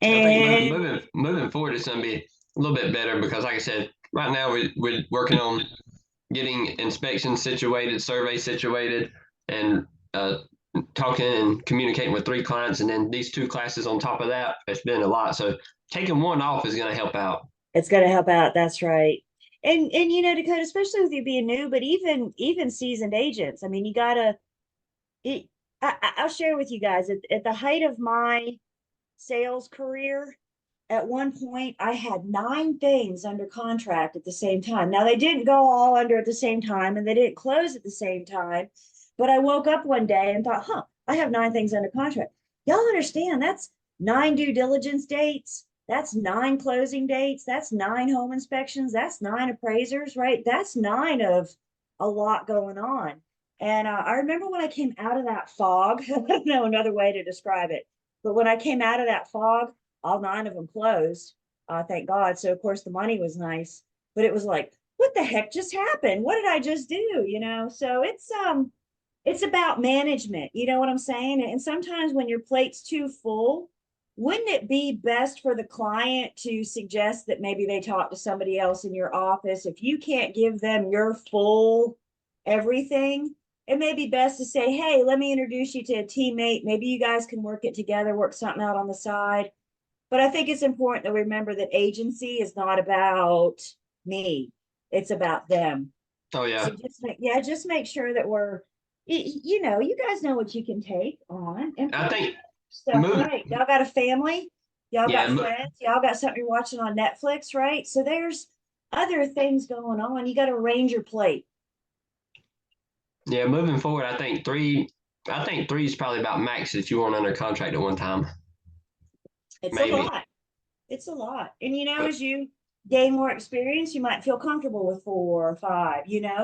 I think And moving forward is going to be a little bit better because, like I said, right now we're working on getting inspections situated, survey situated, and talking and communicating with 3 clients, and then these 2 classes on top of that. It's been a lot. So taking one off is going to help out. it's going to help out. That's right. And Dakota, especially with you being new, but even seasoned agents, I mean, you gotta. It, I'll share with you guys at the height of my sales career. At one point, I had 9 things under contract at the same time. Now, they didn't go all under at the same time and they didn't close at the same time. But I woke up one day and thought, I have 9 things under contract. Y'all understand that's 9 due diligence dates. That's 9 closing dates. That's 9 home inspections. That's 9 appraisers, right? That's 9 of a lot going on. And I remember when I came out of that fog, I don't know another way to describe it, but when I came out of that fog, all 9 of them closed. Thank God. So of course the money was nice, but it was like, what the heck just happened? What did I just do? So it's about management. You know what I'm saying? And sometimes when your plate's too full, wouldn't it be best for the client to suggest that maybe they talk to somebody else in your office? If you can't give them your full everything, it may be best to say, hey, let me introduce you to a teammate. Maybe you guys can work it together, work something out on the side. But I think it's important to remember that agency is not about me. It's about them. Oh So yeah, just make sure that you guys know what you can take on and I plan think stuff moving. right. Y'all got a family, y'all got Yeah, friends, y'all got something you're watching on Netflix, right? So there's other things going on. You got to arrange your plate. yeah, moving forward, I think three. I think three is probably about max if you want under contract at one time. It's a Maybe. lot. It's a lot. And as you gain more experience, you might feel comfortable with 4 or 5,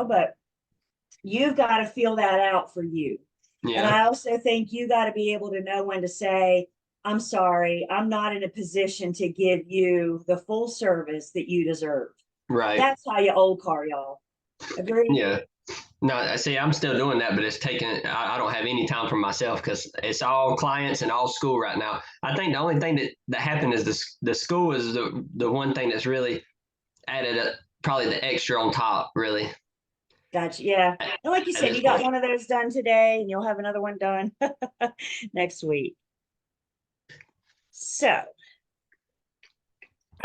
but you've got to feel that out for you. And Yeah. I also think you got to be able to know when to say, I'm sorry, I'm not in a position to give you the full service that you deserve. Right. That's how you old car, y'all. Agree? Yeah. No, I see. I'm still doing that, but it's taking. I don't have any time for myself because it's all clients and all school right now. I think the only thing that happened is the school is the one thing that's really added probably the extra on top, really, Gotcha. Yeah. at, And like you at said, this you got point. one of those done today and you'll have another one done next week. So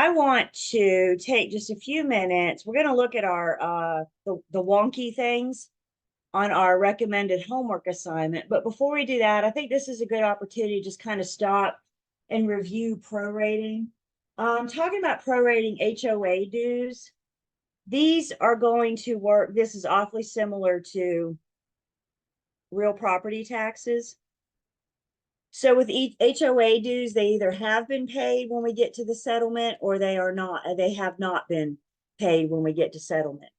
I want to take just a few minutes. We're going to look at our the wonky things on our recommended homework assignment. But before we do that, I think this is a good opportunity to just kind of stop and review prorating. Talking about prorating HOA dues, these are going to work. This is awfully similar to real property taxes. So with each HOA dues, they either have been paid when we get to the settlement or they are not, they have not been paid when we get to settlement.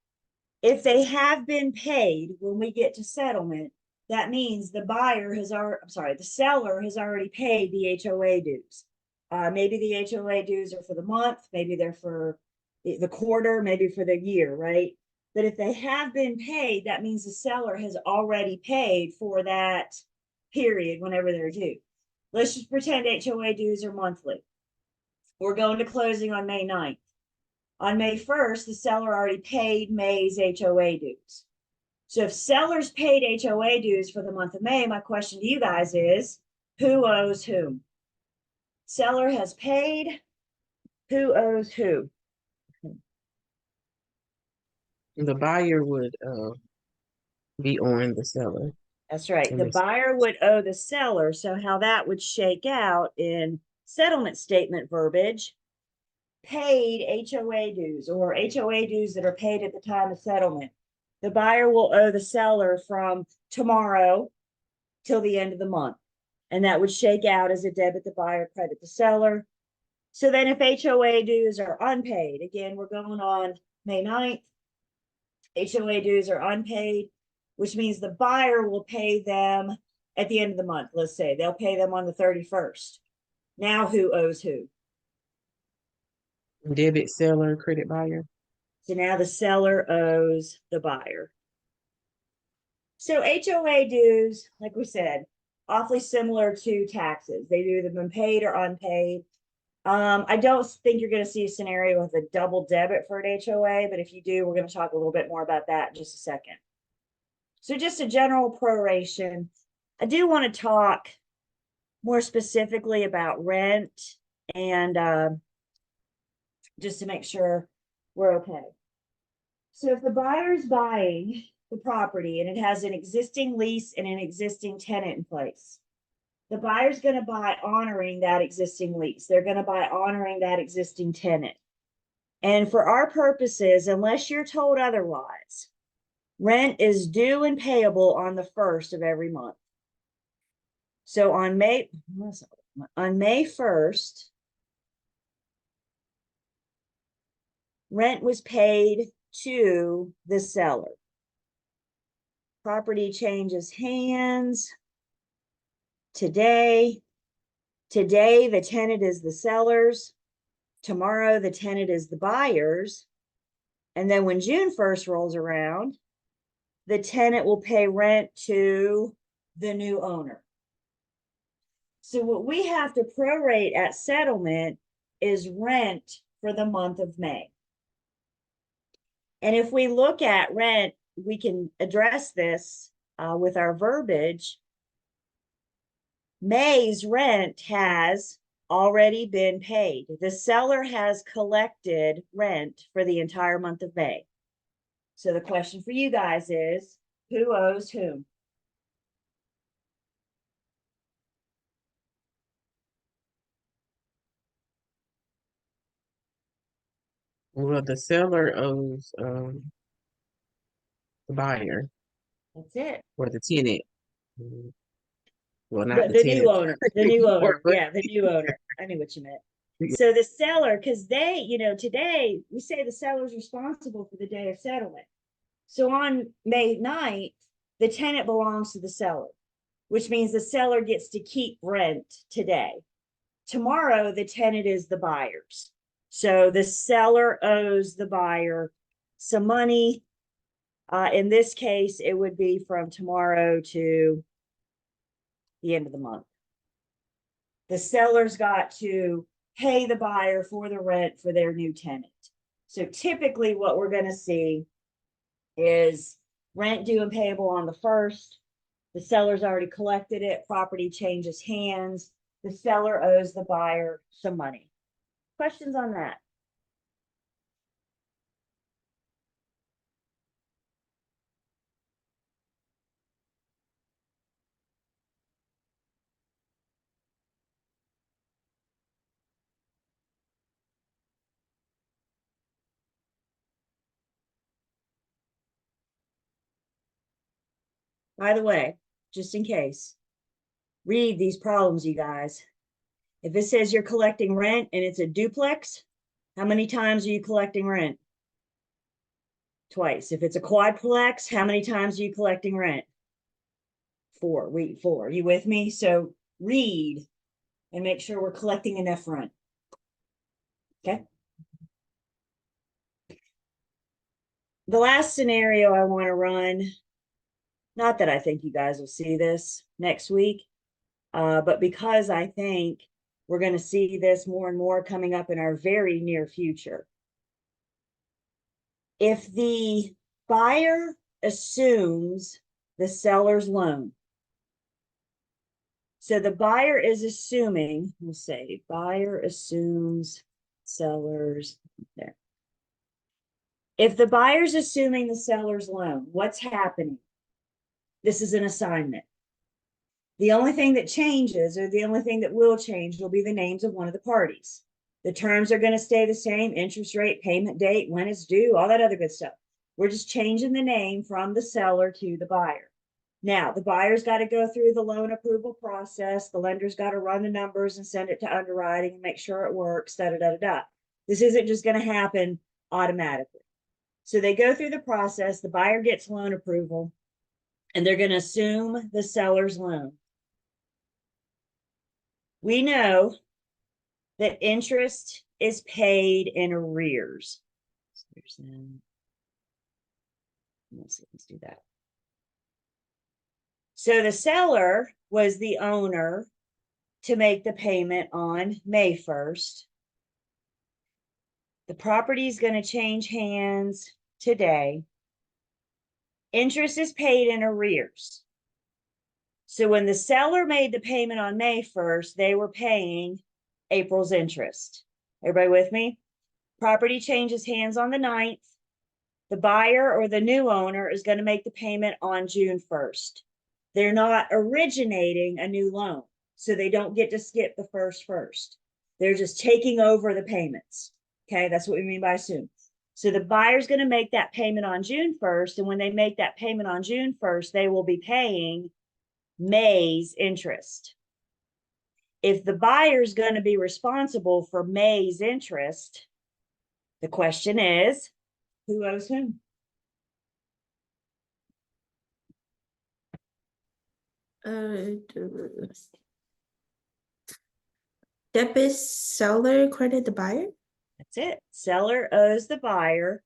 If they have been paid when we get to settlement, that means the buyer has already, I'm sorry, the seller has already paid the HOA dues. Maybe the HOA dues are for the month, maybe they're for the quarter, maybe for the year, right? But if they have been paid, that means the seller has already paid for that period whenever they're due. Let's just pretend HOA dues are monthly. We're going to closing on May 9th. On May 1st, the seller already paid May's HOA dues. So if sellers paid HOA dues for the month of May, my question to you guys is who owes whom? Seller has paid. Who owes who? The buyer would be on the seller. That's right. And The this, buyer would owe the seller. So how that would shake out in settlement statement verbiage, paid HOA dues or HOA dues that are paid at the time of settlement. The buyer will owe the seller from tomorrow till the end of the month. And that would shake out as a debit the buyer, credit the seller. So then if HOA dues are unpaid, again, we're going on May 9th, HOA dues are unpaid, which means the buyer will pay them at the end of the month. Let's say they'll pay them on the 31st. Now who owes who? debit seller, credit buyer. So now the seller owes the buyer. So HOA dues, like we said, awfully similar to taxes. They've either been paid or unpaid. I don't think you're going to see a scenario with a double debit for an HOA, but if you do, we're going to talk a little bit more about that in just a second. So just a general proration. I do want to talk more specifically about rent and just to make sure we're okay. So if the buyer's buying the property and it has an existing lease and an existing tenant in place, the buyer's going to buy honoring that existing lease. They're going to buy honoring that existing tenant. And for our purposes, unless you're told otherwise, rent is due and payable on the 1st of every month. So on May 1st, rent was paid to the seller. Property changes hands today. Today, the tenant is the seller's. Tomorrow, the tenant is the buyer's. And then when June 1st rolls around, the tenant will pay rent to the new owner. So what we have to prorate at settlement is rent for the month of May. And if we look at rent, we can address this with our verbiage. May's rent has already been paid. The seller has collected rent for the entire month of May. So the question for you guys is, who owes whom? Well, the seller owes the buyer That's it. or the tenant. Well, not But the the new tenant. owner, the new owner. But- Yeah, the new owner. I knew what you meant. So the seller, because they, today we say the seller's responsible for the day of settlement. So on May 9th, the tenant belongs to the seller, which means the seller gets to keep rent today. Tomorrow, the tenant is the buyer's. So the seller owes the buyer some money. In this case, it would be from tomorrow to the end of the month. The seller's got to pay the buyer for the rent for their new tenant. So typically what we're going to see is rent due and payable on the 1st. The seller's already collected it. Property changes hands. The seller owes the buyer some money. Questions on that? By the way, just in case, read these problems, you guys. If it says you're collecting rent and it's a duplex, how many times are you collecting rent? Twice. If it's a quadplex, how many times are you collecting rent? 4. Four. You with me? So read and make sure we're collecting enough rent. Okay. The last scenario I want to run, not that I think you guys will see this next week, but because I think we're going to see this more and more coming up in our very near future. If the buyer assumes the seller's loan, so the buyer is assuming, we'll say buyer assumes seller's there. If the buyer's assuming the seller's loan, what's happening? This is an assignment. The only thing that changes, or the only thing that will change, will be the names of one of the parties. The terms are going to stay the same: interest rate, payment date, when it's due, all that other good stuff. We're just changing the name from the seller to the buyer. Now, the buyer's got to go through the loan approval process. The lender's got to run the numbers and send it to underwriting and make sure it works, da da da da. This isn't just going to happen automatically. So they go through the process. The buyer gets loan approval, and they're going to assume the seller's loan. We know that interest is paid in arrears. Let's do that. So the seller was the owner to make the payment on May 1st. The property is going to change hands today. Interest is paid in arrears. So when the seller made the payment on May 1st, they were paying April's interest. Everybody with me? Property changes hands on the 9th. The buyer or the new owner is going to make the payment on June 1st. They're not originating a new loan, so they don't get to skip the first. They're just taking over the payments. Okay, that's what we mean by assume. So the buyer's going to make that payment on June 1st, and when they make that payment on June 1st, they will be paying May's interest. If the buyer's going to be responsible for May's interest, the question is, who owes whom? Debit seller, credit the buyer? That's it. Seller owes the buyer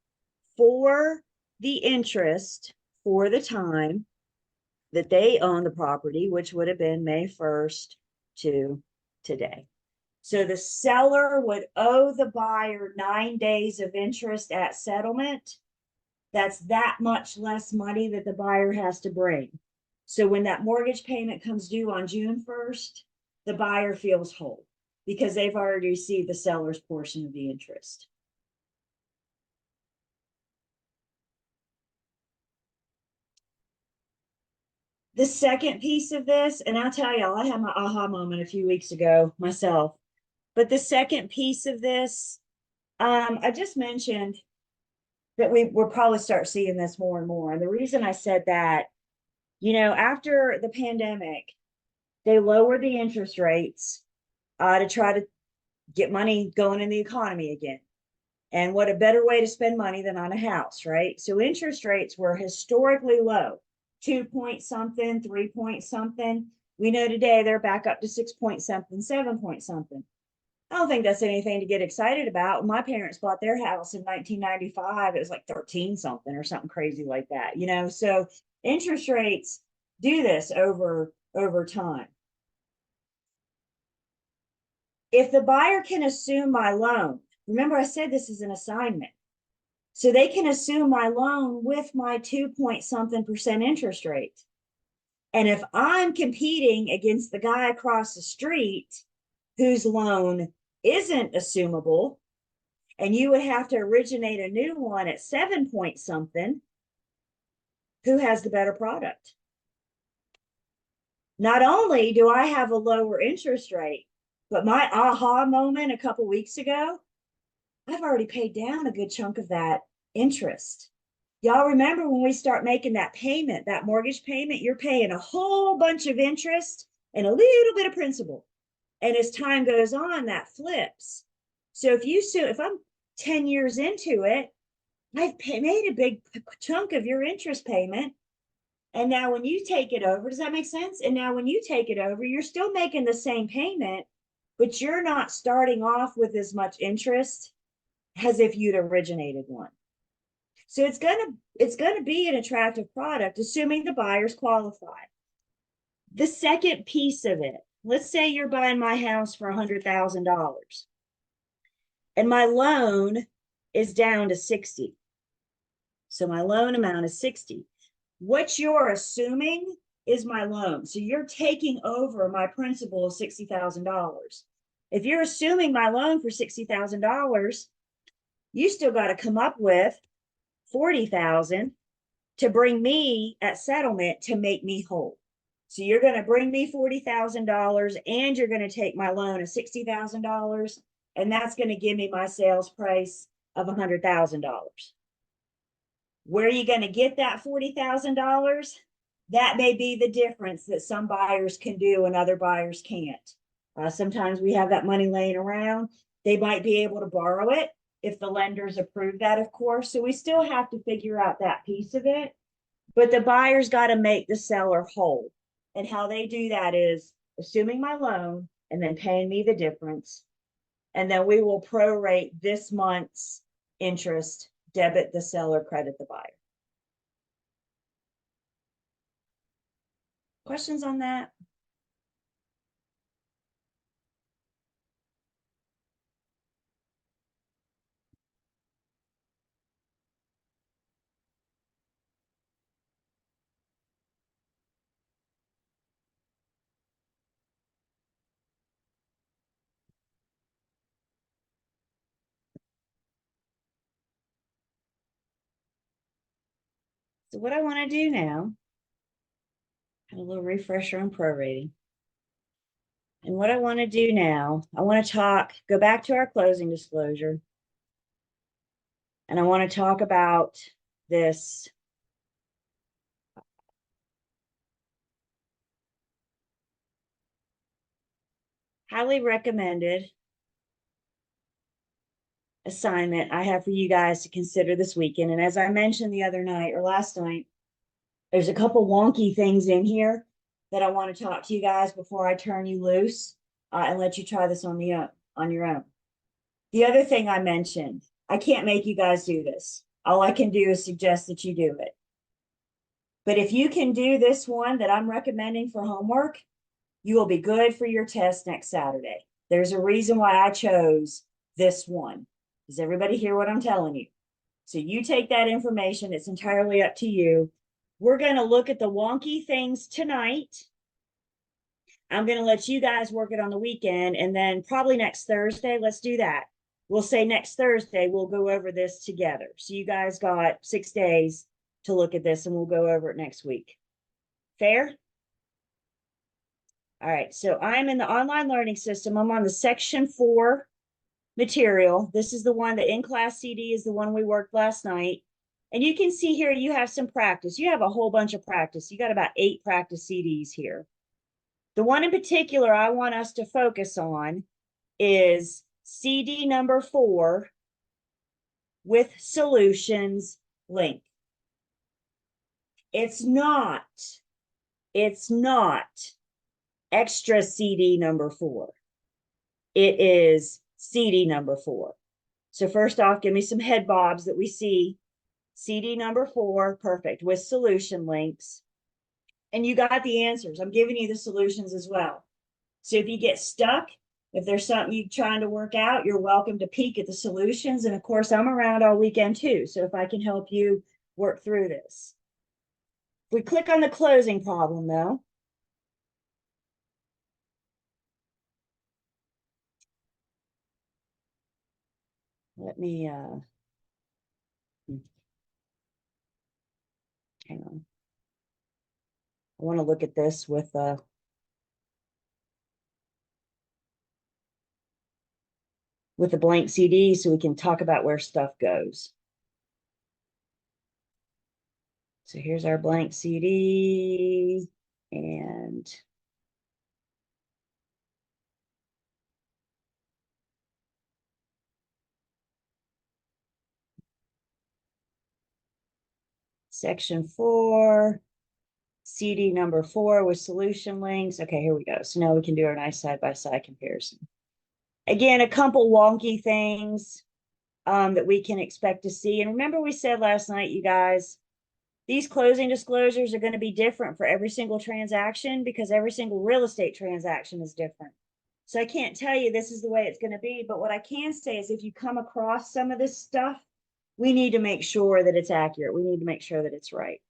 for the interest for the time that they own the property, which would have been May 1st to today. So the seller would owe the buyer 9 days of interest at settlement. That's that much less money that the buyer has to bring. So when that mortgage payment comes due on June 1st, the buyer feels whole because they've already received the seller's portion of the interest. The second piece of this, and I'll tell y'all, I had my aha moment a few weeks ago myself, but the second piece of this, I just mentioned that we'll probably start seeing this more and more. And the reason I said that, after the pandemic, they lowered the interest rates to try to get money going in the economy again. And what a better way to spend money than on a house, right? So interest rates were historically low, 2 point something, 3 point something. We know today they're back up to 6 point something, 7 point something. I don't think that's anything to get excited about. My parents bought their house in 1995. It was like 13 something or something crazy like that, So interest rates do this over time. If the buyer can assume my loan, remember I said this is an assignment. So they can assume my loan with my 2 point something% interest rate. And if I'm competing against the guy across the street whose loan isn't assumable, and you would have to originate a new one at 7 point something, who has the better product? Not only do I have a lower interest rate, but my aha moment a couple weeks ago, I've already paid down a good chunk of that interest. Y'all remember when we start making that payment, that mortgage payment, you're paying a whole bunch of interest and a little bit of principal. And as time goes on, that flips. So if I'm 10 years into it, I've made a big chunk of your interest payment. And now when you take it over, does that make sense? And now when you take it over, you're still making the same payment, but you're not starting off with as much interest as if you'd originated one. So it's gonna be an attractive product, assuming the buyer's qualified. The second piece of it, let's say you're buying my house for $100,000 and my loan is down to 60. So my loan amount is 60. What you're assuming is my loan. So you're taking over my principal of $60,000. If you're assuming my loan for $60,000, you still got to come up with $40,000 to bring me at settlement to make me whole. So you're going to bring me $40,000 and you're going to take my loan of $60,000, and that's going to give me my sales price of $100,000. Where are you going to get that $40,000? That may be the difference that some buyers can do and other buyers can't. Sometimes we have that money laying around. They might be able to borrow it if the lenders approve that, of course. So we still have to figure out that piece of it. But the buyer's got to make the seller whole. And how they do that is assuming my loan and then paying me the difference. And then we will prorate this month's interest, debit the seller, credit the buyer. Questions on that? So what I want to do now, have a little refresher on prorating. And what I want to do now, I want to go back to our closing disclosure. And I want to talk about this highly recommended assignment I have for you guys to consider this weekend. And as I mentioned the other night or last night, there's a couple wonky things in here that I want to talk to you guys before I turn you loose and let you try this on your own. The other thing I mentioned, I can't make you guys do this. All I can do is suggest that you do it. But if you can do this one that I'm recommending for homework, you will be good for your test next Saturday. There's a reason why I chose this one. Does everybody hear what I'm telling you? So you take that information. It's entirely up to you. We're going to look at the wonky things tonight. I'm going to let you guys work it on the weekend. And then probably next Thursday, let's do that. We'll say next Thursday, we'll go over this together. So you guys got 6 days to look at this and we'll go over it next week. Fair? All right, so I'm in the online learning system. I'm on the section 4 material. This is the one, the in-class CD is the one we worked last night. And you can see here, you have some practice. You have a whole bunch of practice. You got about 8 practice CDs here. The one in particular I want us to focus on is CD number 4 with solutions link. It's not extra CD number 4. It is CD number 4. So first off, give me some head bobs that we see. CD number 4, perfect, with solution links. And you got the answers. I'm giving you the solutions as well. So if you get stuck, if there's something you're trying to work out, you're welcome to peek at the solutions. And of course, I'm around all weekend too. So if I can help you work through this. If we click on the closing problem though, let me, hang on. I want to look at this with the blank CD so we can talk about where stuff goes. So here's our blank CD and section 4, CD number 4 with solution links. Okay, here we go. So now we can do our nice side-by-side comparison. Again, a couple wonky things that we can expect to see. And remember we said last night, you guys, these closing disclosures are going to be different for every single transaction because every single real estate transaction is different. So I can't tell you this is the way it's going to be, but what I can say is if you come across some of this stuff, we need to make sure that it's accurate. We need to make sure that it's right.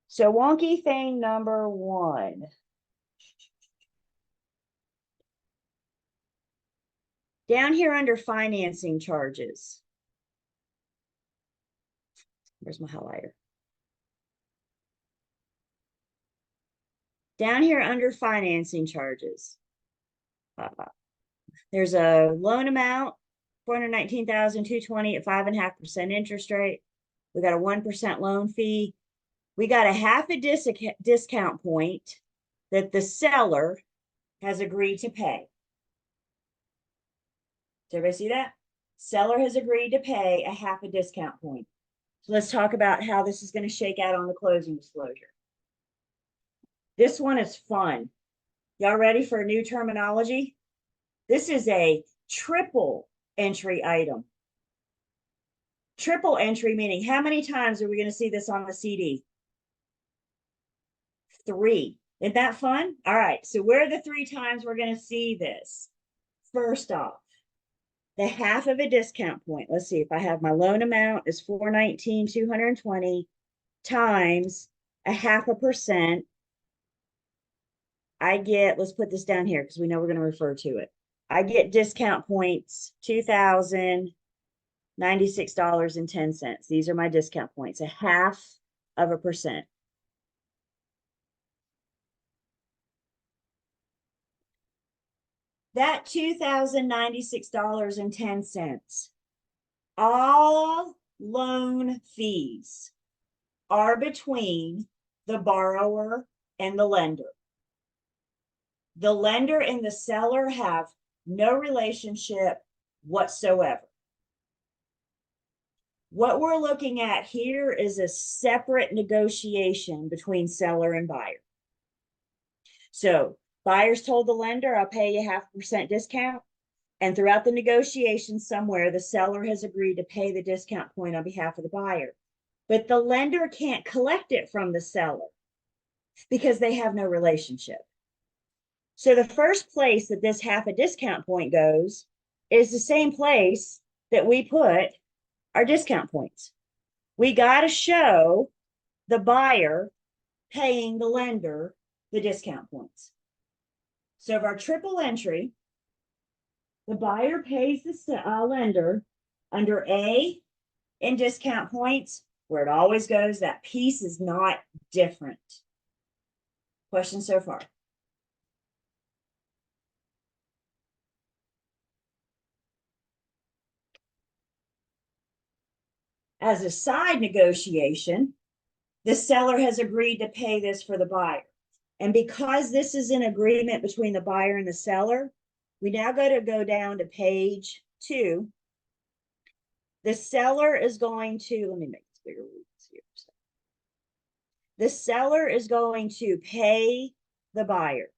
So wonky thing number 1. Down here under financing charges. Where's my highlighter? Down here under financing charges. There's a loan amount, $419,220 at 5.5% interest rate. We got a 1% loan fee. We got a half a discount point that the seller has agreed to pay. Does everybody see that? Seller has agreed to pay a half a discount point. So let's talk about how this is going to shake out on the closing disclosure. This one is fun. Y'all ready for a new terminology? This is a triple entry item. Triple entry meaning how many times are we going to see this on the CD? 3. Isn't that fun? All right. So where are the 3 times we're going to see this? First off, the half of a discount point. Let's see if I have my loan amount is $419,220 times a 0.5%. I get, let's put this down here because we know we're going to refer to it. I get discount points, $2,096.10. These are my discount points. A half of a percent. That $2,096.10, all loan fees are between the borrower and the lender. The lender and the seller have no relationship whatsoever. What we're looking at here is a separate negotiation between seller and buyer. So buyer's told the lender, I'll pay you 0.5% discount. And throughout the negotiation somewhere, the seller has agreed to pay the discount point on behalf of the buyer. But the lender can't collect it from the seller because they have no relationship. So the first place that this 0.5 discount point goes is the same place that we put our discount points. We got to show the buyer paying the lender the discount points. So of our triple entry, the buyer pays the lender under A in discount points, where it always goes. That piece is not different. Questions so far? As a side negotiation, the seller has agreed to pay this for the buyer. And because this is an agreement between the buyer and the seller, we now go down to page 2. The seller is going to, let me make this bigger. The seller is going to pay the buyer,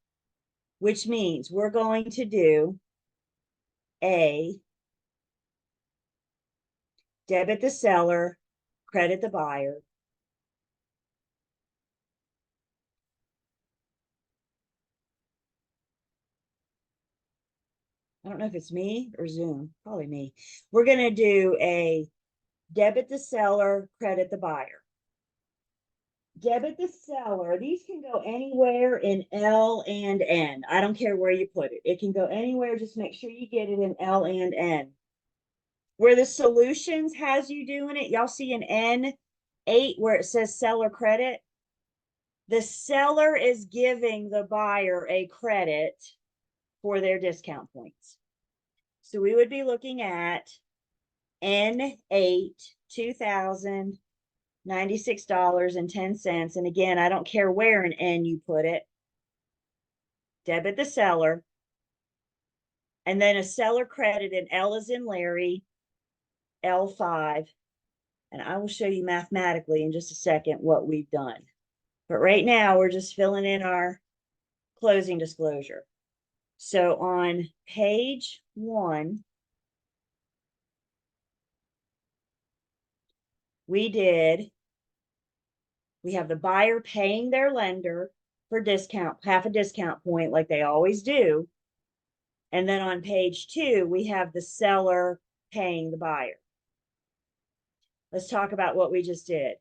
which means we're going to do A, debit the seller, credit the buyer. I don't know if it's me or Zoom, probably me. We're going to do a debit the seller, credit the buyer. Debit the seller, these can go anywhere in L and N. I don't care where you put it. It can go anywhere, just make sure you get it in L and N. Where the solutions has you doing it, y'all see an N8 where it says seller credit? The seller is giving the buyer a credit for their discount points. So we would be looking at N8, $2,096.10. And again, I don't care where in N you put it. Debit the seller. And then a seller credit in L as in Larry, L5. And I will show you mathematically in just a second what we've done. But right now, we're just filling in our closing disclosure. So on page 1, we have the buyer paying their lender for discount, 0.5 discount point like they always do. And then on page 2, we have the seller paying the buyer. Let's talk about what we just did.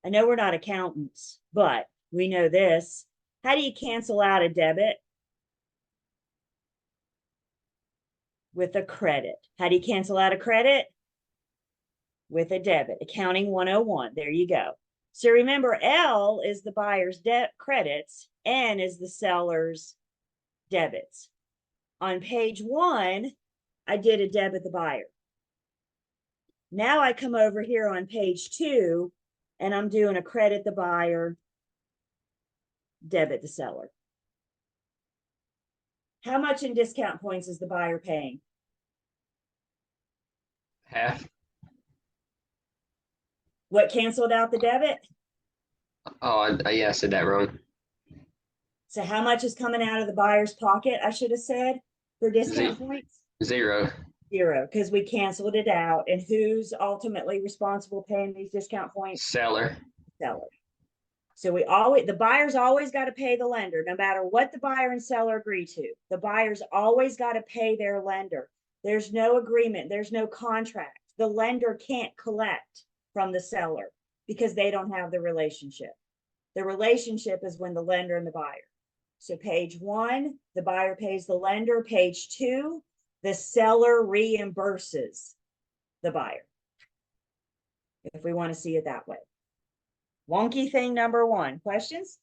I know we're not accountants, but we know this. How do you cancel out a debit? With a credit. How do you cancel out a credit? With a debit. Accounting 101. There you go. So remember, L is the buyer's debt credits, N is the seller's debits. On page 1, I did a debit the buyer. Now I come over here on page 2 and I'm doing a credit the buyer, debit the seller. How much in discount points is the buyer paying? Half. What canceled out the debit? Oh, yeah, I said that wrong. So how much is coming out of the buyer's pocket, I should have said, for discount points? 0. 0, because we canceled it out. And who's ultimately responsible paying these discount points? Seller. Seller. So the buyer's always got to pay the lender, no matter what the buyer and seller agree to. The buyer's always got to pay their lender. There's no agreement. There's no contract. The lender can't collect from the seller because they don't have the relationship. The relationship is when the lender and the buyer. So page 1, the buyer pays the lender. Page 2, the seller reimburses the buyer, if we want to see it that way. Wonky thing number one. Questions?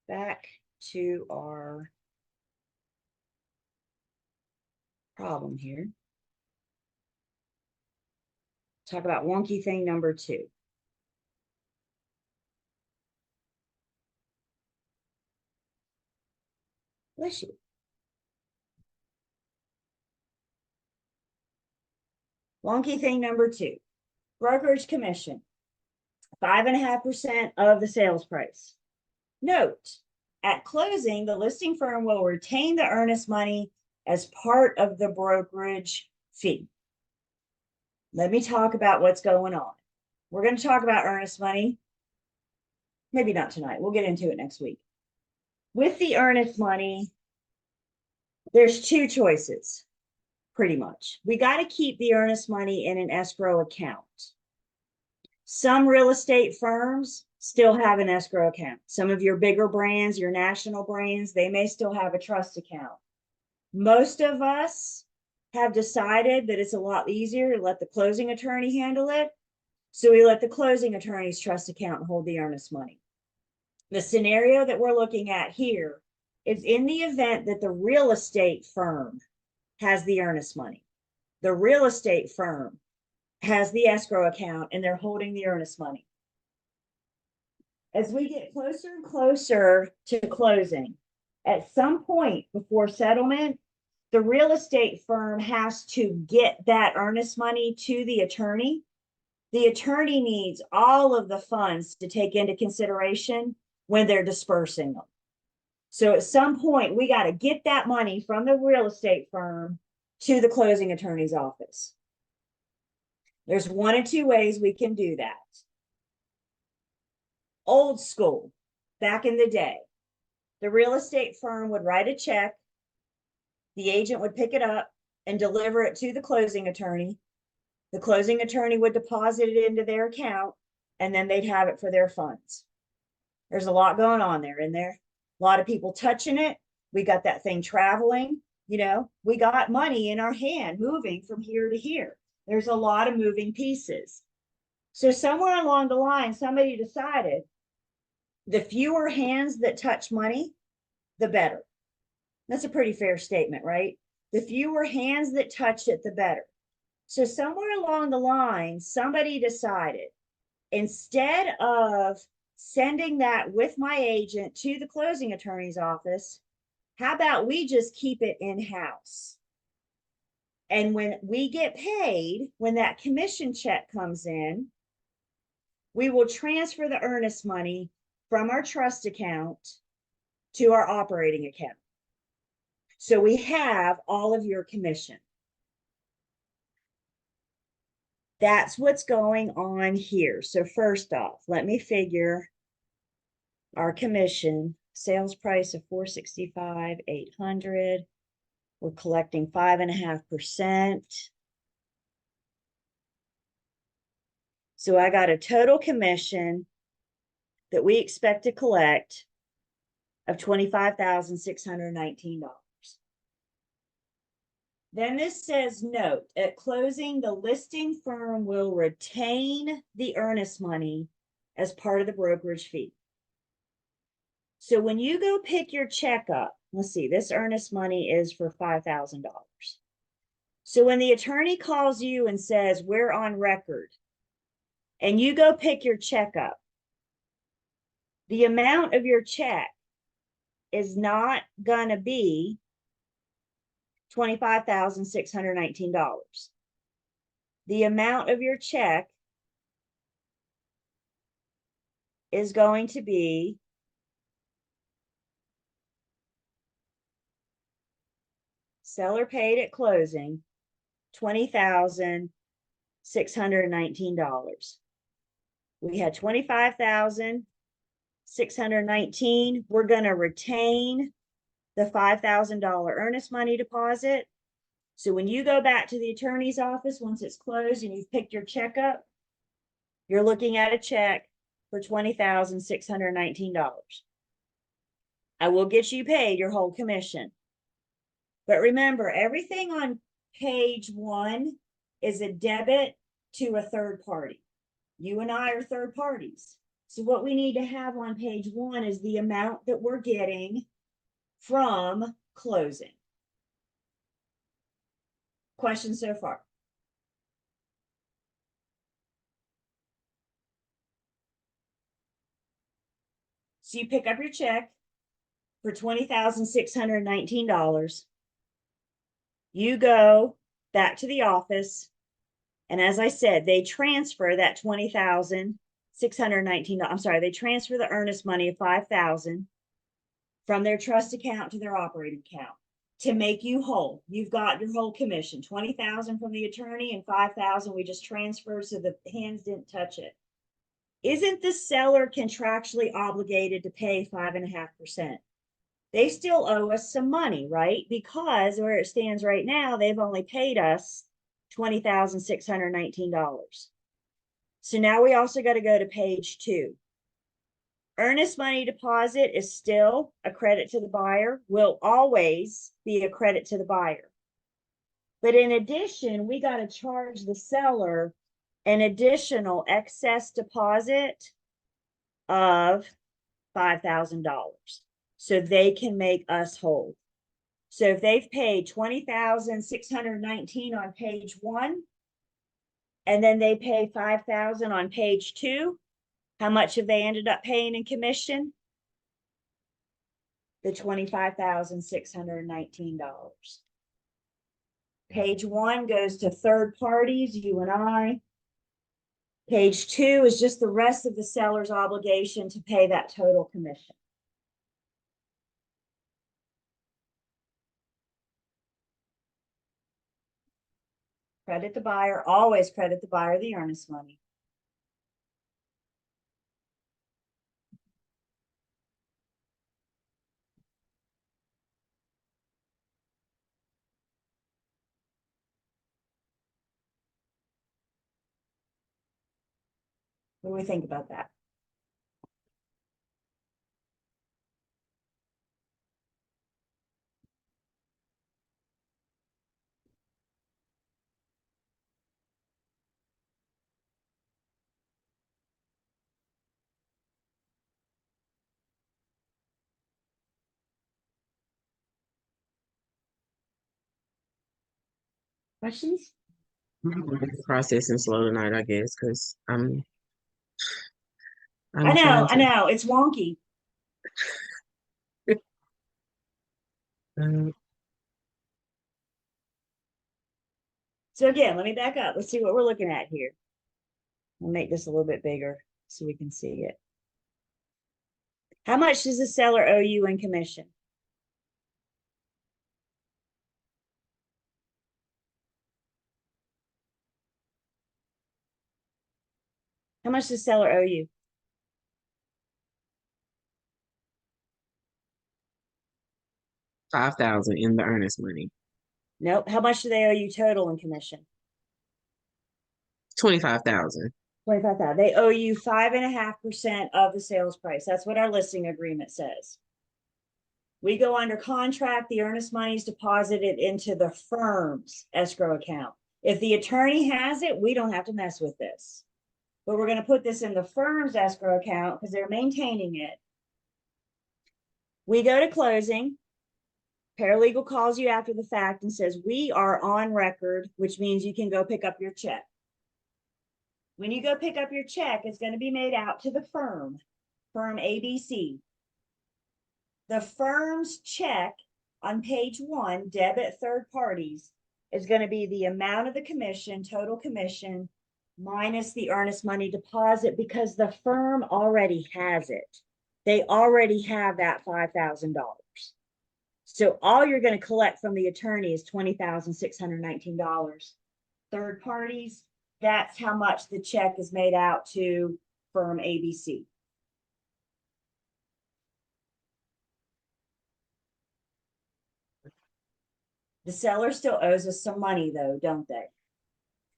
Back to our problem here. Talk about wonky thing number two. Bless you. Wonky thing number two. Brokerage commission. 5.5% of the sales price. Note, at closing, the listing firm will retain the earnest money as part of the brokerage fee. Let me talk about what's going on. We're going to talk about earnest money. Maybe not tonight. We'll get into it next week. With the earnest money, there's two choices, pretty much. We got to keep the earnest money in an escrow account. Some real estate firms still have an escrow account. Some of your bigger brands, your national brands, they may still have a trust account. Most of us have decided that it's a lot easier to let the closing attorney handle it. So we let the closing attorney's trust account hold the earnest money. The scenario that we're looking at here is in the event that the real estate firm has the earnest money. The real estate firm has the escrow account and they're holding the earnest money. As we get closer and closer to closing, at some point before settlement, the real estate firm has to get that earnest money to the attorney. The attorney needs all of the funds to take into consideration when they're dispersing them. So at some point, we got to get that money from the real estate firm to the closing attorney's office. There's one of two ways we can do that. Old school, back in the day, the real estate firm would write a check, the agent would pick it up and deliver it to the closing attorney. The closing attorney would deposit it into their account, and then they'd have it for their funds. There's a lot going on there in there. A lot of people touching it. We got that thing traveling. You know, we got money in our hand moving from here to here. There's a lot of moving pieces. So somewhere along the line, somebody decided the fewer hands that touch money, the better. That's a pretty fair statement, right? The fewer hands that touch it, the better. So somewhere along the line, somebody decided instead of sending that with my agent to the closing attorney's office, how about we just keep it in-house? And when we get paid, when that commission check comes in, we will transfer the earnest money from our trust account to our operating account. So we have all of your commission. That's what's going on here. So first off, let me figure our commission. Sales price of $465,800. We're collecting 5.5%. So I got a total commission that we expect to collect of $25,619. Then this says, note, at closing, the listing firm will retain the earnest money as part of the brokerage fee. So when you go pick your check up, let's see, this earnest money is for $5,000. So when the attorney calls you and says, we're on record, and you go pick your check up, the amount of your check is not going to be $25,619. The amount of your check is going to be seller paid at closing $20,619. We had $25,000 $619. We're going to retain the $5,000 earnest money deposit. So when you go back to the attorney's office, once it's closed and you've picked your check up, you're looking at a check for $20,619. I will get you paid your whole commission. But remember, everything on page 1 is a debit to a third party. You and I are third parties. So what we need to have on page 1 is the amount that we're getting from closing. Questions so far? So you pick up your check for $20,619. You go back to the office, and as I said, they transfer that $20,619. I'm sorry, they transfer the earnest money of $5,000 from their trust account to their operating account to make you whole. You've got your whole commission, $20,000 from the attorney and $5,000 we just transferred so the hands didn't touch it. Isn't the seller contractually obligated to pay 5.5%? They still owe us some money, right? Because where it stands right now, they've only paid us $20,619. So now we also got to go to page 2. Earnest money deposit is still a credit to the buyer, will always be a credit to the buyer. But in addition, we got to charge the seller an additional excess deposit of $5,000 so they can make us whole. So if they've paid $20,619 on page 1, and then they pay $5,000 on page 2, how much have they ended up paying in commission? The $25,619. Page 1 goes to third parties, you and I. Page 2 is just the rest of the seller's obligation to pay that total commission. Credit the buyer, always credit the buyer the earnest money. What do we think about that? Questions? Processing slow tonight, I guess, because I'm I know, it's wonky. Um, So again, let me back up. Let's see what we're looking at here. We'll make this a little bit bigger so we can see it. How much does the seller owe you in commission? How much does the seller owe you? $5,000 in the earnest money. Nope. How much do they owe you total in commission? $25,000. 25,000. They owe you 5.5% of the sales price. That's what our listing agreement says. We go under contract, the earnest money is deposited into the firm's escrow account. If the attorney has it, we don't have to mess with this. But we're going to put this in the firm's escrow account because they're maintaining it. We go to closing. Paralegal calls you after the fact and says, we are on record, which means you can go pick up your check. When you go pick up your check, it's going to be made out to the firm ABC. The firm's check on page 1, debit third parties, is going to be the amount of the commission, total commission, minus the earnest money deposit because the firm already has it. They already have that $5,000. So all you're going to collect from the attorney is $20,619. Third parties, that's how much the check is made out to firm ABC. The seller still owes us some money though, don't they?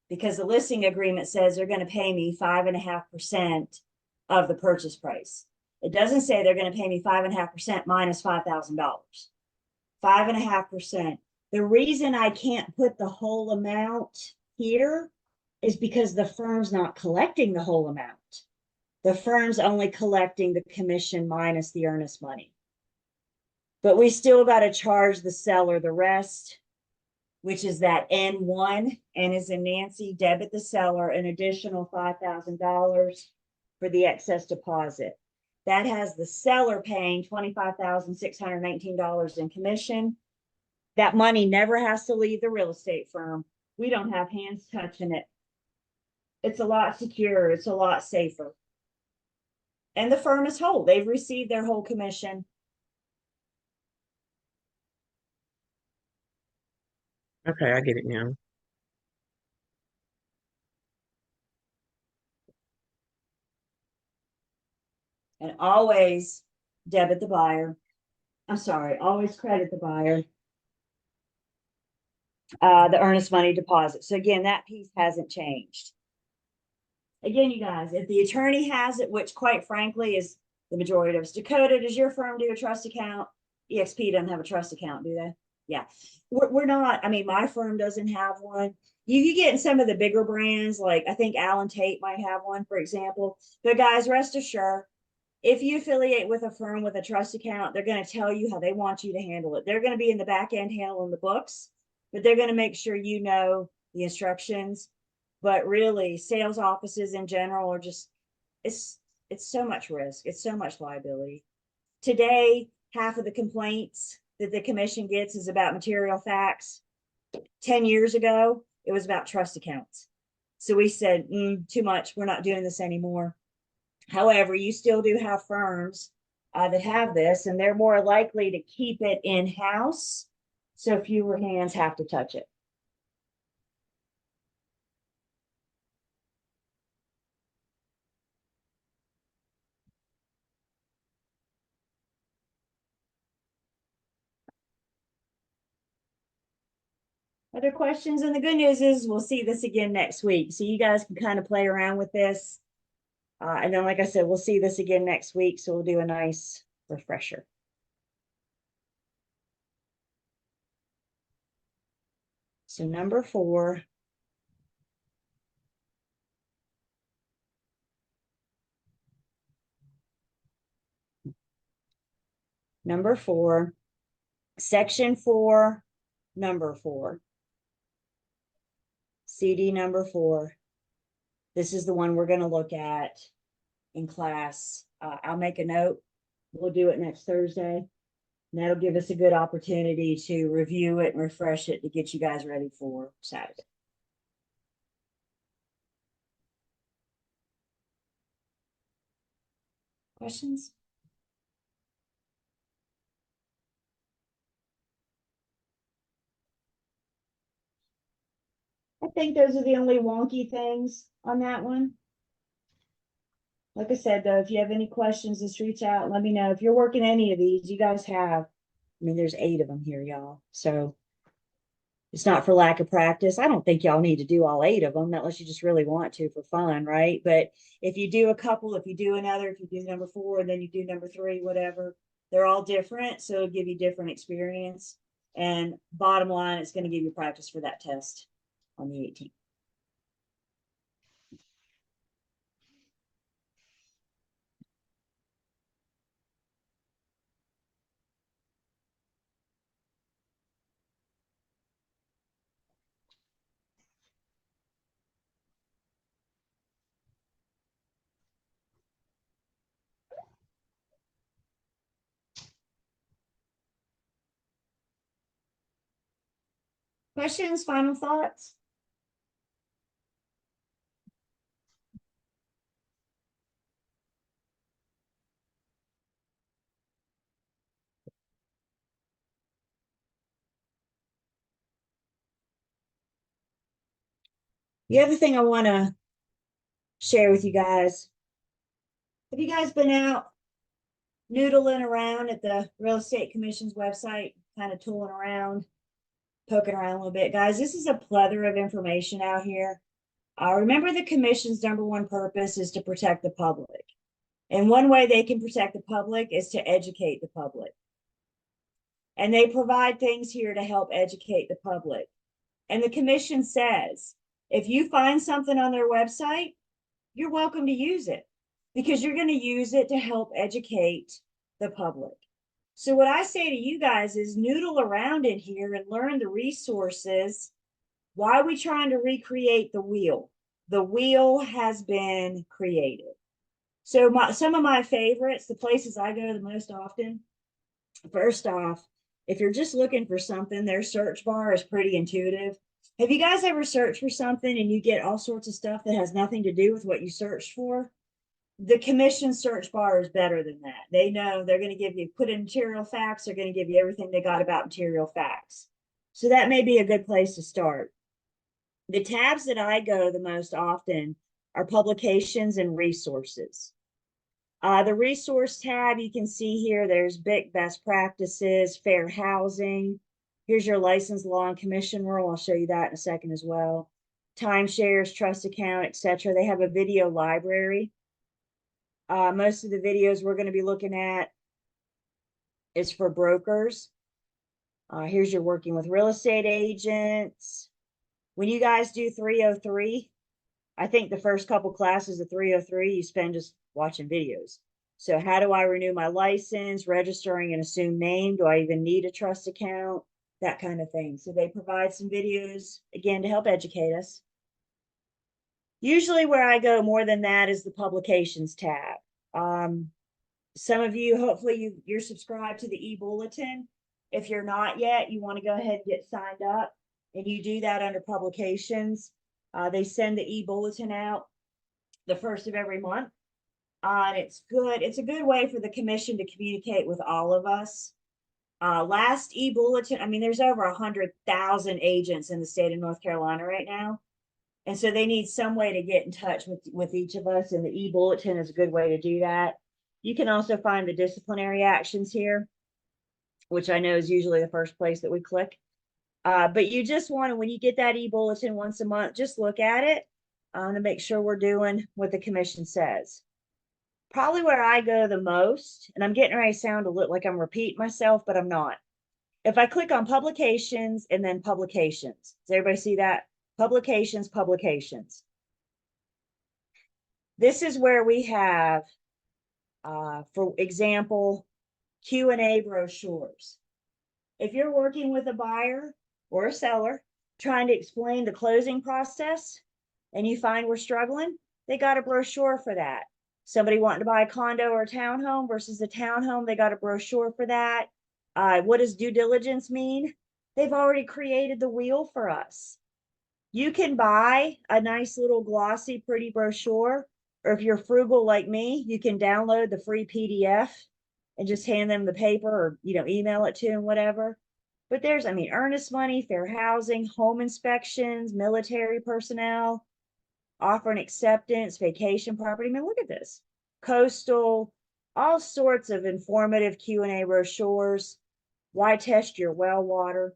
Because the listing agreement says they're going to pay me 5.5% of the purchase price. It doesn't say they're going to pay me 5.5% minus $5,000. 5.5%. The reason I can't put the whole amount here is because the firm's not collecting the whole amount. The firm's only collecting the commission minus the earnest money. But we still got to charge the seller the rest, which is that N1, N is in Nancy, debit the seller an additional $5,000 for the excess deposit. That has the seller paying $25,619 in commission. That money never has to leave the real estate firm. We don't have hands touching it. It's a lot secure. It's a lot safer. And the firm is whole. They've received their whole commission. Okay, I get it now. And always debit the buyer. I'm sorry, always credit the buyer. The earnest money deposit. So again, that piece hasn't changed. Again, you guys, if the attorney has it, which quite frankly is the majority of us. Dakota, does your firm do a trust account? EXP doesn't have a trust account, do they? Yeah. We're not, I mean, my firm doesn't have one. You get in some of the bigger brands, like I think Allen Tate might have one, for example. But guys, rest assured, if you affiliate with a firm with a trust account, they're going to tell you how they want you to handle it. They're going to be in the back end handling the books, but they're going to make sure you know the instructions. But really, sales offices in general are just, it's so much risk. It's so much liability. Today, half of the complaints that the commission gets is about material facts. 10 years ago, it was about trust accounts. So we said, too much. We're not doing this anymore. However, you still do have firms that have this, and they're more likely to keep it in-house, so fewer hands have to touch it. Other questions? And the good news is we'll see this again next week. So you guys can kind of play around with this. And then, like I said, we'll see this again next week. So we'll do a nice refresher. So number 4. Number 4, section 4, number 4. CD number 4. This is the one we're going to look at in class. I'll make a note. We'll do it next Thursday. And that'll give us a good opportunity to review it and refresh it to get you guys ready for Saturday. Questions? I think those are the only wonky things on that one. Like I said, though, if you have any questions, just reach out and let me know. If you're working any of these, you guys have, I mean, there's 8 of them here, y'all. So it's not for lack of practice. I don't think y'all need to do all 8 of them unless you just really want to for fun, right? But if you do a couple, if you do another, if you do number 4 and then you do number 3, whatever, they're all different. So it'll give you different experience. And bottom line, it's going to give you practice for that test on the 18th. Questions, final thoughts? The other thing I want to share with you guys, have you guys been out noodling around at the Real Estate Commission's website, kind of tooling around? poking around a little bit, guys. This is a plethora of information out here. Remember, the commission's number one purpose is to protect the public. And one way they can protect the public is to educate the public. And they provide things here to help educate the public. And the commission says, if you find something on their website, you're welcome to use it because you're going to use it to help educate the public. So what I say to you guys is noodle around in here and learn the resources. Why are we trying to recreate the wheel? The wheel has been created. So some of my favorites, the places I go the most often, first off, if you're just looking for something, their search bar is pretty intuitive. Have you guys ever searched for something and you get all sorts of stuff that has nothing to do with what you searched for? The commission search bar is better than that. They know they're going to give you, put in material facts, they're going to give you everything they got about material facts. So that may be a good place to start. The tabs that I go the most often are publications and resources. The resource tab, you can see here, there's BIC best practices, fair housing. Here's your license, law, and commission rule. I'll show you that in a second as well. Timeshares, trust account, etc. They have a video library. Most of the videos we're going to be looking at is for brokers. Here's your working with real estate agents. When you guys do 303, I think the first couple classes of 303, you spend just watching videos. So how do I renew my license, registering an assumed name? Do I even need a trust account? That kind of thing. So they provide some videos, again, to help educate us. Usually where I go more than that is the publications tab. Some of you, hopefully you're subscribed to the e-bulletin. If you're not yet, you want to go ahead and get signed up, and you do that under publications. They send the e-bulletin out the first of every month. And it's good. It's a good way for the commission to communicate with all of us. Last e-bulletin, I mean, there's over 100,000 agents in the state of North Carolina right now. And so they need some way to get in touch with each of us, and the e-bulletin is a good way to do that. You can also find the disciplinary actions here, which I know is usually the first place that we click. But you just want to, when you get that e-bulletin once a month, just look at it to make sure we're doing what the commission says. Probably where I go the most, and I'm getting ready to sound a little like I'm repeating myself, but I'm not. If I click on publications and then publications, does everybody see that? Publications, publications. This is where we have, for example, Q&A brochures. If you're working with a buyer or a seller trying to explain the closing process and you find we're struggling, they got a brochure for that. Somebody wanting to buy a condo or a townhome versus a townhome, they got a brochure for that. What does due diligence mean? They've already created the wheel for us. You can buy a nice little glossy, pretty brochure, or if you're frugal like me, you can download the free PDF and just hand them the paper, or email it to them, whatever. But there's, I mean, earnest money, fair housing, home inspections, military personnel, offer and acceptance, vacation property. I mean, look at this. Coastal, all sorts of informative Q&A brochures. Why test your well water?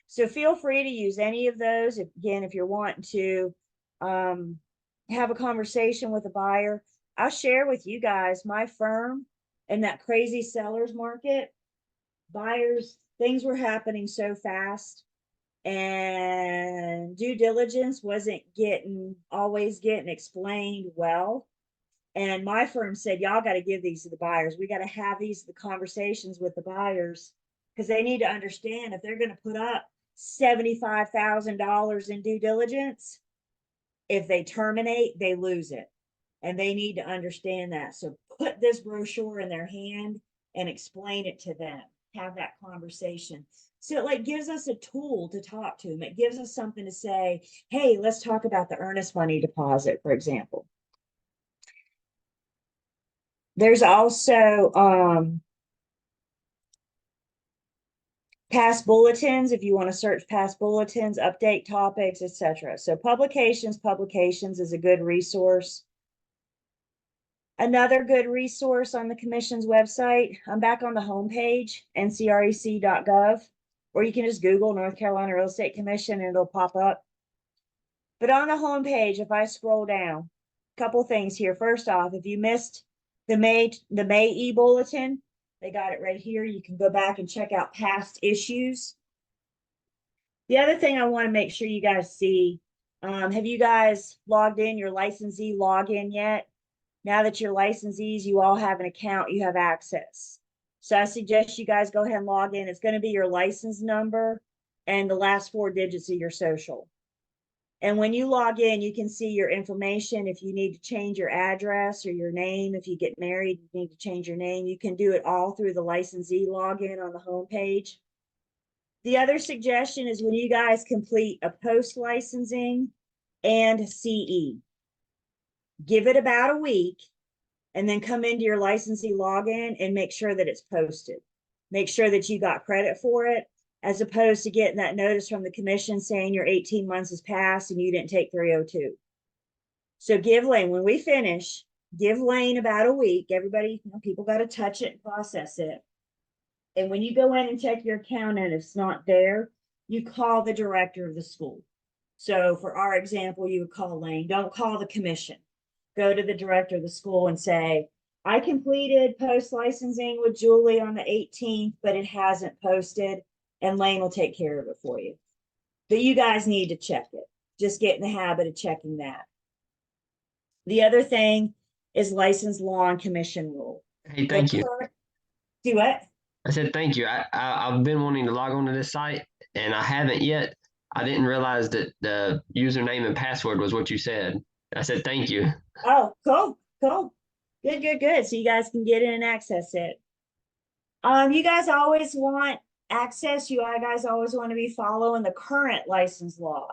So feel free to use any of those. If you're wanting to have a conversation with a buyer, I'll share with you guys my firm in that crazy seller's market. Buyers, things were happening so fast, and due diligence wasn't always getting explained well. And my firm said, y'all got to give these to the buyers. We got to have the conversations with the buyers, because they need to understand if they're going to put up $75,000 in due diligence, if they terminate, they lose it. And they need to understand that. So put this brochure in their hand and explain it to them. Have that conversation. So it gives us a tool to talk to them. It gives us something to say, hey, let's talk about the earnest money deposit, for example. There's also past bulletins, if you want to search past bulletins, update topics, etc. So publications is a good resource. Another good resource on the commission's website, I'm back on the homepage, ncrec.gov, or you can just Google North Carolina Real Estate Commission and it'll pop up. But on the homepage, if I scroll down, a couple things here. First off, if you missed the May e-bulletin, they got it right here. You can go back and check out past issues. The other thing I want to make sure you guys see, have you guys logged in your licensee login yet? Now that you're licensees, you all have an account, you have access. So I suggest you guys go ahead and log in. It's going to be your license number and the last 4 digits of your social. And when you log in, you can see your information. If you need to change your address or your name, if you get married, you need to change your name. You can do it all through the licensee login on the homepage. The other suggestion is when you guys complete a post licensing and CE, give it about a week and then come into your licensee login and make sure that it's posted. Make sure that you got credit for it, as opposed to getting that notice from the commission saying your 18 months has passed and you didn't take 302. So give Lane, when we finish, give Lane about a week. Everybody, people got to touch it and process it. And when you go in and check your account and it's not there, you call the director of the school. So for our example, you would call Lane. Don't call the commission. Go to the director of the school and say, I completed post licensing with Julie on the 18th, but it hasn't posted, and Lane will take care of it for you. But you guys need to check it. Just get in the habit of checking that. The other thing is license law and commission rule. Hey, thank you. Do what? I said thank you. I've been wanting to log on to this site and I haven't yet. I didn't realize that the username and password was what you said. I said thank you. Oh, cool, cool. Good, good, good. So you guys can get in and access it. You guys always want access. You guys always want to be following the current license law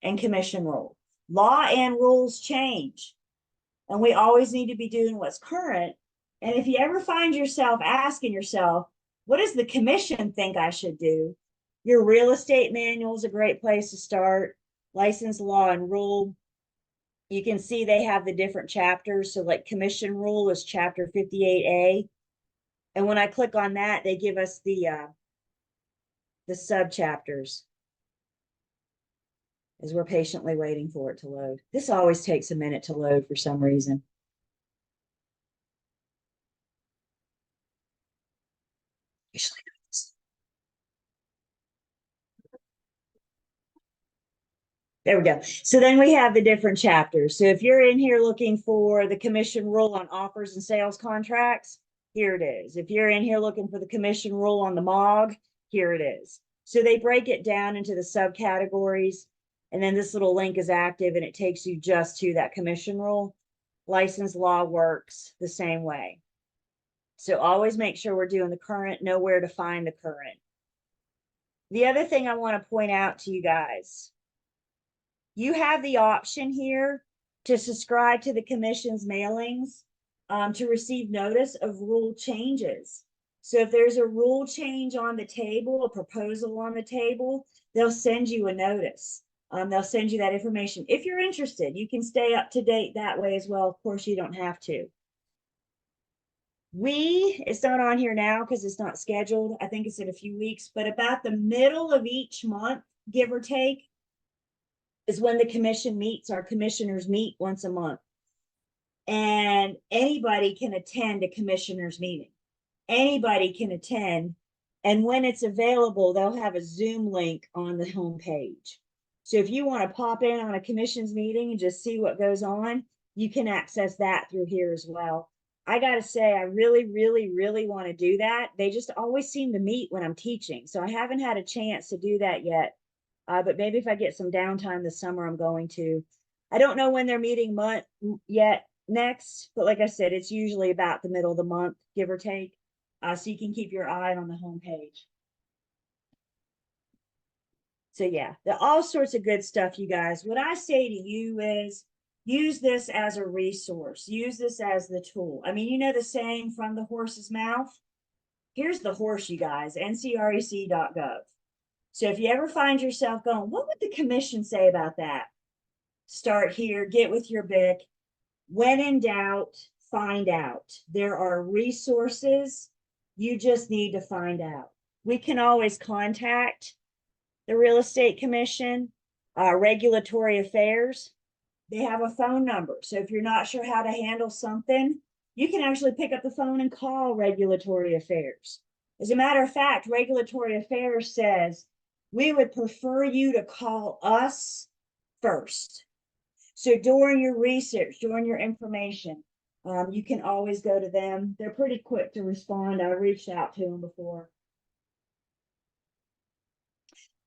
and commission rule. Law and rules change, and we always need to be doing what's current. And if you ever find yourself asking yourself, what does the commission think I should do? Your real estate manual is a great place to start. License law and rule. You can see they have the different chapters. So like commission rule is chapter 58A. And when I click on that, they give us the sub chapters as we're patiently waiting for it to load. This always takes a minute to load for some reason. Usually does. There we go. So then we have the different chapters. So if you're in here looking for the commission rule on offers and sales contracts, here it is. If you're in here looking for the commission rule on the MOG, here it is. So they break it down into the subcategories, and then this little link is active and it takes you just to that commission rule. License law works the same way. So always make sure we're doing the current, know where to find the current. The other thing I want to point out to you guys, you have the option here to subscribe to the commission's mailings to receive notice of rule changes. So if there's a rule change on the table, a proposal on the table, they'll send you a notice. They'll send you that information. If you're interested, you can stay up to date that way as well. Of course, you don't have to. It's not on here now because it's not scheduled. I think it's in a few weeks, but about the middle of each month, give or take, is when the commission meets. Our commissioners meet once a month. And anybody can attend a commissioner's meeting. Anybody can attend. And when it's available, they'll have a Zoom link on the homepage. So if you want to pop in on a commission's meeting and just see what goes on, you can access that through here as well. I got to say, I really, really, really want to do that. They just always seem to meet when I'm teaching. So I haven't had a chance to do that yet. But maybe if I get some downtime this summer, I'm going to. I don't know when they're meeting yet next, but like I said, it's usually about the middle of the month, give or take. So you can keep your eye on the homepage. So yeah, all sorts of good stuff, you guys. What I say to you is use this as a resource. Use this as the tool. I mean, you know the saying, from the horse's mouth? Here's the horse, you guys, ncrec.gov. So if you ever find yourself going, what would the commission say about that? Start here, get with your BIC. When in doubt, find out. There are resources. You just need to find out. we can always contact the Real Estate Commission, Regulatory Affairs. They have a phone number. So if you're not sure how to handle something, you can actually pick up the phone and call Regulatory Affairs. As a matter of fact, Regulatory Affairs says, we would prefer you to call us first. So during your research, during your information, you can always go to them. They're pretty quick to respond. I reached out to them before.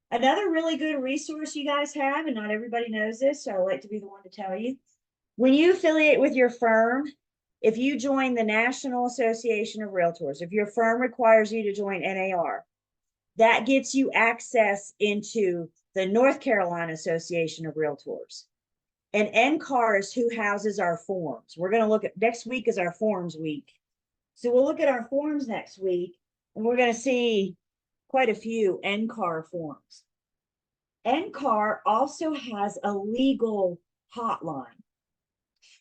Another really good resource you guys have, and not everybody knows this, so I like to be the one to tell you. When you affiliate with your firm, if you join the National Association of Realtors, if your firm requires you to join NAR, that gets you access into the North Carolina Association of Realtors. And NCAR is who houses our forms. We're going to look at next week is our forms week. So we'll look at our forms next week, and we're going to see quite a few NCAR forms. NCAR also has a legal hotline.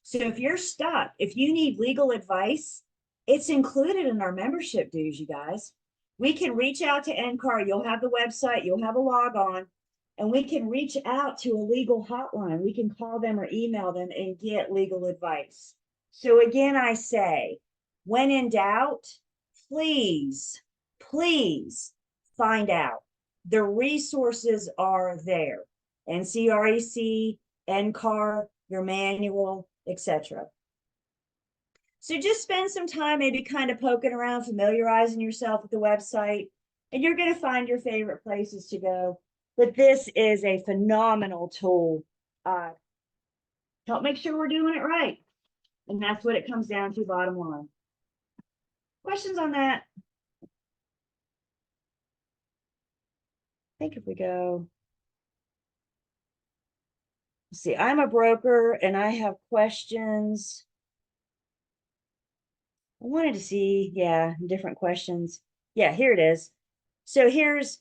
So if you're stuck, if you need legal advice, it's included in our membership dues, you guys. We can reach out to NCAR. You'll have the website, you'll have a log on, and we can reach out to a legal hotline. We can call them or email them and get legal advice. So again, I say, when in doubt, please, please find out. The resources are there. NCREC, NCAR, your manual, etc. So just spend some time maybe kind of poking around, familiarizing yourself with the website, and you're going to find your favorite places to go. But this is a phenomenal tool. Help make sure we're doing it right. And that's what it comes down to, bottom line. Questions on that? I think if we go, let's see, I'm a broker and I have questions. I wanted to see, yeah, different questions. Yeah, here it is. So here's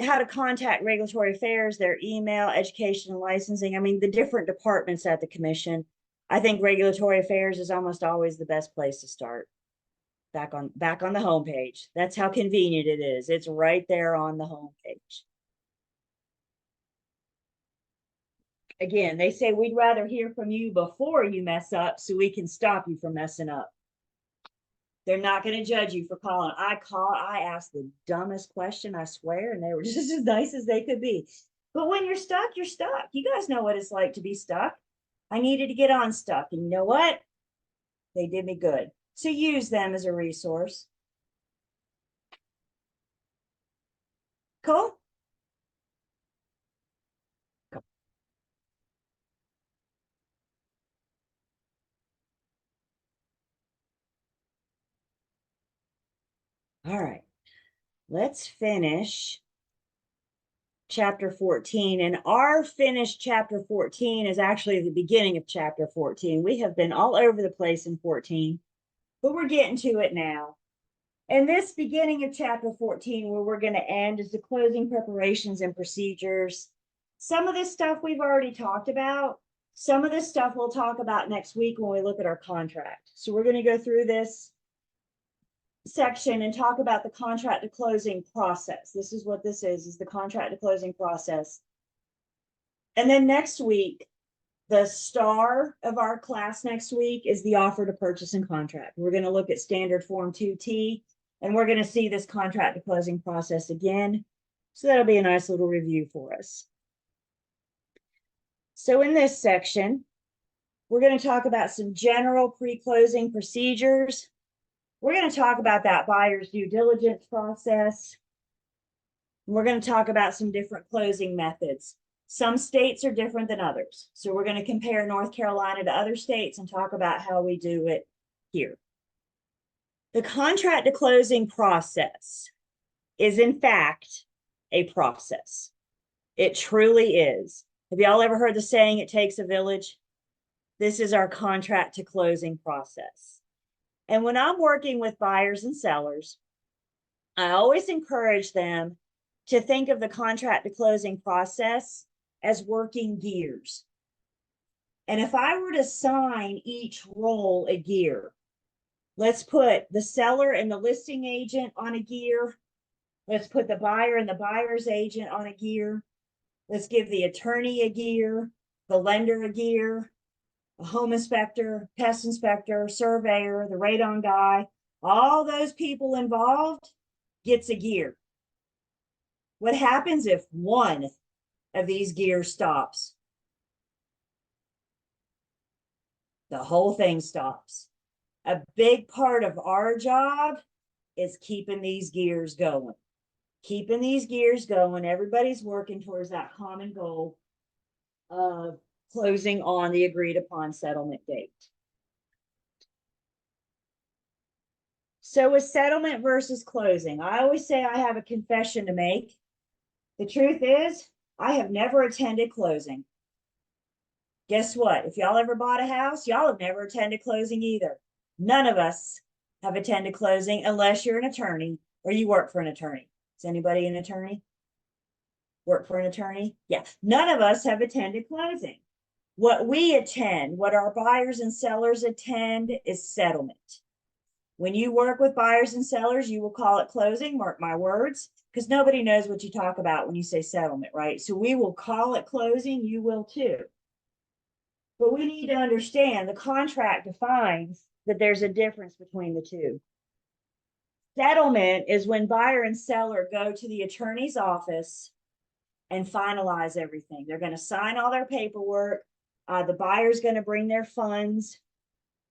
how to contact Regulatory Affairs, their email, education and licensing. I mean, the different departments at the commission. I think Regulatory Affairs is almost always the best place to start. Back on the homepage. That's how convenient it is. It's right there on the homepage. Again, they say we'd rather hear from you before you mess up so we can stop you from messing up. They're not going to judge you for calling. I asked the dumbest question, I swear, and they were just as nice as they could be. But when you're stuck, you're stuck. You guys know what it's like to be stuck. I needed to get unstuck, and you know what? They did me good. So use them as a resource. Cool? All right, let's finish chapter 14. And our finished chapter 14 is actually the beginning of chapter 14. We have been all over the place in 14, but we're getting to it now. And this beginning of chapter 14, where we're going to end, is the closing preparations and procedures. Some of this stuff we've already talked about. Some of this stuff we'll talk about next week when we look at our contract. So we're going to go through this section and talk about the contract to closing process. This is what this is the contract to closing process. And then next week, the star of our class next week is the offer to purchase and contract. We're going to look at standard form 2T, and we're going to see this contract to closing process again. So that'll be a nice little review for us. So in this section, we're going to talk about some general pre-closing procedures. We're going to talk about that buyer's due diligence process. We're going to talk about some different closing methods. Some states are different than others. So we're going to compare North Carolina to other states and talk about how we do it here. The contract to closing process is, in fact, a process. It truly is. Have y'all ever heard the saying, it takes a village? This is our contract to closing process. And when I'm working with buyers and sellers, I always encourage them to think of the contract to closing process as working gears. And if I were to assign each role a gear, let's put the seller and the listing agent on a gear, Let's put the buyer and the buyer's agent on a gear. Let's give the attorney a gear, the lender a gear, a home inspector, pest inspector, surveyor, the radon guy, all those people involved gets a gear. What happens if one of these gears stops? The whole thing stops. A big part of our job is keeping these gears going. Keeping these gears going. Everybody's working towards that common goal of closing on the agreed upon settlement date. So with settlement versus closing, I always say I have a confession to make. The truth is, I have never attended closing. Guess what? If y'all ever bought a house, y'all have never attended closing either. None of us have attended closing unless you're an attorney or you work for an attorney. Is anybody an attorney? Work for an attorney? Yeah. None of us have attended closing. What we attend, what our buyers and sellers attend, is settlement. When you work with buyers and sellers, you will call it closing, mark my words, because nobody knows what you talk about when you say settlement, right? So we will call it closing, you will too. But we need to understand the contract defines that there's a difference between the two. Settlement is when buyer and seller go to the attorney's office and finalize everything. They're going to sign all their paperwork. The buyer's going to bring their funds.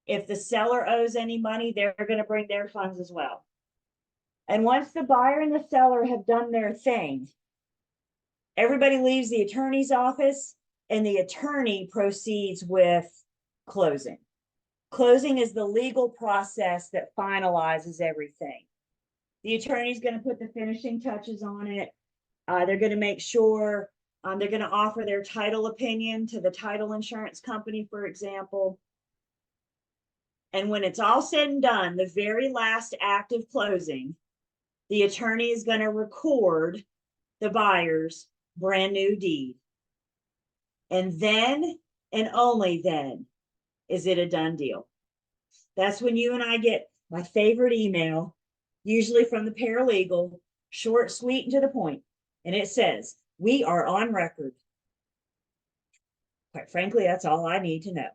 If the seller owes any money, they're going to bring their funds as well. And once the buyer and the seller have done their thing, everybody leaves the attorney's office and the attorney proceeds with closing. Closing is the legal process that finalizes everything. The attorney's going to put the finishing touches on it. They're going to make sure they're going to offer their title opinion to the title insurance company, for example. And when it's all said and done, the very last act of closing, the attorney is going to record the buyer's brand new deed. And then, and only then, is it a done deal. That's when you and I get my favorite email, usually from the paralegal, short, sweet, and to the point. And it says, "We are on record." Quite frankly, that's all I need to know.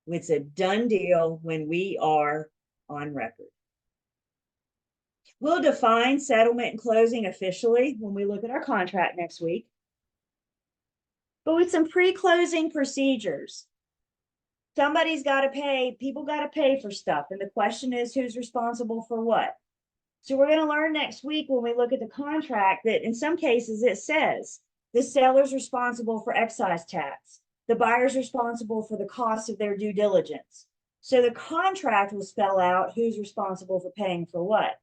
It's a done deal when we are on record. We'll define settlement and closing officially when we look at our contract next week. But with some pre-closing procedures, somebody's got to pay, people got to pay for stuff. And the question is, who's responsible for what? So we're going to learn next week when we look at the contract that in some cases it says the seller's responsible for excise tax. The buyer's responsible for the cost of their due diligence. So the contract will spell out who's responsible for paying for what.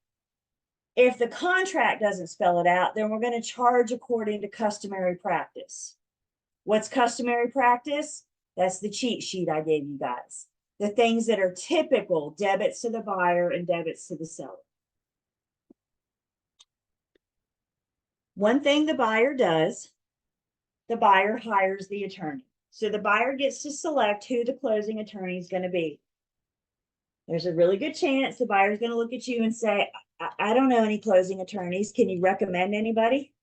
If the contract doesn't spell it out, then we're going to charge according to customary practice. What's customary practice? That's the cheat sheet I gave you guys. The things that are typical debits to the buyer and debits to the seller. One thing the buyer does, the buyer hires the attorney. So the buyer gets to select who the closing attorney is going to be. There's a really good chance the buyer is going to look at you and say, I don't know any closing attorneys. Can you recommend anybody?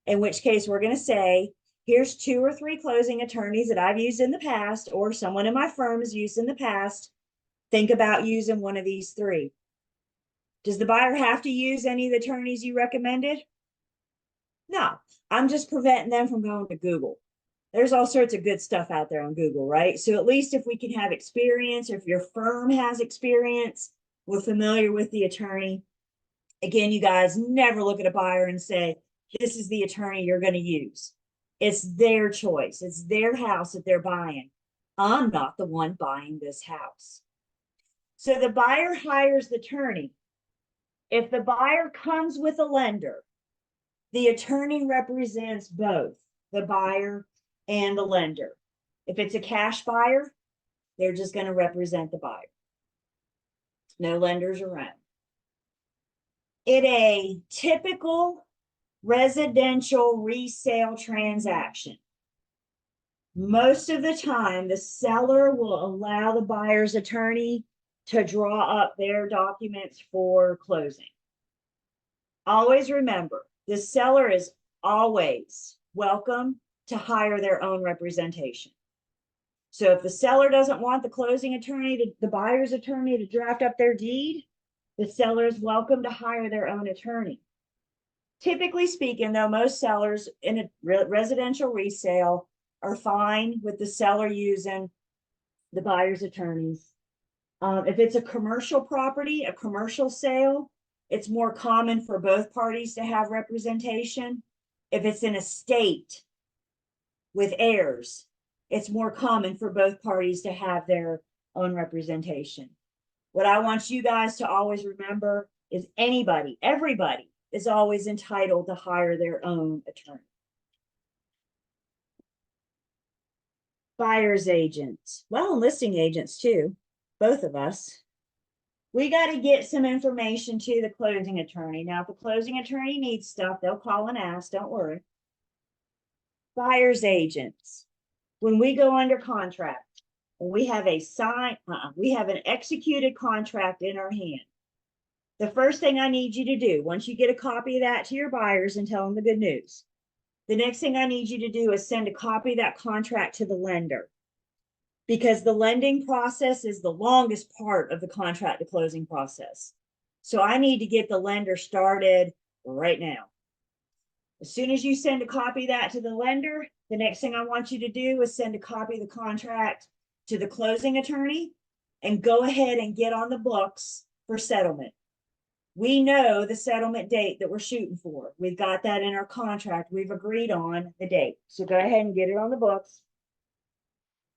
In which case we're going to say, here's 2 or 3 closing attorneys that I've used in the past, or someone in my firm has used in the past. Think about using one of these 3. Does the buyer have to use any of the attorneys you recommended? No, I'm just preventing them from going to Google. There's all sorts of good stuff out there on Google, right? So at least if we can have experience, or if your firm has experience, we're familiar with the attorney. Again, you guys never look at a buyer and say, this is the attorney you're going to use. It's their choice. It's their house that they're buying. I'm not the one buying this house. So the buyer hires the attorney. If the buyer comes with a lender, the attorney represents both the buyer and the lender. If it's a cash buyer, they're just going to represent the buyer. No lenders around. In a typical residential resale transaction, most of the time, the seller will allow the buyer's attorney to draw up their documents for closing. Always remember, the seller is always welcome to hire their own representation. So if the seller doesn't want the closing attorney, the buyer's attorney to draft up their deed, the seller is welcome to hire their own attorney. Typically speaking, though, most sellers in a residential resale are fine with the seller using the buyer's attorneys. If it's a commercial property, a commercial sale, it's more common for both parties to have representation. If it's an estate with heirs, it's more common for both parties to have their own representation. What I want you guys to always remember is everybody is always entitled to hire their own attorney. Buyer's agents, well, listing agents too, both of us. We got to get some information to the closing attorney. Now, if the closing attorney needs stuff, they'll call and ask, don't worry. Buyer's agents, when we go under contract, when we have we have an executed contract in our hand. The first thing I need you to do, once you get a copy of that to your buyers and tell them the good news, the next thing I need you to do is send a copy of that contract to the lender, because the lending process is the longest part of the contract to closing process. So I need to get the lender started right now. As soon as you send a copy of that to the lender, the next thing I want you to do is send a copy of the contract to the closing attorney and go ahead and get on the books for settlement. We know the settlement date that we're shooting for. We've got that in our contract. We've agreed on the date. So go ahead and get it on the books.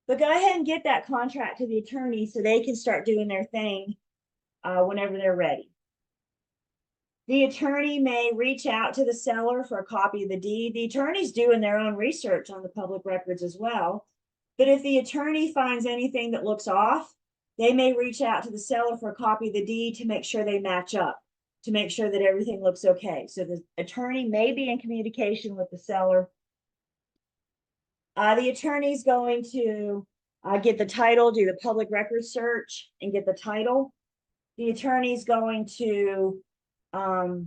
But go ahead and get that contract to the attorney so they can start doing their thing whenever they're ready. The attorney may reach out to the seller for a copy of the deed. The attorney's doing their own research on the public records as well. But if the attorney finds anything that looks off, they may reach out to the seller for a copy of the deed to make sure they match up, to make sure that everything looks okay. So the attorney may be in communication with the seller. The attorney's going to get the title, do the public records search and get the title. The attorney's going to, I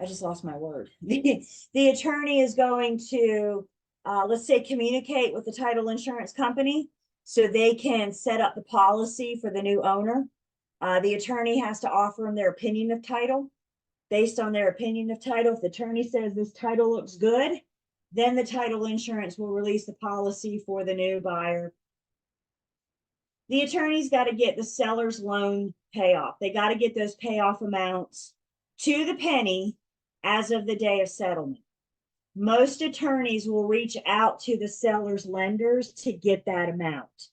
just lost my word. The attorney is going to, let's say, communicate with the title insurance company so they can set up the policy for the new owner. The attorney has to offer them their opinion of title. Based on their opinion of title, if the attorney says this title looks good, then the title insurance will release the policy for the new buyer. The attorney's got to get the seller's loan payoff. They got to get those payoff amounts to the penny as of the day of settlement. Most attorneys will reach out to the seller's lenders to get that amount.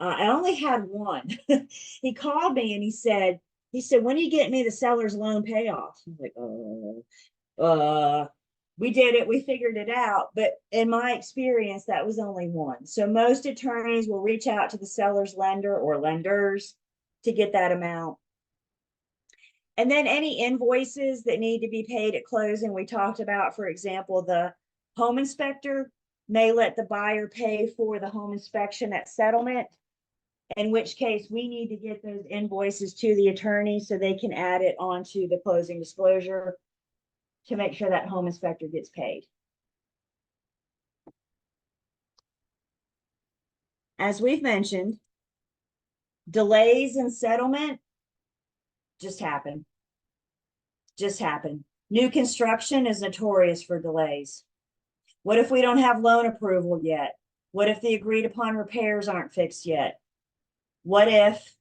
I only had one. He called me and he said, when are you getting me the seller's loan payoff? I'm like, we did it, we figured it out. But in my experience, that was only one. So most attorneys will reach out to the seller's lender or lenders to get that amount. And then any invoices that need to be paid at closing, we talked about, for example, the home inspector may let the buyer pay for the home inspection at settlement, in which case we need to get those invoices to the attorney so they can add it onto the closing disclosure to make sure that home inspector gets paid. As we've mentioned, delays in settlement just happen. New construction is notorious for delays. What if we don't have loan approval yet? What if the agreed upon repairs aren't fixed yet? What if?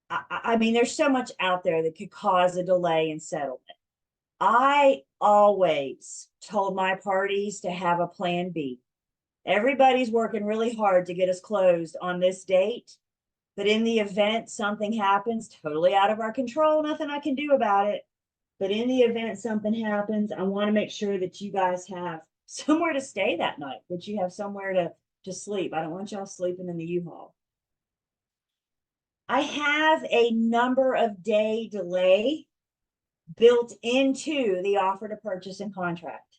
I mean, there's so much out there that could cause a delay in settlement. I always told my parties to have a plan B. Everybody's working really hard to get us closed on this date, but in the event something happens totally out of our control, nothing I can do about it. But in the event something happens, I want to make sure that you guys have somewhere to stay that night, that you have somewhere to sleep. I don't want y'all sleeping in the U-Haul. I have a number of day delay built into the offer to purchase and contract.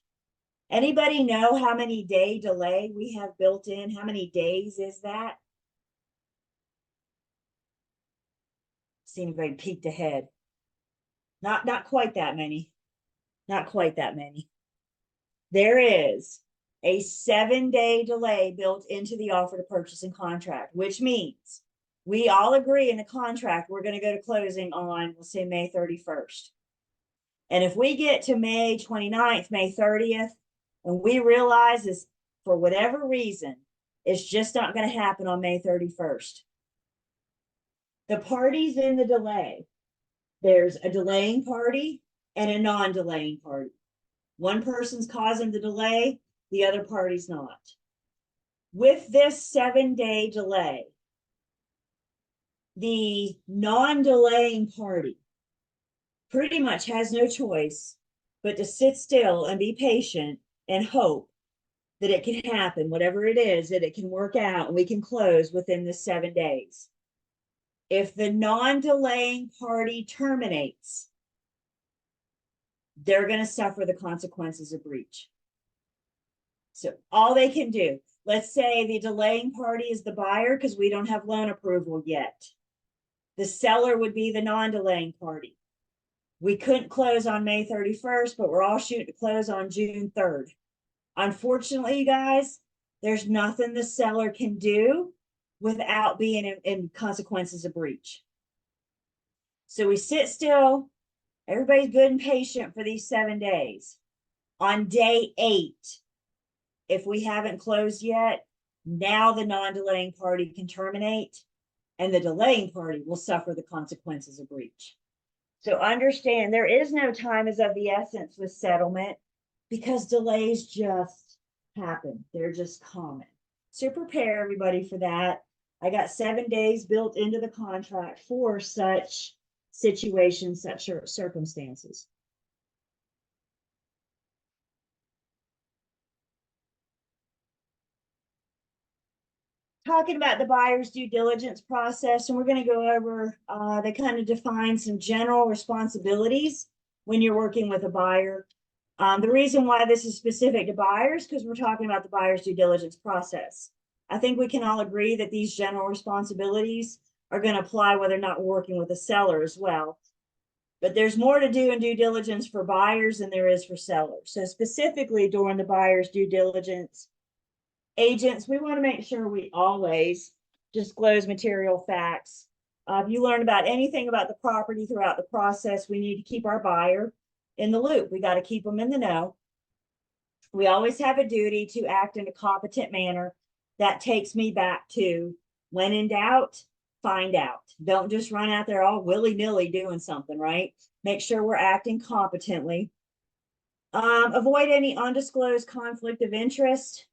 Anybody know how many day delay we have built in? How many days is that? See anybody peeked ahead. Not quite that many. Not quite that many. There is a 7-day delay built into the offer to purchase and contract, which means we all agree in the contract we're going to go to closing on, we'll say May 31st. And if we get to May 29th, May 30th, and we realize this for whatever reason, it's just not going to happen on May 31st. The parties in the delay, there's a delaying party and a non-delaying party. One person's causing the delay, the other party's not. With this 7-day delay, the non-delaying party pretty much has no choice but to sit still and be patient and hope that it can happen, whatever it is, that it can work out and we can close within the 7 days. If the non-delaying party terminates, they're going to suffer the consequences of breach. So all they can do, let's say the delaying party is the buyer because we don't have loan approval yet. The seller would be the non-delaying party. We couldn't close on May 31st, but we're all shooting to close on June 3rd. Unfortunately, you guys, there's nothing the seller can do without being in consequences of breach. So we sit still. Everybody's good and patient for these 7 days. On day 8, if we haven't closed yet, now the non-delaying party can terminate and the delaying party will suffer the consequences of breach. So understand there is no time is of the essence with settlement because delays just happen. They're just common. So prepare everybody for that. I got 7 days built into the contract for such situations, such circumstances. Talking about the buyer's due diligence process, and we're going to go over, they kind of define some general responsibilities when you're working with a buyer. The reason why this is specific to buyers, because we're talking about the buyer's due diligence process. I think we can all agree that these general responsibilities are going to apply whether or not we're working with a seller as well. But there's more to do in due diligence for buyers than there is for sellers. So specifically during the buyer's due diligence, agents, we want to make sure we always disclose material facts. If you learn about anything about the property throughout the process, we need to keep our buyer in the loop. We got to keep them in the know. We always have a duty to act in a competent manner. That takes me back to when in doubt, find out. Don't just run out there all willy-nilly doing something, right? Make sure we're acting competently. Avoid any undisclosed conflict of interest.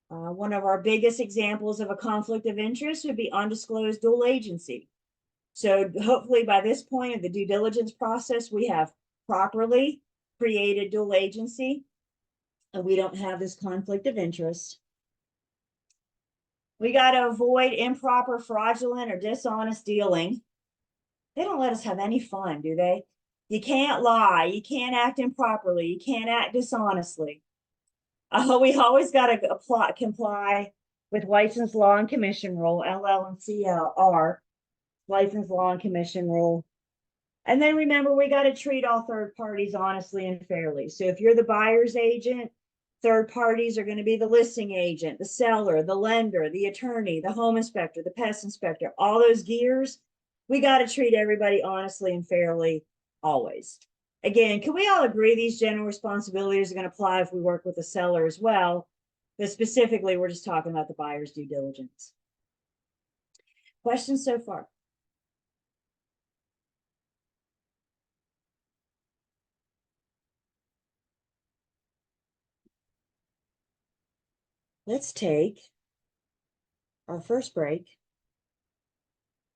One of our biggest examples of a conflict of interest would be undisclosed dual agency. So hopefully by this point of the due diligence process, we have properly created dual agency and we don't have this conflict of interest. We got to avoid improper, fraudulent, or dishonest dealing. They don't let us have any fun, do they? You can't lie. You can't act improperly. You can't act dishonestly. We always got to comply with License Law and Commission Rule, LL and CLR, License Law and Commission Rule. And then remember, we got to treat all third parties honestly and fairly. So if you're the buyer's agent, third parties are going to be the listing agent, the seller, the lender, the attorney, the home inspector, the pest inspector, all those gears. We got to treat everybody honestly and fairly always. Again, can we all agree these general responsibilities are going to apply if we work with a seller as well? But specifically, we're just talking about the buyer's due diligence. Questions so far? Let's take our first break.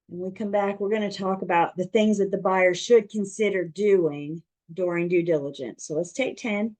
When we come back, we're going to talk about the things that the buyer should consider doing during due diligence. So let's take 10.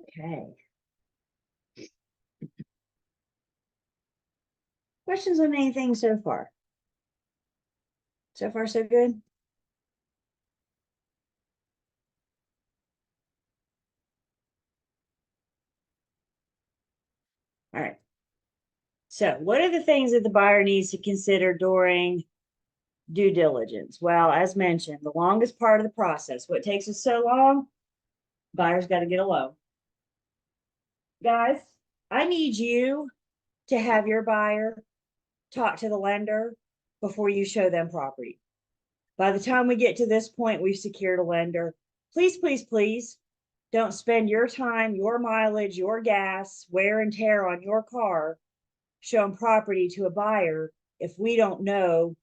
Okay. Questions on anything so far? So far, so good? All right. So what are the things that the buyer needs to consider during due diligence? Well, as mentioned, the longest part of the process, what takes us so long? Buyer's got to get a loan. Guys, I need you to have your buyer talk to the lender before you show them property. By the time we get to this point, we've secured a lender. Please, please, please don't spend your time, your mileage, your gas, wear and tear on your car showing property to a buyer if we don't know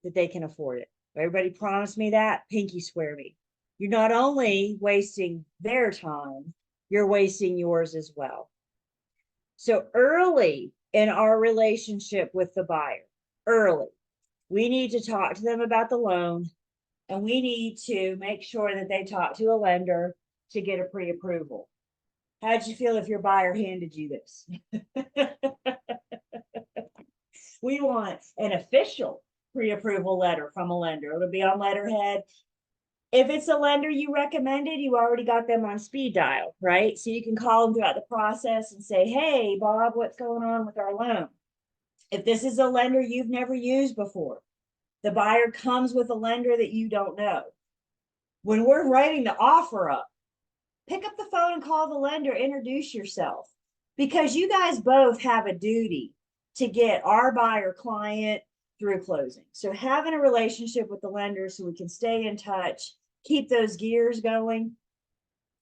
that they can afford it. Everybody promise me that, pinky swear me. You're not only wasting their time, you're wasting yours as well. So early in our relationship with the buyer, early, we need to talk to them about the loan, and we need to make sure that they talk to a lender to get a pre-approval. How'd you feel if your buyer handed you this? We want an official pre-approval letter from a lender. It'll be on letterhead. If it's a lender you recommended, you already got them on speed dial, right? So you can call them throughout the process and say, hey, Bob, what's going on with our loan? If this is a lender you've never used before, the buyer comes with a lender that you don't know. When we're writing the offer up, pick up the phone and call the lender, introduce yourself, because you guys both have a duty to get our buyer client through closing. So having a relationship with the lender so we can stay in touch, keep those gears going,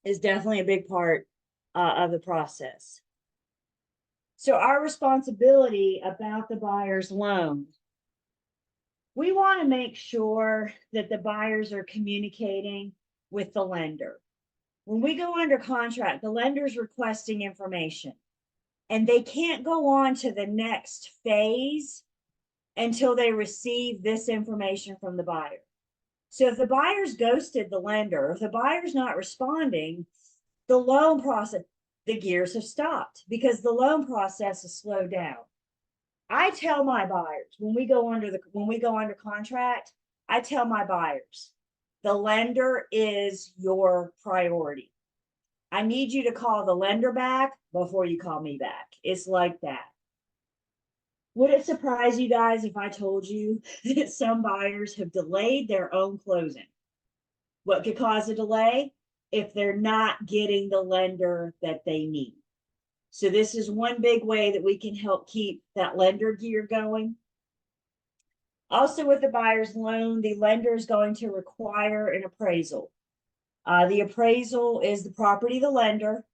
is definitely a big part of the process. So our responsibility about the buyer's loan, we want to make sure that the buyers are communicating with the lender. When we go under contract, the lender's requesting information, and they can't go on to the next phase until they receive this information from the buyer. So if the buyer's ghosted the lender, if the buyer's not responding, the loan process, the gears have stopped because the loan process is slowed down. I tell my buyers when we go under contract, I tell my buyers, the lender is your priority. I need you to call the lender back before you call me back. It's like that. Would it surprise you guys if I told you that some buyers have delayed their own closing? What could cause a delay? If they're not getting the lender that they need. So this is one big way that we can help keep that lender gear going. Also with the buyer's loan, the lender is going to require an appraisal. The appraisal is the property of the lender.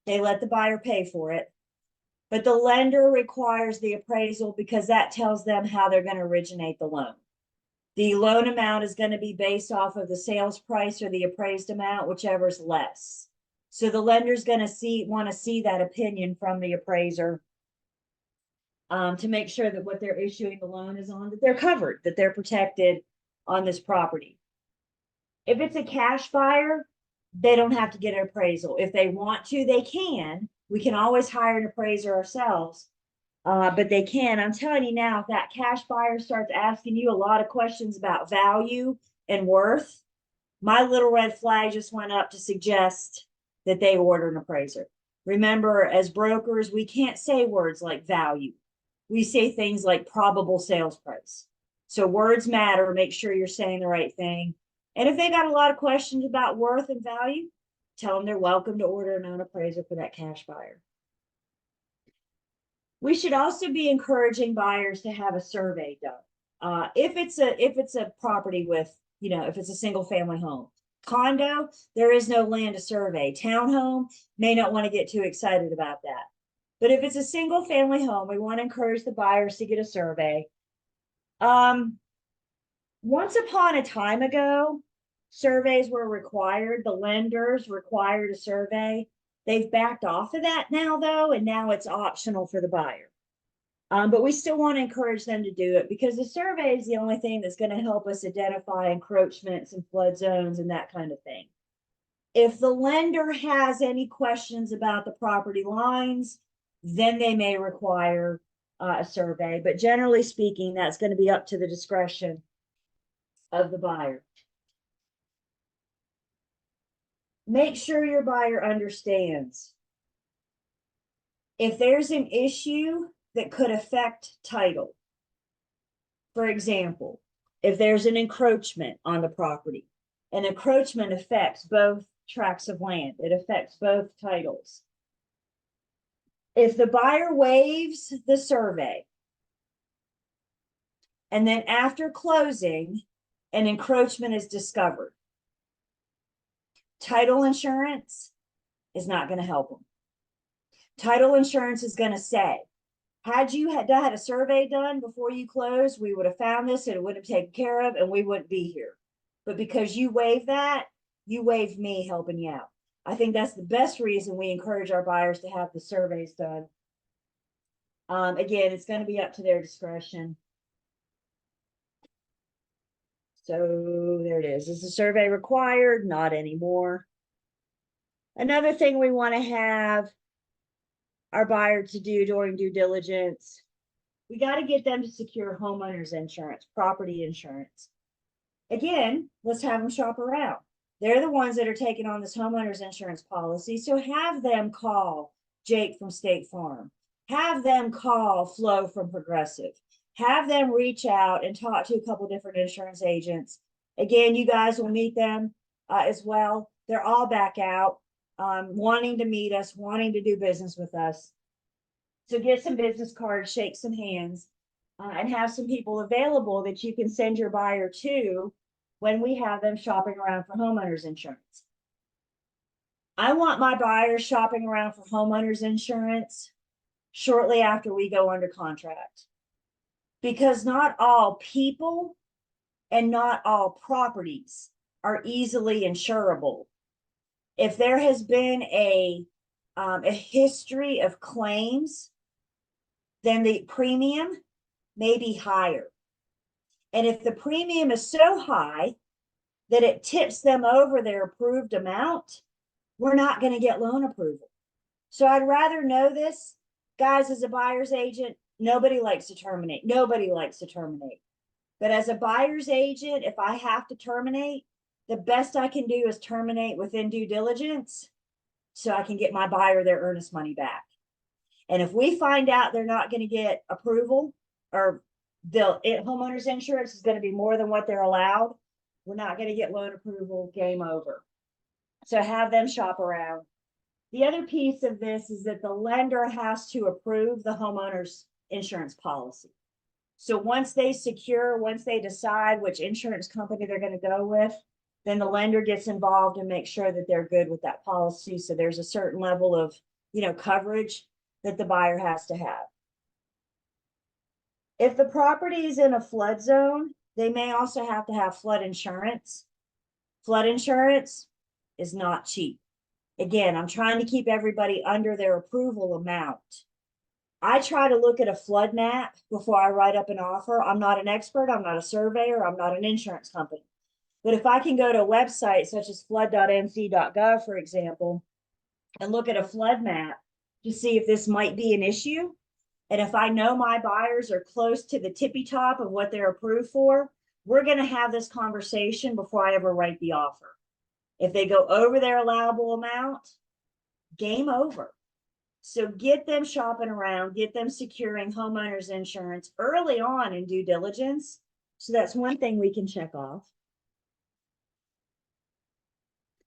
They let the buyer pay for it. But the lender requires the appraisal because that tells them how they're going to originate the loan. The loan amount is going to be based off of the sales price or the appraised amount, whichever's less. So the lender's going to want to see that opinion from the appraiser to make sure that what they're issuing the loan is on, that they're covered, that they're protected on this property. If it's a cash buyer, they don't have to get an appraisal. If they want to, they can. We can always hire an appraiser ourselves, but they can. I'm telling you now, if that cash buyer starts asking you a lot of questions about value and worth, my little red flag just went up to suggest that they order an appraiser. Remember, as brokers, we can't say words like value. We say things like probable sales price. So words matter. Make sure you're saying the right thing. And if they got a lot of questions about worth and value, tell them they're welcome to order an own appraiser for that cash buyer. We should also be encouraging buyers to have a survey done. If it's a property with, if it's a single family home. Condo, there is no land to survey. Townhome, may not want to get too excited about that. But if it's a single family home, we want to encourage the buyers to get a survey. Once upon a time ago, surveys were required. The lenders required a survey. They've backed off of that now, though, and now it's optional for the buyer. But we still want to encourage them to do it because the survey is the only thing that's going to help us identify encroachments and flood zones and that kind of thing. If the lender has any questions about the property lines, then they may require a survey. But generally speaking, that's going to be up to the discretion of the buyer. Make sure your buyer understands. If there's an issue that could affect title, for example, if there's an encroachment on the property, an encroachment affects both tracts of land, it affects both titles. If the buyer waives the survey, and then after closing, an encroachment is discovered, title insurance is not going to help them. Title insurance is going to say, had you had a survey done before you closed, we would have found this and it would have taken care of and we wouldn't be here. But because you waived that, you waived me helping you out. I think that's the best reason we encourage our buyers to have the surveys done. Again, it's going to be up to their discretion. So there it is. Is the survey required? Not anymore. Another thing we want to have our buyer to do during due diligence, we got to get them to secure homeowners insurance, property insurance. Again, let's have them shop around. They're the ones that are taking on this homeowners insurance policy. So have them call Jake from State Farm. Have them call Flo from Progressive. Have them reach out and talk to a couple different insurance agents. Again, you guys will meet them as well. They're all back out, wanting to meet us, wanting to do business with us. So get some business cards, shake some hands, and have some people available that you can send your buyer to when we have them shopping around for homeowners insurance. I want my buyers shopping around for homeowners insurance shortly after we go under contract, because not all people and not all properties are easily insurable. If there has been a history of claims, then the premium may be higher. And if the premium is so high that it tips them over their approved amount, we're not going to get loan approval. So I'd rather know this. Guys, as a buyer's agent, nobody likes to terminate. Nobody likes to terminate. But as a buyer's agent, if I have to terminate, the best I can do is terminate within due diligence so I can get my buyer their earnest money back. And if we find out they're not going to get approval, or homeowners insurance is going to be more than what they're allowed, we're not going to get loan approval, game over. So have them shop around. The other piece of this is that the lender has to approve the homeowner's insurance policy. So once they decide which insurance company they're going to go with, then the lender gets involved and makes sure that they're good with that policy. So there's a certain level of, coverage that the buyer has to have. If the property is in a flood zone, they may also have to have flood insurance. Flood insurance is not cheap. Again, I'm trying to keep everybody under their approval amount. I try to look at a flood map before I write up an offer. I'm not an expert. I'm not a surveyor. I'm not an insurance company. But if I can go to a website such as flood.nc.gov, for example, and look at a flood map to see if this might be an issue, and if I know my buyers are close to the tippy top of what they're approved for, we're going to have this conversation before I ever write the offer. If they go over their allowable amount, game over. So get them shopping around, get them securing homeowners insurance early on in due diligence. So that's one thing we can check off.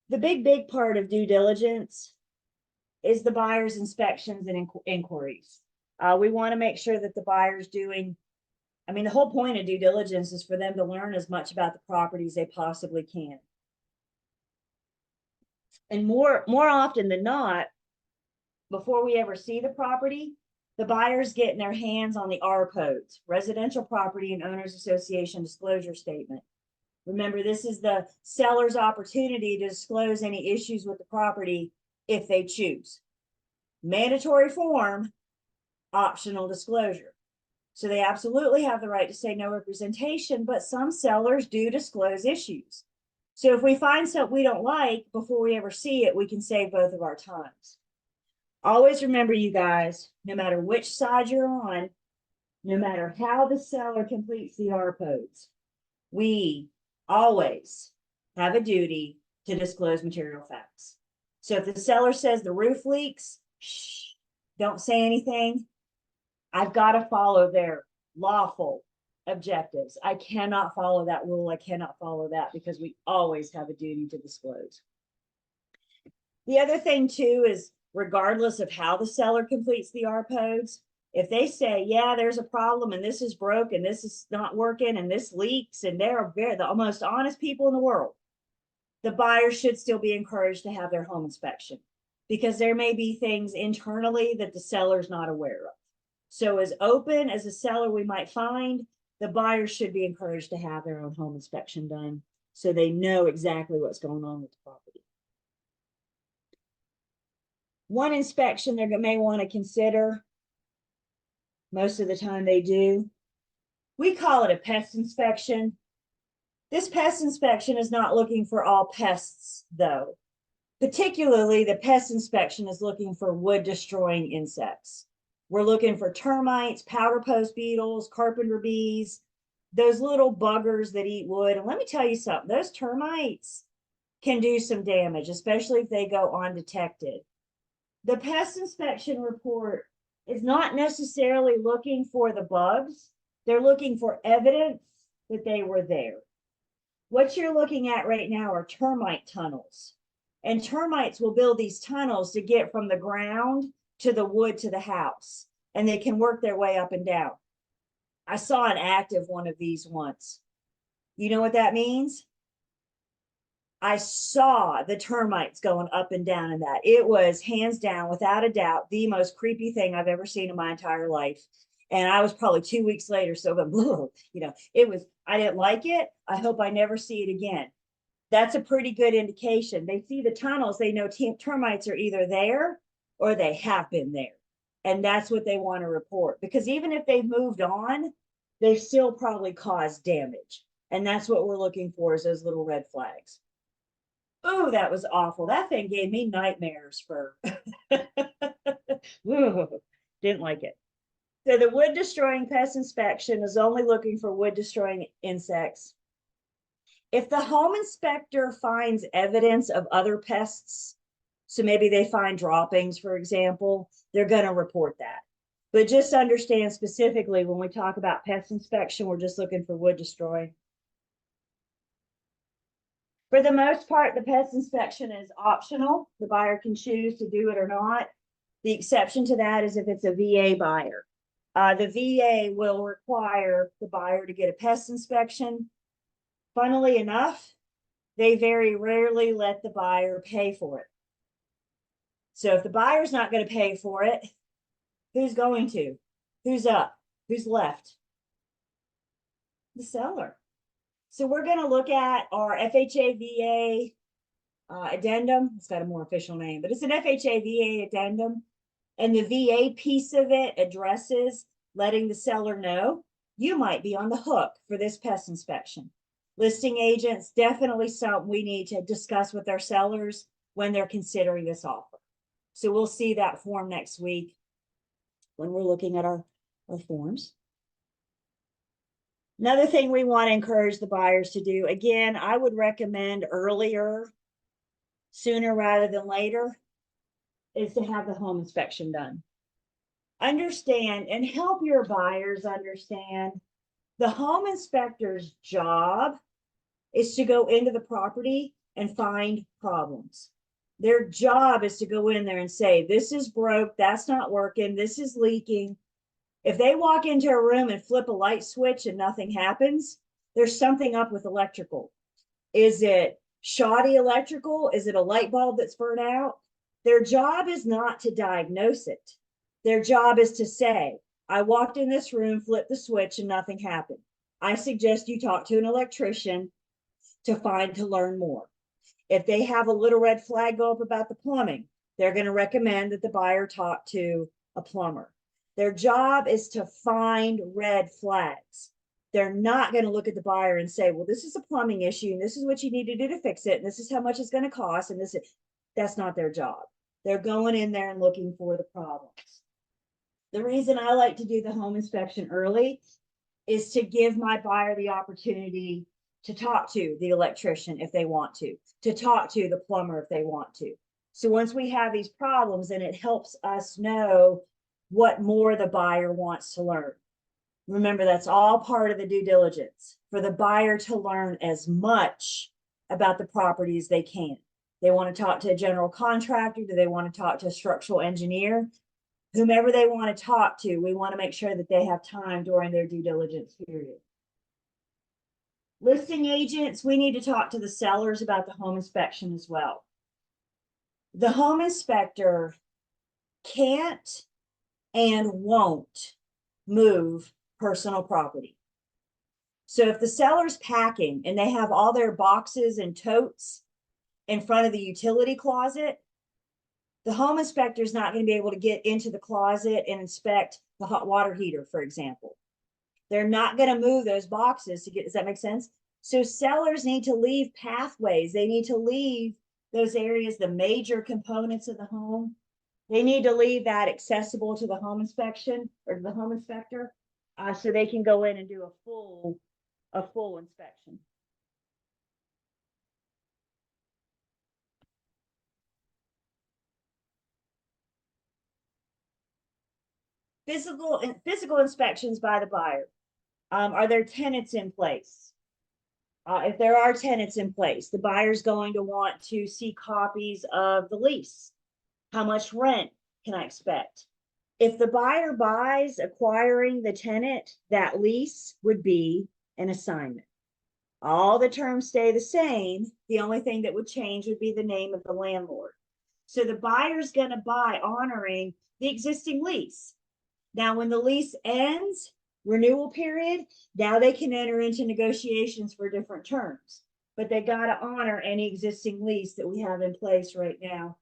The big part of due diligence is the buyer's inspections and inquiries. We want to make sure that the buyer's doing, the whole point of due diligence is for them to learn as much about the property as they possibly can. And more often than not, before we ever see the property, the buyer's getting their hands on the R codes, Residential Property and Owners Association Disclosure Statement. Remember, this is the seller's opportunity to disclose any issues with the property if they choose. Mandatory form, optional disclosure. So they absolutely have the right to say no representation, but some sellers do disclose issues. So if we find something we don't like before we ever see it, we can save both of our times. Always remember, you guys, no matter which side you're on, no matter how the seller completes the RPOs, we always have a duty to disclose material facts. So if the seller says the roof leaks, shh, don't say anything. I've got to follow their lawful objectives. I cannot follow that rule. I cannot follow that because we always have a duty to disclose. The other thing too is regardless of how the seller completes the RPOs, if they say, yeah, there's a problem and this is broke and this is not working and this leaks and they're the most honest people in the world, the buyer should still be encouraged to have their home inspection because there may be things internally that the seller's not aware of. So as open as a seller we might find, the buyer should be encouraged to have their own home inspection done so they know exactly what's going on with the property. One inspection they may want to consider, most of the time they do, we call it a pest inspection. This pest inspection is not looking for all pests though. Particularly the pest inspection is looking for wood destroying insects. We're looking for termites, powder post beetles, carpenter bees, those little buggers that eat wood. And let me tell you something, those termites can do some damage, especially if they go undetected. The pest inspection report is not necessarily looking for the bugs. They're looking for evidence that they were there. What you're looking at right now are termite tunnels. And termites will build these tunnels to get from the ground to the wood to the house. And they can work their way up and down. I saw an active one of these once. You know what that means? I saw the termites going up and down in that. It was hands down, without a doubt, the most creepy thing I've ever seen in my entire life. And I was probably 2 weeks later, so you know, I didn't like it. I hope I never see it again. That's a pretty good indication. They see the tunnels, they know termites are either there or they have been there. And that's what they want to report. Because even if they've moved on, they've still probably caused damage. And that's what we're looking for, is those little red flags. Oh, that was awful. That thing gave me nightmares for didn't like it. So the wood destroying pest inspection is only looking for wood destroying insects. If the home inspector finds evidence of other pests, so maybe they find droppings, for example, they're going to report that. But just understand specifically when we talk about pest inspection, we're just looking for wood destroying. For the most part, the pest inspection is optional. The buyer can choose to do it or not. The exception to that is if it's a VA buyer. The VA will require the buyer to get a pest inspection. Funnily enough, they very rarely let the buyer pay for it. So if the buyer's not going to pay for it, who's going to? Who's up? Who's left? The seller. So we're going to look at our FHA VA addendum. It's got a more official name, but it's an FHA VA addendum. And the VA piece of it addresses letting the seller know you might be on the hook for this pest inspection. Listing agents, definitely something we need to discuss with our sellers when they're considering this offer. So we'll see that form next week when we're looking at our forms. Another thing we want to encourage the buyers to do, again, I would recommend earlier, sooner rather than later, is to have the home inspection done. Understand and help your buyers understand the home inspector's job is to go into the property and find problems. Their job is to go in there and say, this is broke, that's not working, this is leaking. If they walk into a room and flip a light switch and nothing happens, there's something up with electrical. Is it shoddy electrical? Is it a light bulb that's burnt out? Their job is not to diagnose it. Their job is to say, I walked in this room, flipped the switch, and nothing happened. I suggest you talk to an electrician to learn more. If they have a little red flag go up about the plumbing, they're going to recommend that the buyer talk to a plumber. Their job is to find red flags. They're not going to look at the buyer and say, well, this is a plumbing issue and this is what you need to do to fix it. And this is how much it's going to cost. And that's not their job. They're going in there and looking for the problems. The reason I like to do the home inspection early is to give my buyer the opportunity to talk to the electrician if they want to talk to the plumber if they want to. So once we have these problems, then it helps us know what more the buyer wants to learn. Remember, that's all part of the due diligence for the buyer to learn as much about the property as they can. They want to talk to a general contractor? Do they want to talk to a structural engineer? Whomever they want to talk to, we want to make sure that they have time during their due diligence period. Listing agents, we need to talk to the sellers about the home inspection as well. The home inspector can't and won't move personal property. So if the seller's packing and they have all their boxes and totes in front of the utility closet, the home inspector is not going to be able to get into the closet and inspect the hot water heater, for example. They're not going to move those boxes to get, does that make sense? So sellers need to leave pathways. They need to leave those areas, the major components of the home. They need to leave that accessible to the home inspection or to the home inspector, so they can go in and do a full inspection. Physical inspections by the buyer. Are there tenants in place? If there are tenants in place, the buyer's going to want to see copies of the lease. How much rent can I expect? If the buyer buys acquiring the tenant, that lease would be an assignment. All the terms stay the same. The only thing that would change would be the name of the landlord. So the buyer's going to buy honoring the existing lease. Now, when the lease ends, renewal period, now they can enter into negotiations for different terms, but they got to honor any existing lease that we have in place right now.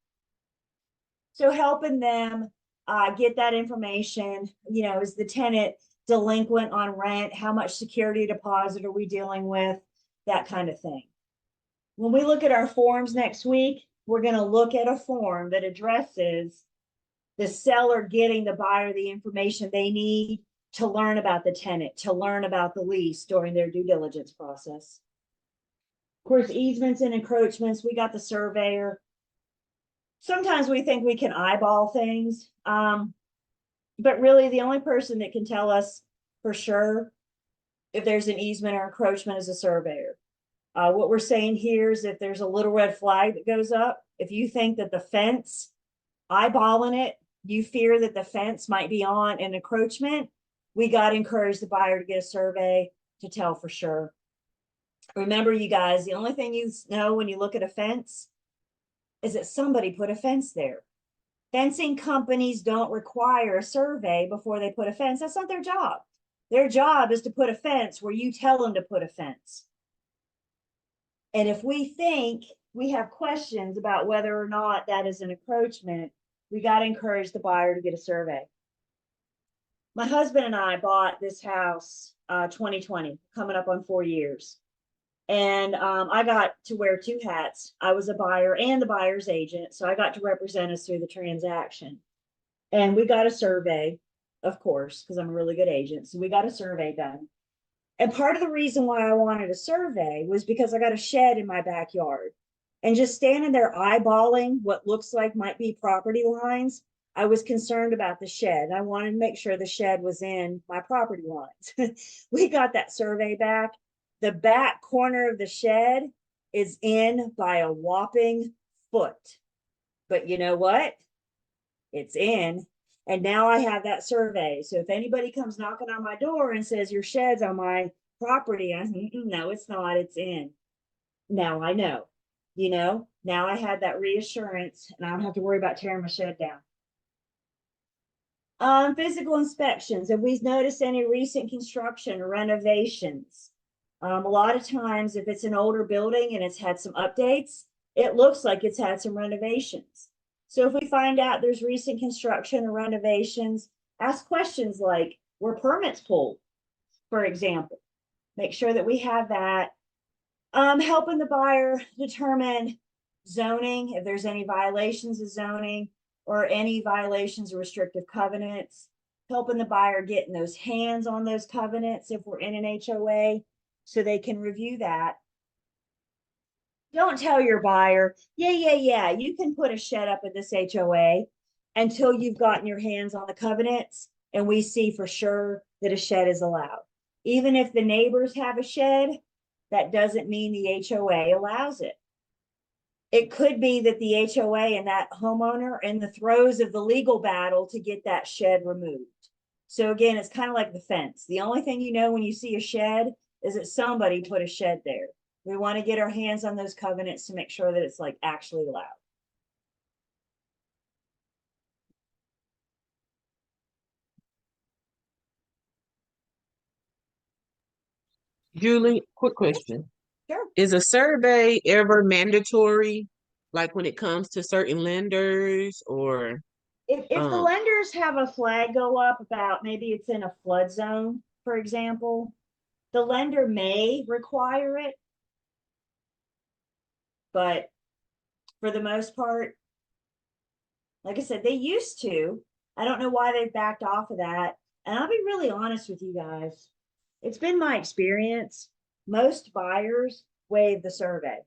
So helping them get that information, you know, is the tenant delinquent on rent? How much security deposit are we dealing with? That kind of thing. When we look at our forms next week, we're going to look at a form that addresses the seller getting the buyer the information they need to learn about the tenant, to learn about the lease during their due diligence process. Of course, easements and encroachments, we got the surveyor. Sometimes we think we can eyeball things, but really the only person that can tell us for sure if there's an easement or encroachment is a surveyor. What we're saying here is if there's a little red flag that goes up, if you think that the fence, eyeballing it, you fear that the fence might be on an encroachment, we got to encourage the buyer to get a survey to tell for sure. Remember, you guys, the only thing you know when you look at a fence is that somebody put a fence there. Fencing companies don't require a survey before they put a fence. That's not their job. Their job is to put a fence where you tell them to put a fence. And if we think we have questions about whether or not that is an encroachment, we got to encourage the buyer to get a survey. My husband and I bought this house 2020, coming up on 4 years. And I got to wear two hats. I was a buyer and the buyer's agent, so I got to represent us through the transaction. And we got a survey, of course, because I'm a really good agent. So we got a survey done. And part of the reason why I wanted a survey was because I got a shed in my backyard. And just standing there eyeballing what looks like might be property lines, I was concerned about the shed. I wanted to make sure the shed was in my property lines. We got that survey back. The back corner of the shed is in by a whopping foot. But you know what? It's in. And now I have that survey. So if anybody comes knocking on my door and says your shed's on my property, no, it's not, it's in. Now I know, you know, now I had that reassurance and I don't have to worry about tearing my shed down. Physical inspections. Have we noticed any recent construction or renovations? A lot of times if it's an older building and it's had some updates, it looks like it's had some renovations. So if we find out there's recent construction or renovations, ask questions like, were permits pulled, for example? make sure that we have that. Helping the buyer determine zoning, if there's any violations of zoning or any violations of restrictive covenants, helping the buyer getting those hands on those covenants if we're in an HOA so they can review that. Don't tell your buyer, yeah, you can put a shed up at this HOA until you've gotten your hands on the covenants and we see for sure that a shed is allowed. Even if the neighbors have a shed, that doesn't mean the HOA allows it. It could be that the HOA and that homeowner are in the throes of the legal battle to get that shed removed. So again, it's kind of like the fence. The only thing you know when you see a shed is that somebody put a shed there. We want to get our hands on those covenants to make sure that it's like actually allowed. Julie, quick question. Sure. Is a survey ever mandatory, like when it comes to certain lenders or? If the lenders have a flag go up about maybe it's in a flood zone, for example, the lender may require it. But for the most part, like I said, they used to. I don't know why they've backed off of that. And I'll be really honest with you guys. It's been my experience. Most buyers waive the survey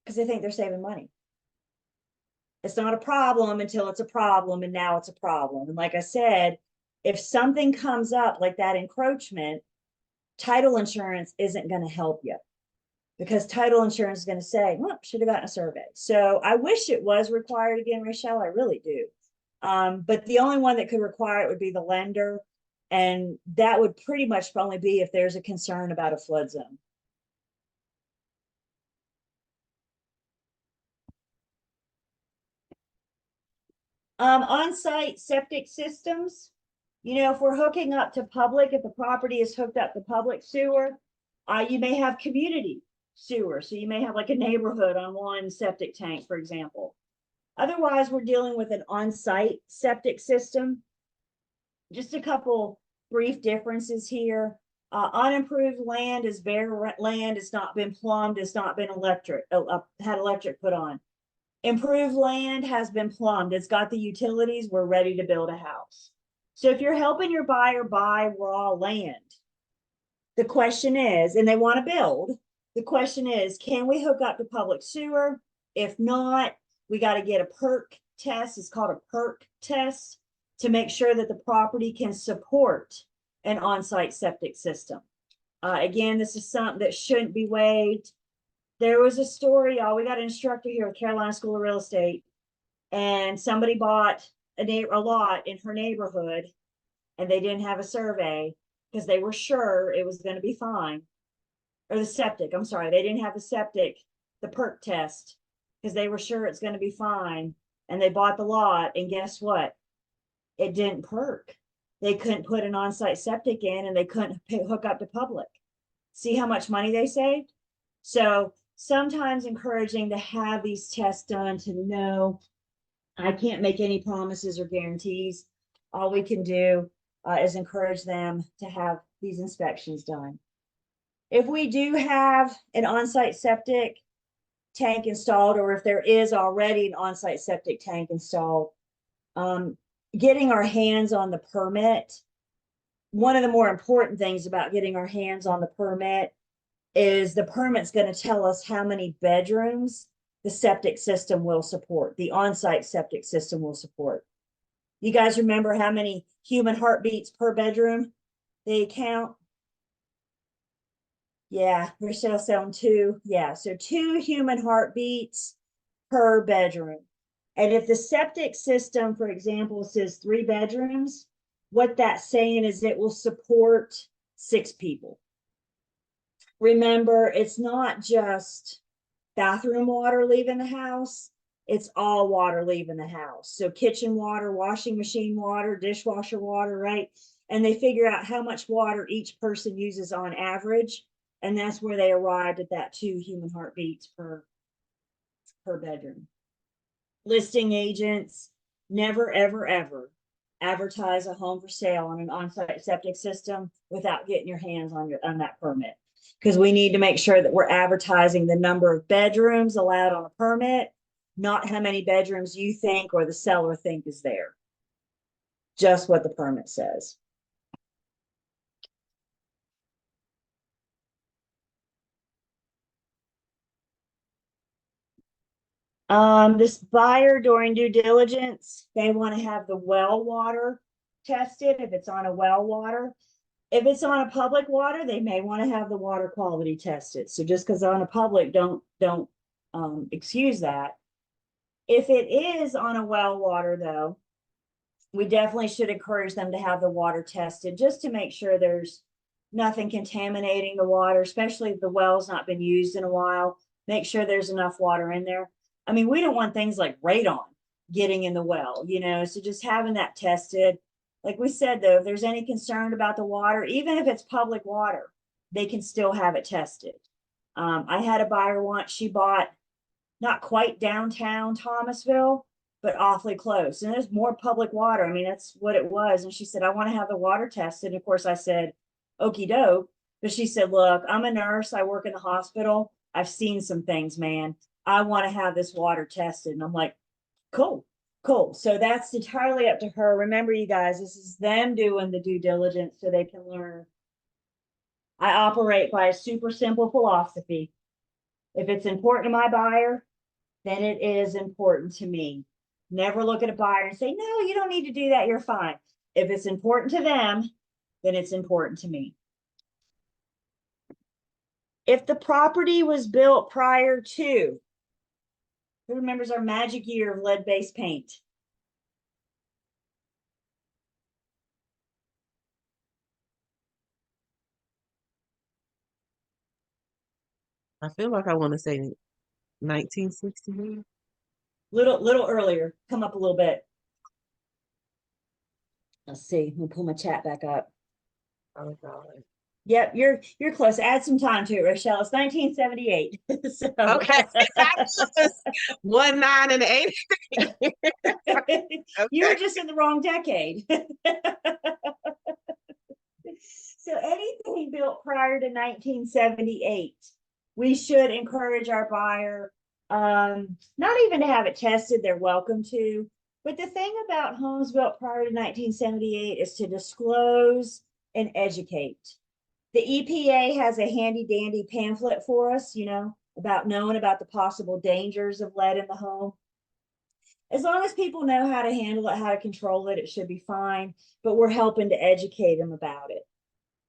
because they think they're saving money. It's not a problem until it's a problem, and now it's a problem. And like I said, if something comes up like that encroachment, title insurance isn't going to help you because title insurance is going to say, well, should have gotten a survey. So I wish it was required again, Rachelle, I really do. But the only one that could require it would be the lender. And that would pretty much only be if there's a concern about a flood zone. On-site septic systems. You know, if we're hooking up to public, if the property is hooked up to public sewer, you may have community sewer. So you may have like a neighborhood on one septic tank, for example. Otherwise, we're dealing with an on-site septic system. Just a couple brief differences here. Unimproved land is bare land. It's not been plumbed. It's not been had electric put on. Improved land has been plumbed. It's got the utilities. We're ready to build a house. So if you're helping your buyer buy raw land, the question is, and they want to build, the question is, can we hook up to public sewer? If not, we got to get a perk test. It's called a perk test to make sure that the property can support an on-site septic system. Again, this is something that shouldn't be waived. There was a story, y'all. We got an instructor here at Carolina School of Real Estate, and somebody bought a lot in her neighborhood, and they didn't have a survey because they were sure it was going to be fine. Or the septic, I'm sorry, they didn't have the septic, the perk test, because they were sure it's going to be fine. And they bought the lot, and guess what? It didn't perk. They couldn't put an on-site septic in, and they couldn't hook up to public. See how much money they saved? So sometimes encouraging to have these tests done to know. I can't make any promises or guarantees. All we can do is encourage them to have these inspections done. If we do have an on-site septic tank installed, or if there is already an on-site septic tank installed, getting our hands on the permit. One of the more important things about getting our hands on the permit is the permit's going to tell us how many bedrooms the septic system will support, the on-site septic system will support. You guys remember how many human heartbeats per bedroom they count? Yeah, Rochelle said 2. Yeah, so 2 human heartbeats per bedroom. And if the septic system, for example, says 3 bedrooms, what that's saying is it will support 6 people. Remember, it's not just bathroom water leaving the house, it's all water leaving the house. So kitchen water, washing machine water, dishwasher water, right? And they figure out how much water each person uses on average. And that's where they arrived at that 2 human heartbeats per bedroom. Listing agents, never, ever, ever advertise a home for sale on an on-site septic system without getting your hands on that permit. Because we need to make sure that we're advertising the number of bedrooms allowed on a permit, not how many bedrooms you think or the seller think is there. Just what the permit says. This buyer during due diligence, they want to have the well water tested if it's on a well water. If it's on a public water, they may want to have the water quality tested. So just because on a public, don't excuse that. If it is on a well water though, we definitely should encourage them to have the water tested just to make sure there's nothing contaminating the water, especially if the well's not been used in a while. Make sure there's enough water in there. I mean, we don't want things like radon getting in the well, you know, so just having that tested. Like we said, though, if there's any concern about the water, even if it's public water, they can still have it tested. I had a buyer once, she bought not quite downtown Thomasville, but awfully close. And there's more public water. I mean, that's what it was. And she said, I want to have the water tested. And of course, I said, okie doke. But she said, look, I'm a nurse. I work in the hospital. I've seen some things, man. I want to have this water tested. And I'm like, cool. Cool. So that's entirely up to her. Remember, you guys, this is them doing the due diligence so they can learn. I operate by a super simple philosophy. If it's important to my buyer, then it is important to me. Never look at a buyer and say, no, you don't need to do that. You're fine. If it's important to them, then it's important to me. If the property was built prior to, who remembers our magic year of lead-based paint? I feel like I want to say 1960. Little earlier. Come up a little bit. Let's see. We'll pull my chat back up. Oh God. Yep, you're close. Add some time to it, Rochelle. It's 1978. So. Okay. 19 and 80. You were just in the wrong decade. So anything built prior to 1978, we should encourage our buyer, not even to have it tested, they're welcome to. But the thing about homes built prior to 1978 is to disclose and educate. The EPA has a handy dandy pamphlet for us, you know, about knowing about the possible dangers of lead in the home. As long as people know how to handle it, how to control it, it should be fine. But we're helping to educate them about it.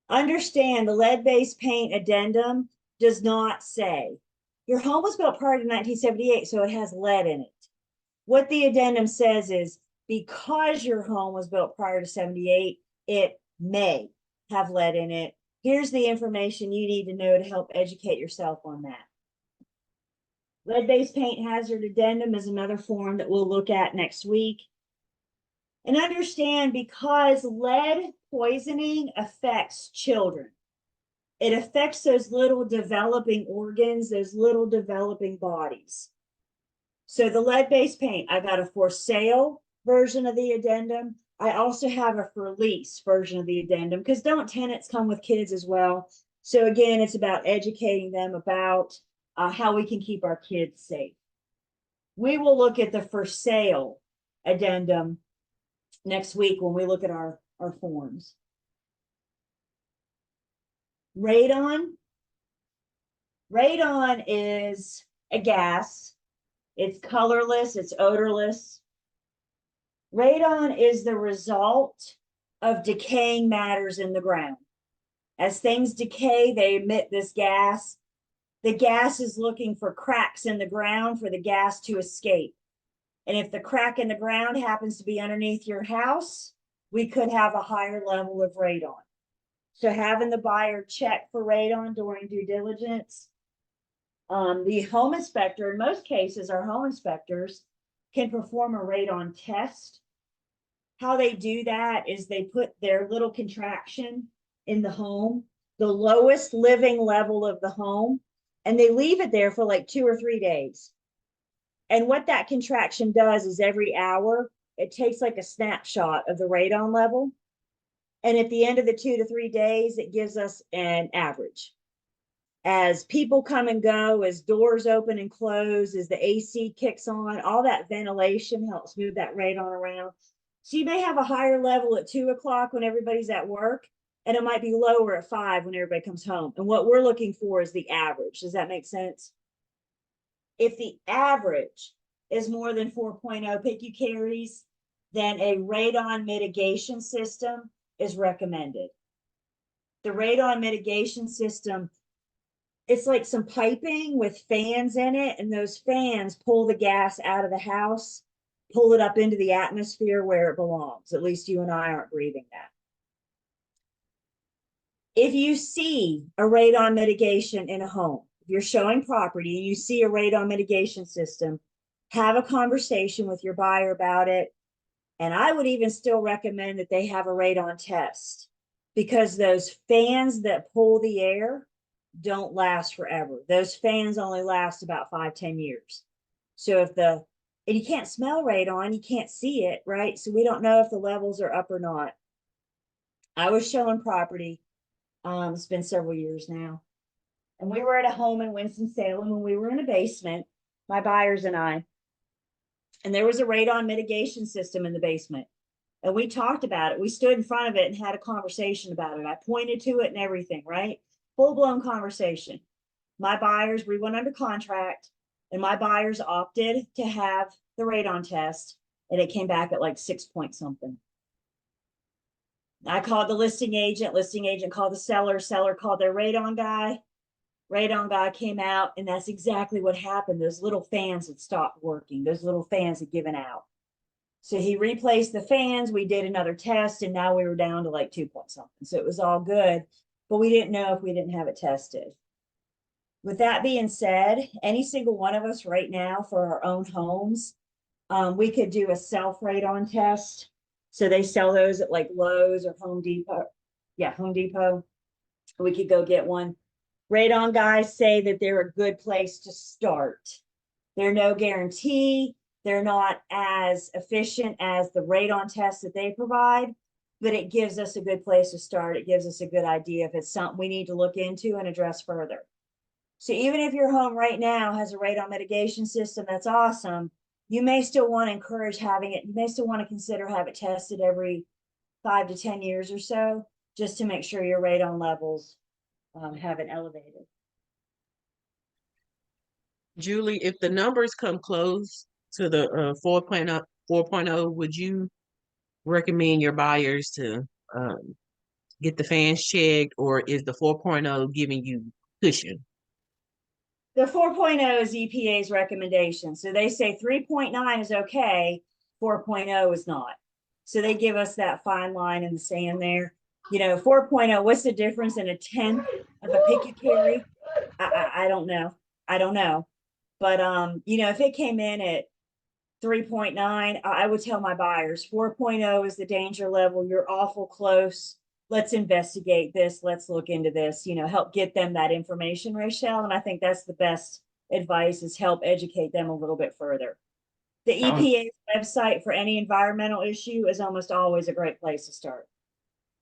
Understand the lead-based paint addendum does not say your home was built prior to 1978, so it has lead in it. What the addendum says is because your home was built prior to 78, it may have lead in it. Here's the information you need to know to help educate yourself on that. Lead-based paint hazard addendum is another form that we'll look at next week. And understand, because lead poisoning affects children, it affects those little developing organs, those little developing bodies. So the lead-based paint, I got a for sale version of the addendum. I also have a for lease version of the addendum, because don't tenants come with kids as well? So again, it's about educating them about how we can keep our kids safe. We will look at the for sale addendum next week when we look at our forms. Radon. Radon is a gas. It's colorless, it's odorless. Radon is the result of decaying matters in the ground. As things decay, they emit this gas. The gas is looking for cracks in the ground for the gas to escape. And if the crack in the ground happens to be underneath your house, we could have a higher level of radon. So having the buyer check for radon during due diligence. The home inspector, in most cases, our home inspectors can perform a radon test. How they do that is they put their little contraction in the home, the lowest living level of the home, and they leave it there for like 2 or 3 days. And what that contraction does is every hour, it takes like a snapshot of the radon level. And at the end of the 2 to 3 days, it gives us an average. As people come and go, as doors open and close, as the AC kicks on, all that ventilation helps move that radon around. So you may have a higher level at 2 o'clock when everybody's at work, and it might be lower at 5 when everybody comes home. And what we're looking for is the average. Does that make sense? If the average is more than 4.0 picocuries, then a radon mitigation system is recommended. The radon mitigation system, it's like some piping with fans in it, and those fans pull the gas out of the house, pull it up into the atmosphere where it belongs. At least you and I aren't breathing that. If you see a radon mitigation in a home, if you're showing property and you see a radon mitigation system, have a conversation with your buyer about it. And I would even still recommend that they have a radon test, because those fans that pull the air don't last forever. Those fans only last about 5-10 years. So and you can't smell radon, you can't see it, right? So we don't know if the levels are up or not. I was showing property, it's been several years now, and we were at a home in Winston-Salem, and we were in a basement, my buyers and I, and there was a radon mitigation system in the basement. And we talked about it. We stood in front of it and had a conversation about it. I pointed to it and everything, right? Full-blown conversation. My buyers, we went under contract, and my buyers opted to have the radon test, and it came back at like 6 point something. I called the listing agent called the seller called their radon guy came out, and that's exactly what happened. Those little fans had stopped working. Those little fans had given out. So he replaced the fans. We did another test, and now we were down to like 2 point something. So it was all good, but we didn't know if we didn't have it tested. With that being said, any single one of us right now for our own homes, we could do a self radon test. So they sell those at like Lowe's or Home Depot. Yeah, Home Depot. We could go get one. Radon guys say that they're a good place to start. They're no guarantee. They're not as efficient as the radon tests that they provide, but it gives us a good place to start. It gives us a good idea if it's something we need to look into and address further. So even if your home right now has a radon mitigation system, that's awesome. You may still want to encourage having it. You may still want to consider have it tested every 5 to 10 years or so, just to make sure your radon levels haven't elevated. Julie, if the numbers come close to the 4.0, would you recommend your buyers to get the fans checked, or is the 4.0 giving you cushion? The 4.0 is EPA's recommendation. So they say 3.9 is okay, 4.0 is not. So they give us that fine line in the sand there. You know, 4.0, what's the difference in a 10th of a picocary? I don't know. I don't know. But, you know, if it came in at 3.9, I would tell my buyers 4.0 is the danger level. You're awful close. Let's investigate this. Let's look into this, you know, help get them that information, Rachel. And I think that's the best advice, is help educate them a little bit further. The EPA website for any environmental issue is almost always a great place to start.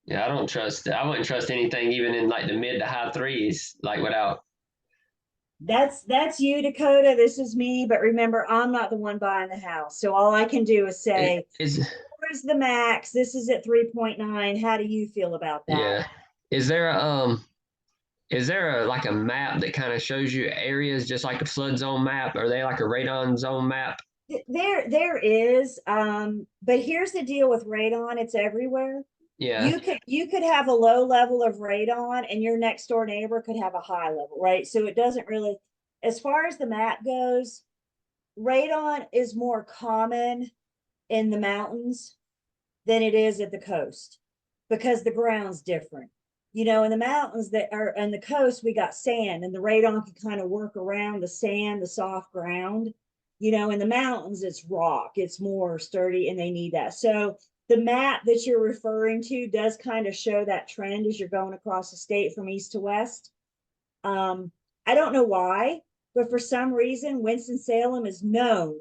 Yeah, I wouldn't trust anything even in like the mid to high threes, like without. That's you, Dakota. This is me. But remember, I'm not the one buying the house. So all I can do is say, where's the max? This is at 3.9. How do you feel about that? Yeah. Is there a like a map that kind of shows you areas, just like a flood zone map? Are they like a radon zone map? There is. But here's the deal with radon, it's everywhere. Yeah. You could have a low level of radon and your next door neighbor could have a high level, right? So it doesn't really, as far as the map goes, radon is more common in the mountains than it is at the coast, because the ground's different. You know, in the mountains that are on the coast, we got sand, and the radon can kind of work around the sand, the soft ground. You know, in the mountains, it's rock, it's more sturdy, and they need that. So the map that you're referring to does kind of show that trend as you're going across the state from east to west. I don't know why, but for some reason, Winston-Salem is known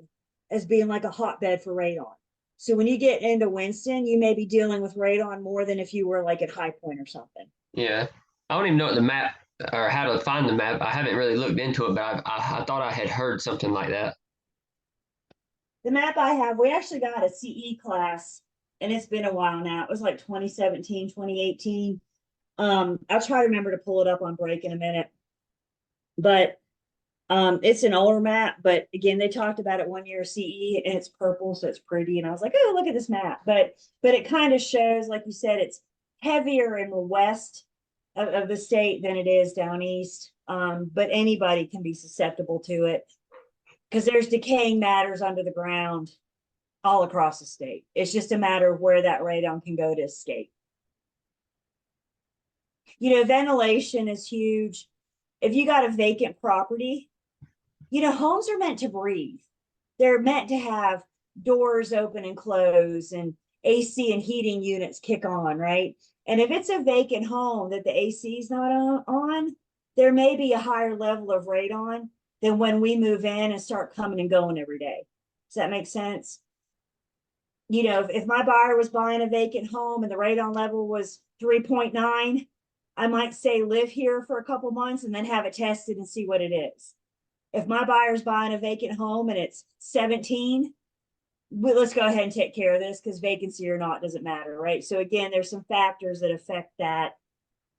as being like a hotbed for radon. So when you get into Winston, you may be dealing with radon more than if you were like at High Point or something. Yeah. I don't even know what the map or how to find the map. I haven't really looked into it, but I thought I had heard something like that. The map I have, we actually got a CE class, and it's been a while now. It was like 2017, 2018. I'll try to remember to pull it up on break in a minute. But it's an older map, but again, they talked about it 1 year CE, and it's purple, so it's pretty. And I was like, oh, look at this map. But it kind of shows, like you said, it's heavier in the west of the state than it is down east. But anybody can be susceptible to it because there's decaying matters under the ground all across the state. It's just a matter of where that radon can go to escape. You know, ventilation is huge. If you got a vacant property, you know, homes are meant to breathe. They're meant to have doors open and close and AC and heating units kick on, right? And if it's a vacant home that the AC is not on, there may be a higher level of radon than when we move in and start coming and going every day. Does that make sense? You know, if my buyer was buying a vacant home and the radon level was 3.9, I might say live here for a couple months and then have it tested and see what it is. If my buyer's buying a vacant home and it's 17, let's go ahead and take care of this because vacancy or not doesn't matter, right? So again, there's some factors that affect that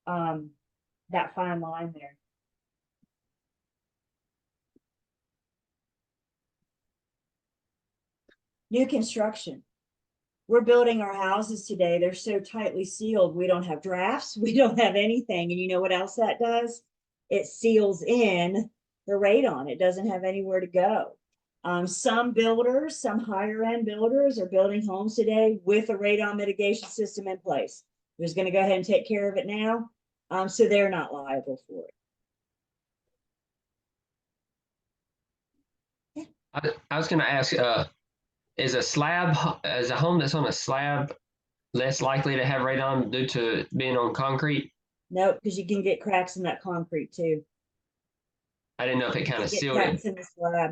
that fine line there. New construction. We're building our houses today. They're so tightly sealed. We don't have drafts. We don't have anything. And you know what else that does? It seals in the radon. It doesn't have anywhere to go. Some builders, some higher end builders are building homes today with a radon mitigation system in place. We're just going to go ahead and take care of it now. So they're not liable for it. I was going to ask, is a home that's on a slab less likely to have radon due to being on concrete? Nope, because you can get cracks in that concrete too. I didn't know if it kind of sealed cracks it. in the slab.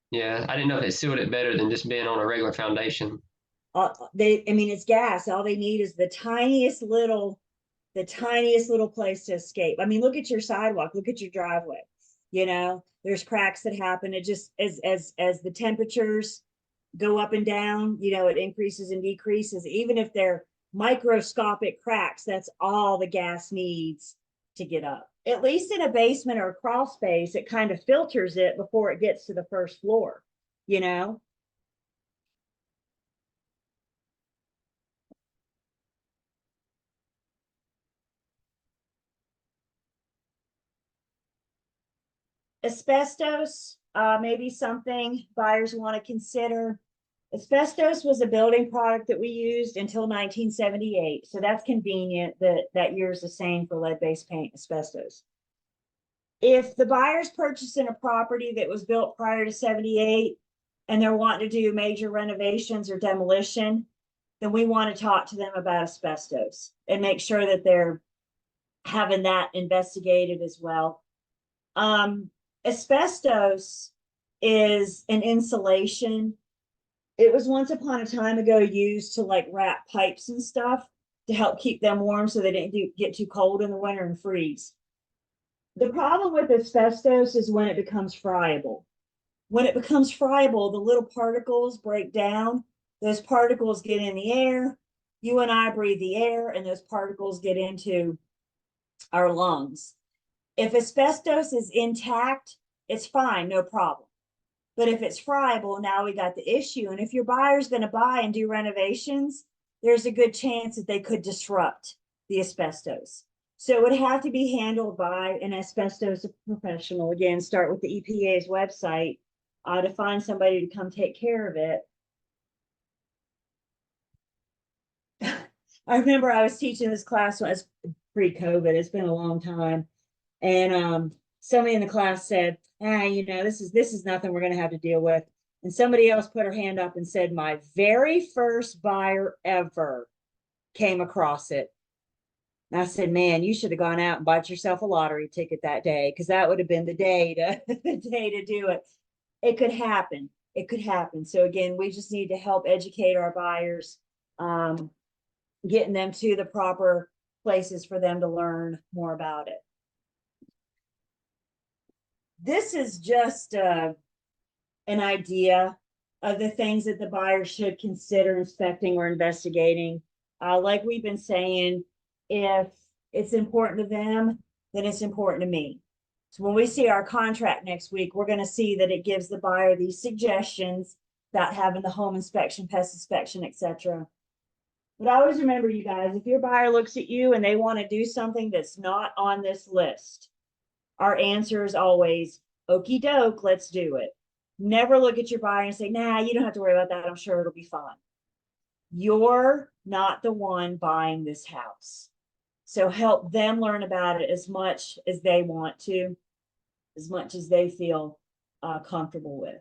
Yeah, I didn't know if it sealed it better than just being on a regular foundation. I mean, it's gas. All they need is the tiniest little place to escape. I mean, look at your sidewalk, look at your driveway. You know, there's cracks that happen. It just as the temperatures go up and down, you know, it increases and decreases. Even if they're microscopic cracks, that's all the gas needs to get up. At least in a basement or a crawl space, it kind of filters it before it gets to the first floor, you know? Asbestos, maybe something buyers want to consider. Asbestos was a building product that we used until 1978. So that's convenient that that year is the same for lead-based paint, asbestos. If the buyer's purchasing a property that was built prior to 78 and they're wanting to do major renovations or demolition, then we want to talk to them about asbestos and make sure that they're having that investigated as well. Asbestos is an insulation. It was once upon a time ago used to like wrap pipes and stuff to help keep them warm so they didn't get too cold in the winter and freeze. The problem with asbestos is when it becomes friable. When it becomes friable, the little particles break down. Those particles get in the air. You and I breathe the air, and those particles get into our lungs. If asbestos is intact, it's fine, no problem. But if it's friable, now we got the issue. And if your buyer's going to buy and do renovations, there's a good chance that they could disrupt the asbestos. So it would have to be handled by an asbestos professional. Again, start with the EPA's website to find somebody to come take care of it. I remember I was teaching this class when it was pre-COVID. It's been a long time. And somebody in the class said, you know, this is nothing we're going to have to deal with. And somebody else put her hand up and said, my very first buyer ever came across it. And I said, man, you should have gone out and bought yourself a lottery ticket that day, because that would have been the day to do it. It could happen. it could happen. So again, we just need to help educate our buyers, getting them to the proper places for them to learn more about it. This is just an idea of the things that the buyer should consider inspecting or investigating. Like we've been saying, if it's important to them, then it's important to me. So when we see our contract next week, we're going to see that it gives the buyer these suggestions about having the home inspection, pest inspection, etc. But always remember, you guys, if your buyer looks at you and they want to do something that's not on this list, our answer is always, okie doke, let's do it. Never look at your buyer and say, nah, you don't have to worry about that. I'm sure it'll be fine. You're not the one buying this house. So help them learn about it as much as they want to, as much as they feel comfortable with.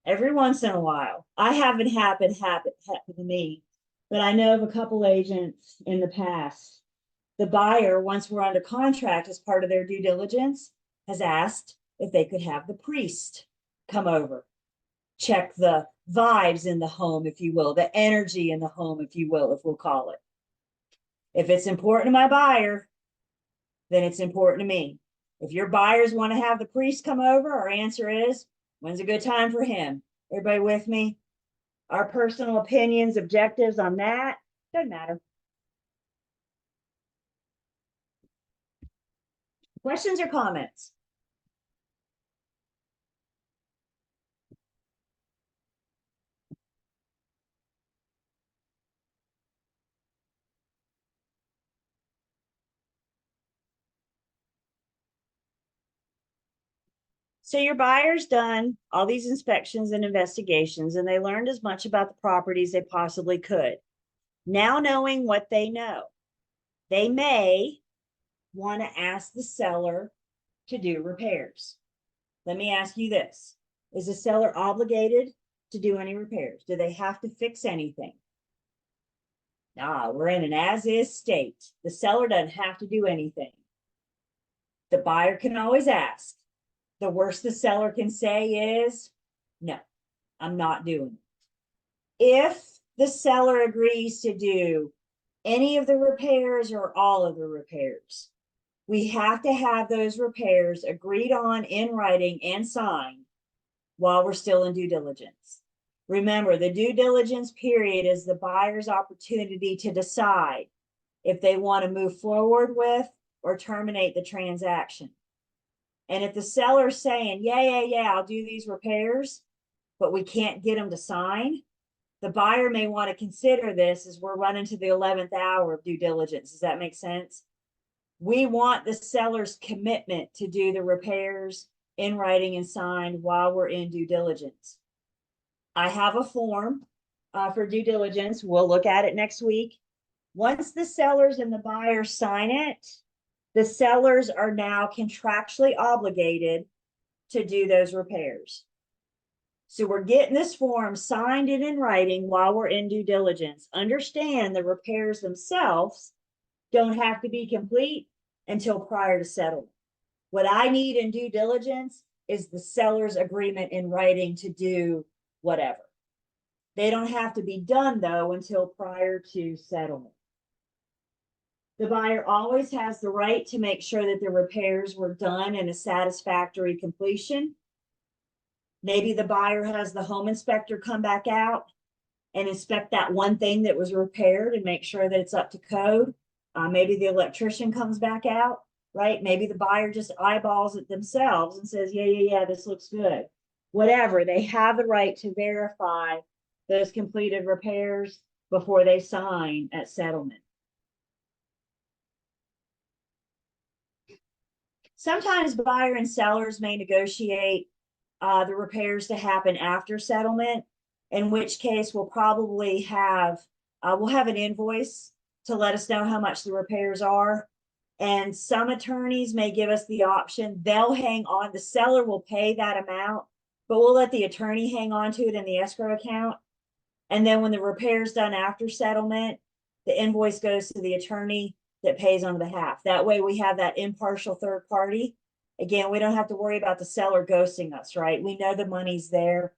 Every once in a while, I haven't happened to me, but I know of a couple agents in the past. The buyer, once we're under contract as part of their due diligence, has asked if they could have the priest come over, check the vibes in the home, if you will, the energy in the home, if you will, if we'll call it. If it's important to my buyer, then it's important to me. If your buyers want to have the priest come over, our answer is, when's a good time for him? Everybody with me? Our personal opinions, objectives on that, doesn't matter. Questions or comments? So your buyer's done all these inspections and investigations, and they learned as much about the property as they possibly could. Now knowing what they know, they may want to ask the seller to do repairs. Let me ask you this. Is the seller obligated to do any repairs? Do they have to fix anything? Nah, we're in an as-is state. The seller doesn't have to do anything. The buyer can always ask. The worst the seller can say is, no, I'm not doing it. If the seller agrees to do any of the repairs or all of the repairs, we have to have those repairs agreed on in writing and signed while we're still in due diligence. Remember, the due diligence period is the buyer's opportunity to decide if they want to move forward with or terminate the transaction. And if the seller's saying, yeah, I'll do these repairs, but we can't get them to sign, the buyer may want to consider this as we're running to the 11th hour of due diligence. Does that make sense? We want the seller's commitment to do the repairs in writing and signed while we're in due diligence. I have a form for due diligence. We'll look at it next week. Once the sellers and the buyer sign it, the sellers are now contractually obligated to do those repairs. So we're getting this form signed and in writing while we're in due diligence. Understand the repairs themselves don't have to be complete until prior to settlement. What I need in due diligence is the seller's agreement in writing to do whatever. They don't have to be done, though, until prior to settlement. The buyer always has the right to make sure that the repairs were done in a satisfactory completion. Maybe the buyer has the home inspector come back out and inspect that one thing that was repaired and make sure that it's up to code. Maybe the electrician comes back out, right? Maybe the buyer just eyeballs it themselves and says, yeah, this looks good. Whatever, they have the right to verify those completed repairs before they sign at settlement. Sometimes buyer and sellers may negotiate the repairs to happen after settlement, in which case we'll probably have, we'll have an invoice to let us know how much the repairs are. And some attorneys may give us the option, they'll hang on, the seller will pay that amount, but we'll let the attorney hang on to it in the escrow account. And then when the repair's done after settlement, the invoice goes to the attorney that pays on behalf. That way we have that impartial third party Again, we don't have to worry about the seller ghosting us, right? We know the money's there.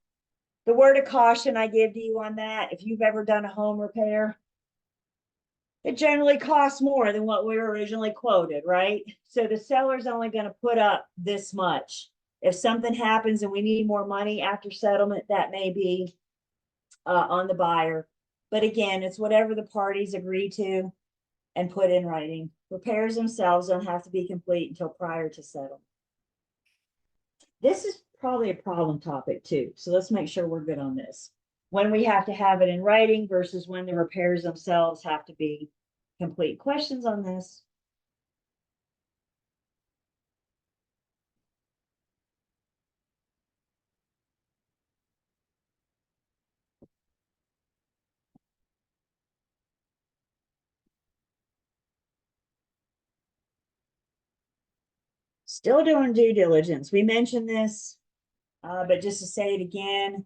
The word of caution I give to you on that, if you've ever done a home repair, it generally costs more than what we were originally quoted, right? So the seller's only going to put up this much. If something happens and we need more money after settlement, that may be on the buyer. But again, it's whatever the parties agree to and put in writing. Repairs themselves don't have to be complete until prior to settlement. This is probably a problem topic too. So let's make sure we're good on this. When we have to have it in writing versus when the repairs themselves have to be complete. Questions on this? Still doing due diligence. We mentioned this, but just to say it again,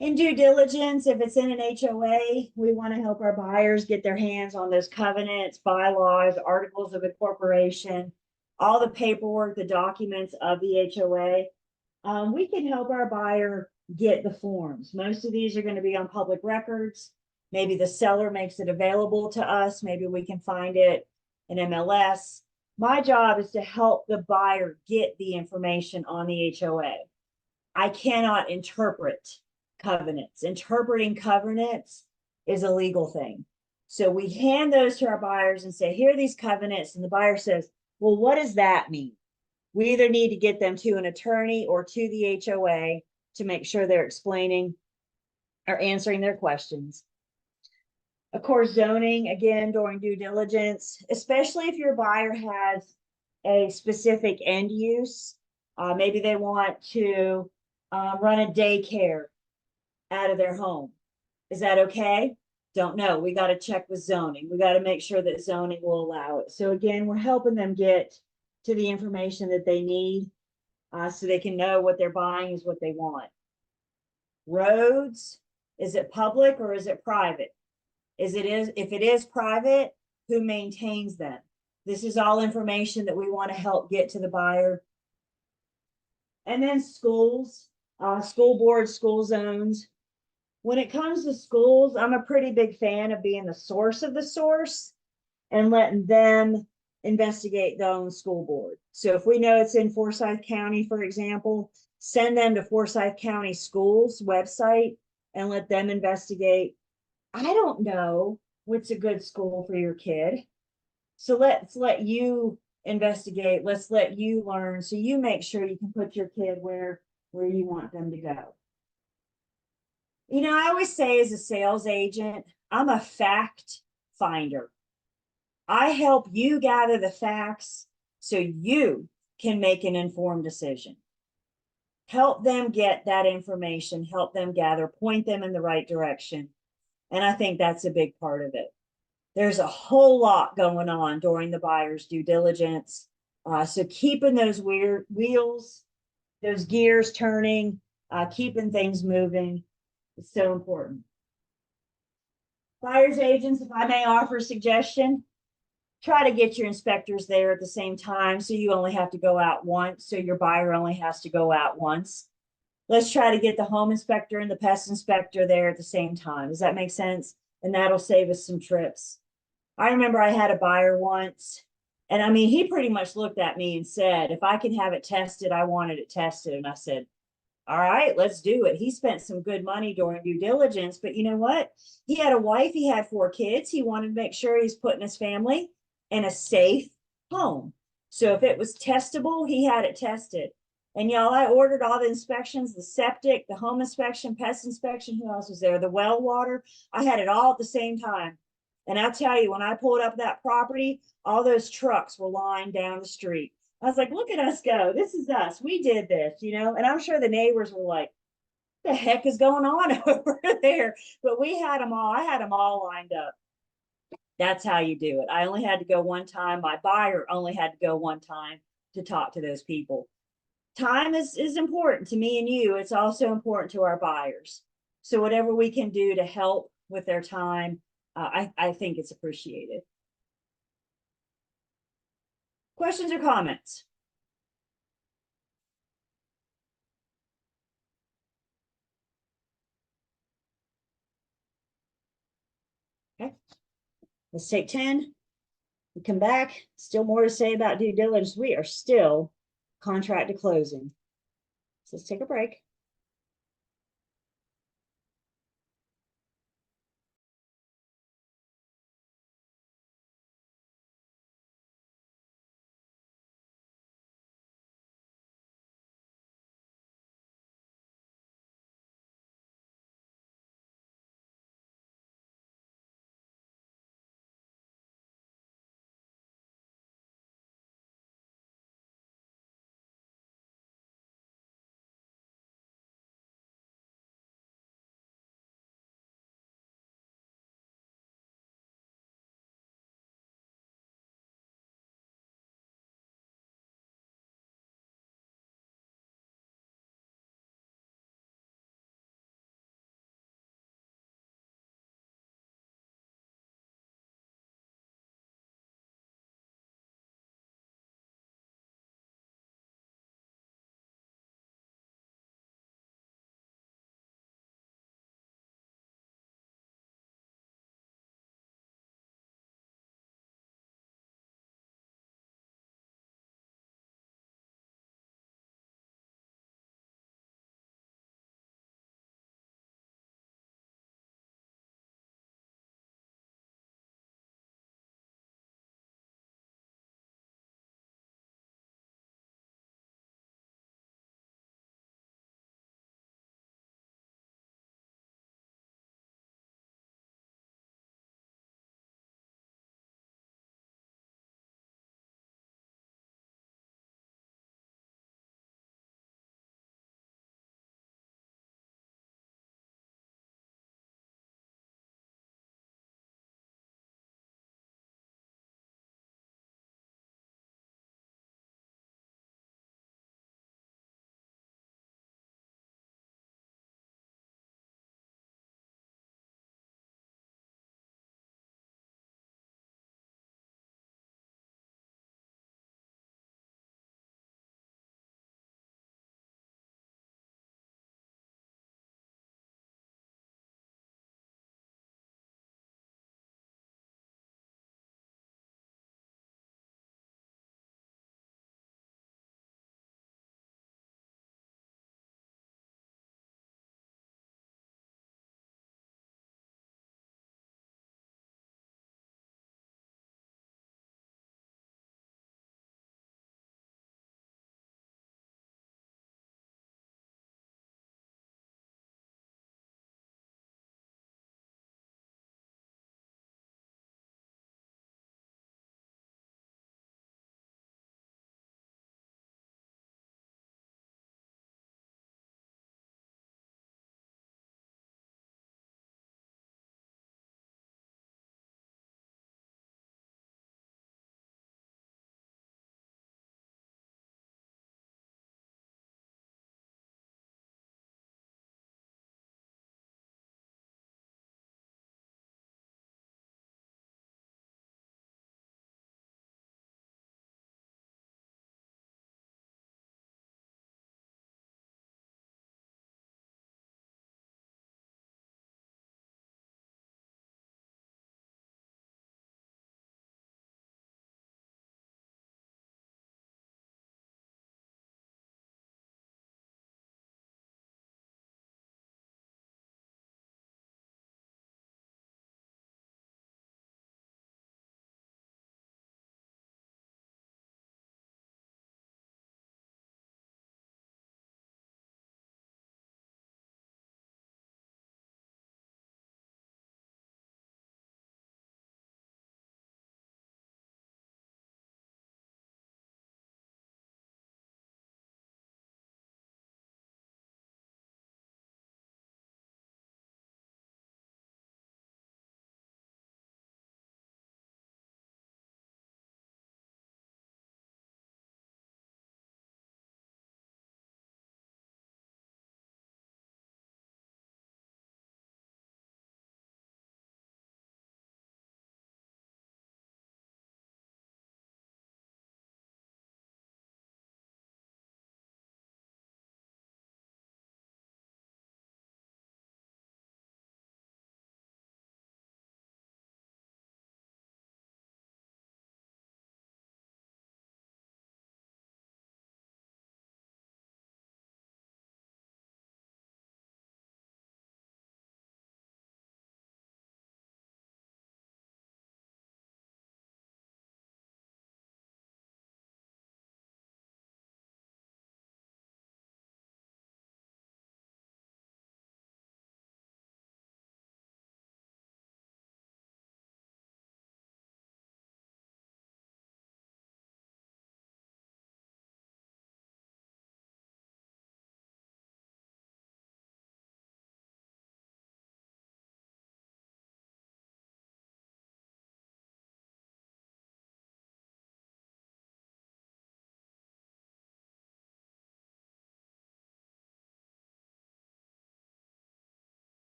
in due diligence, if it's in an HOA, we want to help our buyers get their hands on those covenants, bylaws, articles of incorporation, all the paperwork, the documents of the HOA. We can help our buyer get the forms. Most of these are going to be on public records. Maybe the seller makes it available to us. Maybe we can find it in MLS. My job is to help the buyer get the information on the HOA. I cannot interpret covenants. Interpreting covenants is a legal thing. So we hand those to our buyers and say, here are these covenants. And the buyer says, well, what does that mean? We either need to get them to an attorney or to the HOA to make sure they're explaining or answering their questions. Of course, zoning, again, during due diligence, especially if your buyer has a specific end use. Maybe they want to run a daycare out of their home. Is that okay? Don't know. We got to check with zoning. We got to make sure that zoning will allow it. So again, we're helping them get to the information that they need so they can know what they're buying is what they want. Roads, is it public or is it private? If it is private, who maintains them? This is all information that we want to help get to the buyer. And then schools, school boards, school zones. When it comes to schools, I'm a pretty big fan of being the source of the source and letting them investigate their own school board. So if we know it's in Forsyth County, for example, send them to Forsyth County Schools website and let them investigate. I don't know what's a good school for your kid. So let's let you investigate. Let's let you learn so you make sure you can put your kid where you want them to go. You know, I always say as a sales agent, I'm a fact finder. I help you gather the facts so you can make an informed decision. Help them get that information, help them gather, point them in the right direction. And I think that's a big part of it. There's a whole lot going on during the buyer's due diligence. So keeping those wheels, those gears turning, keeping things moving is so important. Buyer's agents, if I may offer a suggestion, try to get your inspectors there at the same time so you only have to go out once, so your buyer only has to go out once. Let's try to get the home inspector and the pest inspector there at the same time. Does that make sense? And that'll save us some trips. I remember I had a buyer once, and I mean, he pretty much looked at me and said, if I can have it tested, I wanted it tested. And I said, all right, let's do it. He spent some good money during due diligence, but you know what? He had a wife, he had 4 kids. He wanted to make sure he's putting his family in a safe home. So if it was testable, he had it tested. And y'all, I ordered all the inspections, the septic, the home inspection, pest inspection. Who else was there? The well water. I had it all at the same time. And I'll tell you, when I pulled up that property, all those trucks were lined down the street. I was like, look at us go. This is us. We did this, you know? And I'm sure the neighbors were like, what the heck is going on over there? But we had them all. I had them all lined up. That's how you do it. I only had to go one time. My buyer only had to go one time to talk to those people. Time is important to me and you. It's also important to our buyers. So whatever we can do to help with their time, I think it's appreciated. Questions or comments? Let's take 10. We come back, still more to say about due diligence. We are still contract to closing. So let's take a break.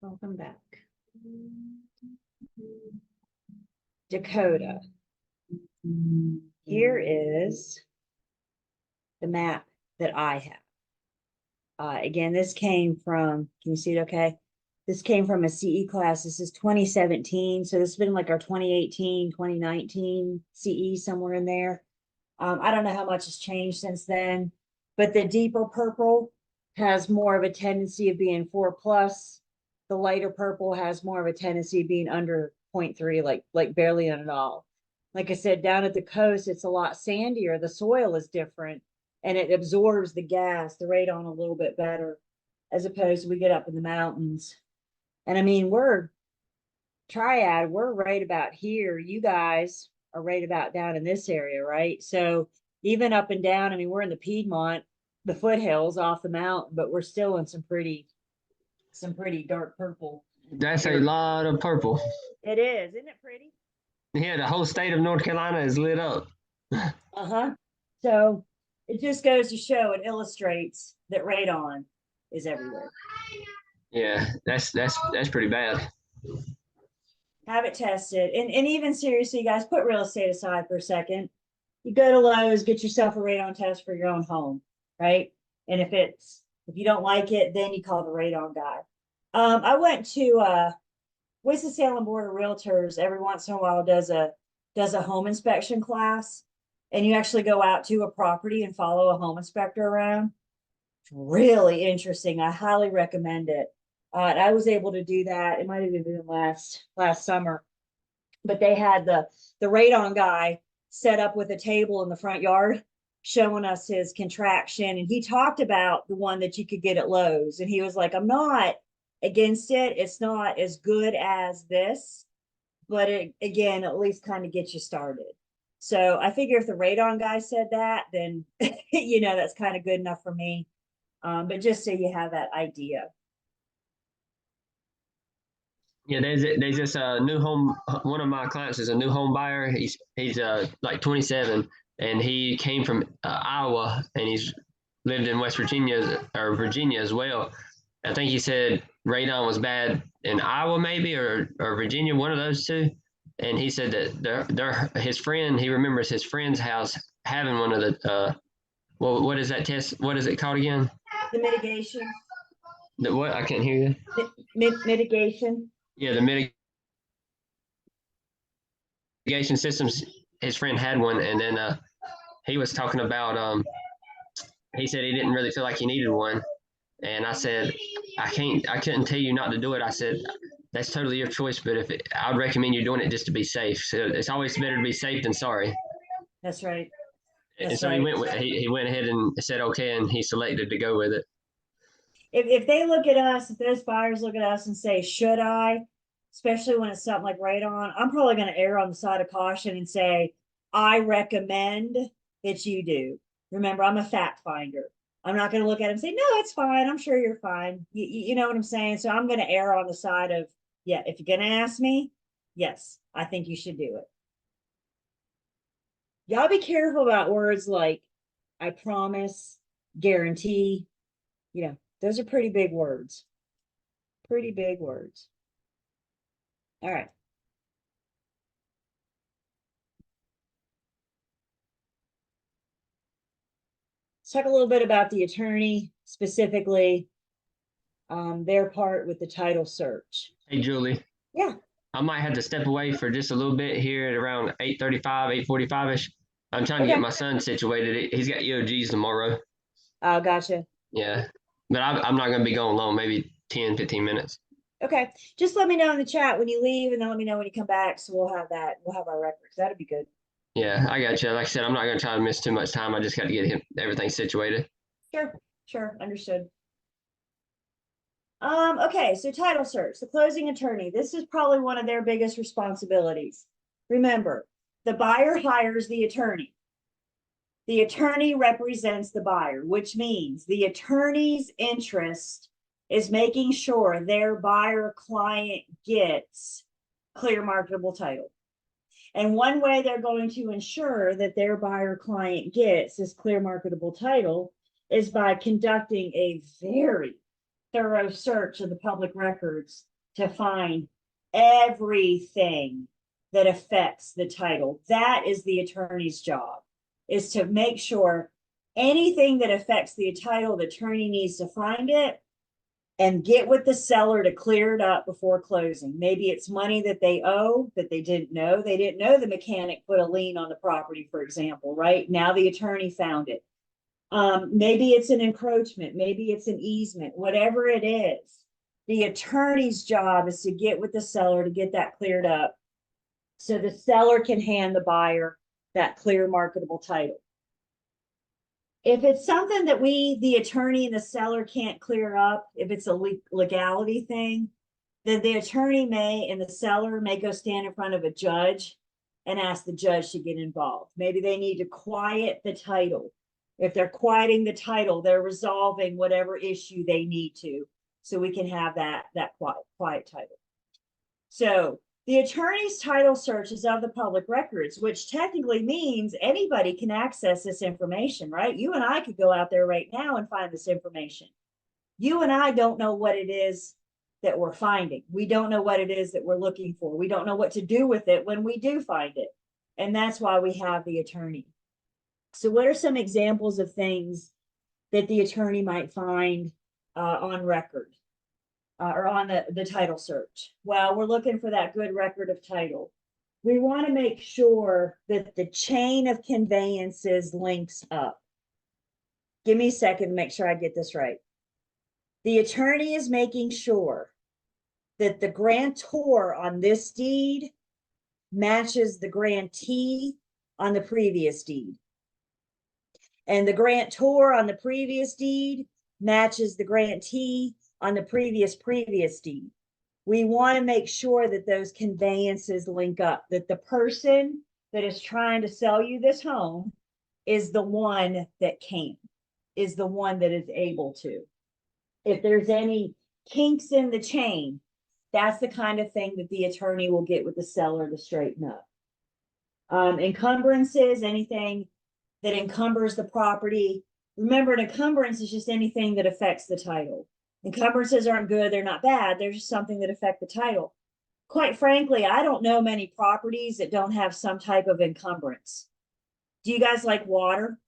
Welcome back. Dakota. Here is the map that I have. Again, this came from, can you see it okay? This came from a CE class. This is 2017. So this has been like our 2018, 2019 CE, somewhere in there. I don't know how much has changed since then, but the deeper purple has more of a tendency of being 4+. The lighter purple has more of a tendency of being under 0.3, like barely at all. Like I said, down at the coast, it's a lot sandier. The soil is different and it absorbs the gas, the radon, a little bit better, as opposed to we get up in the mountains. And I mean, we're Triad, we're right about here. You guys are right about down in this area, right? So even up and down, I mean, we're in the Piedmont, the foothills off the mountain, but we're still in some pretty dark purple. That's a lot of purple. It is, isn't it pretty? Yeah, the whole state of North Carolina is lit up. Uh-huh. So it just goes to show, it illustrates that radon is everywhere. Yeah, that's pretty bad. Have it tested. And even seriously, guys, put real estate aside for a second. You go to Lowe's, get yourself a radon test for your own home, right? And if you don't like it, then you call the radon guy. I went to Winston-Salem Board of Realtors every once in a while does a home inspection class, and you actually go out to a property and follow a home inspector around. It's really interesting. I highly recommend it. And I was able to do that. It might have even been last summer, but they had the radon guy set up with a table in the front yard showing us his contraction, and he talked about the one that you could get at Lowe's, and he was like, I'm not against it. It's not as good as this, but it, again, at least kind of gets you started. So I figure if the radon guy said that, then, that's kind of good enough for me. But just so you have that idea. Yeah, there's this new home. One of my clients is a new home buyer. He's like 27, and he came from Iowa, and he's lived in West Virginia or Virginia as well. I think he said radon was bad in Iowa, maybe, or Virginia, one of those two. And he said that his friend, he remembers his friend's house having one of the what is that test? What is it called again? The mitigation. The what? I can't hear you. Mitigation. Yeah, the mitigation systems. His friend had one, and then he was talking about. He said he didn't really feel like he needed one, and I said, I couldn't tell you not to do it. I said, that's totally your choice, but I would recommend you doing it just to be safe. So it's always better to be safe than sorry. That's right. And so he went ahead and said okay, and he selected to go with it. If they look at us, if those buyers look at us and say, should I, especially when it's something like radon, I'm probably going to err on the side of caution and say, I recommend that you do. Remember, I'm a fact finder. I'm not going to look at it and say, no, it's fine. I'm sure you're fine. You know what I'm saying? So I'm going to err on the side of, yeah, if you're going to ask me, yes, I think you should do it. Y'all be careful about words like I promise, guarantee. Those are pretty big words. Pretty big words. All right. Let's talk a little bit about the attorney, specifically their part with the title search. Hey, Julie. Yeah. I might have to step away for just a little bit here at around 8:35, 8:45ish. I'm trying to get my son situated. He's got EOGs tomorrow. Oh, gotcha. Yeah, but I'm not going to be going long, maybe 10, 15 minutes. Okay. Just let me know in the chat when you leave, and then let me know when you come back. So we'll have that. We'll have our records. That'd be good. Yeah, I got you. Like I said, I'm not going to try to miss too much time. I just got to get everything situated. Sure. Understood. Okay, so title search, the closing attorney. This is probably one of their biggest responsibilities. Remember, the buyer hires the attorney. The attorney represents the buyer, which means the attorney's interest is making sure their buyer client gets clear marketable title. And one way they're going to ensure that their buyer client gets this clear marketable title is by conducting a very thorough search of the public records to find everything that affects the title. That is the attorney's job, is to make sure anything that affects the title, the attorney needs to find it and get with the seller to clear it up before closing. Maybe it's money that they owe that they didn't know. They didn't know the mechanic put a lien on the property, for example, right? Now the attorney found it. Maybe it's an encroachment, maybe it's an easement, whatever it is. The attorney's job is to get with the seller to get that cleared up so the seller can hand the buyer that clear marketable title. If it's something that the attorney and the seller can't clear up, if it's a legality thing, then the attorney and the seller may go stand in front of a judge and ask the judge to get involved. Maybe they need to quiet the title. If they're quieting the title, they're resolving whatever issue they need to, so we can have that quiet title. So the attorney's title search is of the public records, which technically means anybody can access this information, right? You and I could go out there right now and find this information. You and I don't know what it is that we're finding. We don't know what it is that we're looking for. We don't know what to do with it when we do find it. And that's why we have the attorney. So what are some examples of things that the attorney might find on record or on the title search? Well, we're looking for that good record of title. We want to make sure that the chain of conveyances links up. Give me a second to make sure I get this right. The attorney is making sure that the grantor on this deed matches the grantee on the previous deed. And the grantor on the previous deed matches the grantee on the previous deed. We want to make sure that those conveyances link up, that the person that is trying to sell you this home is the one that can, is the one that is able to. If there's any kinks in the chain, that's the kind of thing that the attorney will get with the seller to straighten up. Encumbrances, anything that encumbers the property. Remember, an encumbrance is just anything that affects the title. Encumbrances aren't good, they're not bad, they're just something that affect the title. Quite frankly, I don't know many properties that don't have some type of encumbrance. Do you guys like water?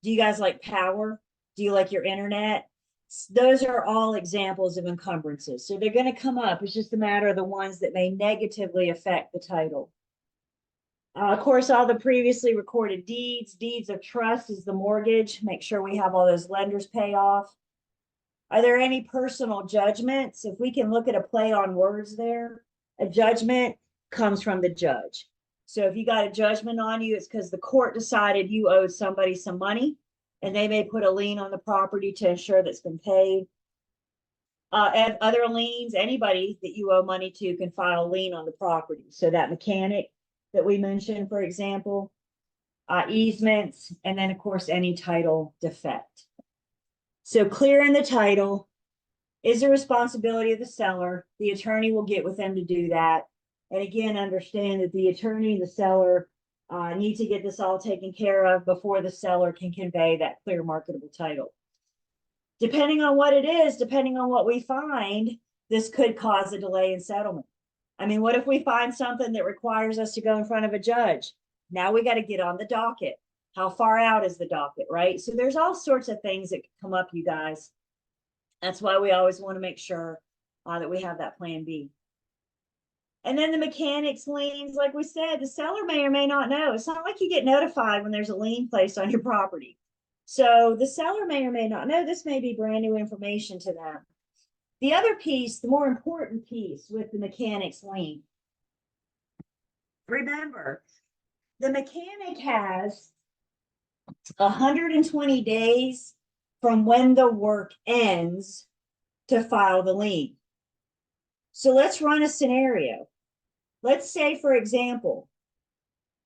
Do you guys like power? Do you like your internet? Those are all examples of encumbrances. So they're going to come up. It's just a matter of the ones that may negatively affect the title. Of course, all the previously recorded deeds of trust is the mortgage. Make sure we have all those lenders pay off. Are there any personal judgments? If we can look at a play on words there, a judgment comes from the judge. So if you got a judgment on you, it's because the court decided you owed somebody some money, and they may put a lien on the property to ensure that's been paid. And other liens, anybody that you owe money to can file a lien on the property. So that mechanic that we mentioned, for example, easements, and then of course, any title defect. So clearing the title is the responsibility of the seller. The attorney will get with them to do that. And again, understand that the attorney and the seller need to get this all taken care of before the seller can convey that clear marketable title. Depending on what it is, depending on what we find, this could cause a delay in settlement. I mean, what if we find something that requires us to go in front of a judge? Now we got to get on the docket. How far out is the docket, right? So there's all sorts of things that can come up, you guys. That's why we always want to make sure that we have that plan B. And then the mechanics liens, like we said, the seller may or may not know. It's not like you get notified when there's a lien placed on your property. So the seller may or may not know. This may be brand new information to them. The other piece, the more important piece with the mechanics lien, remember, the mechanic has 120 days from when the work ends to file the lien. So let's run a scenario. Let's say, for example,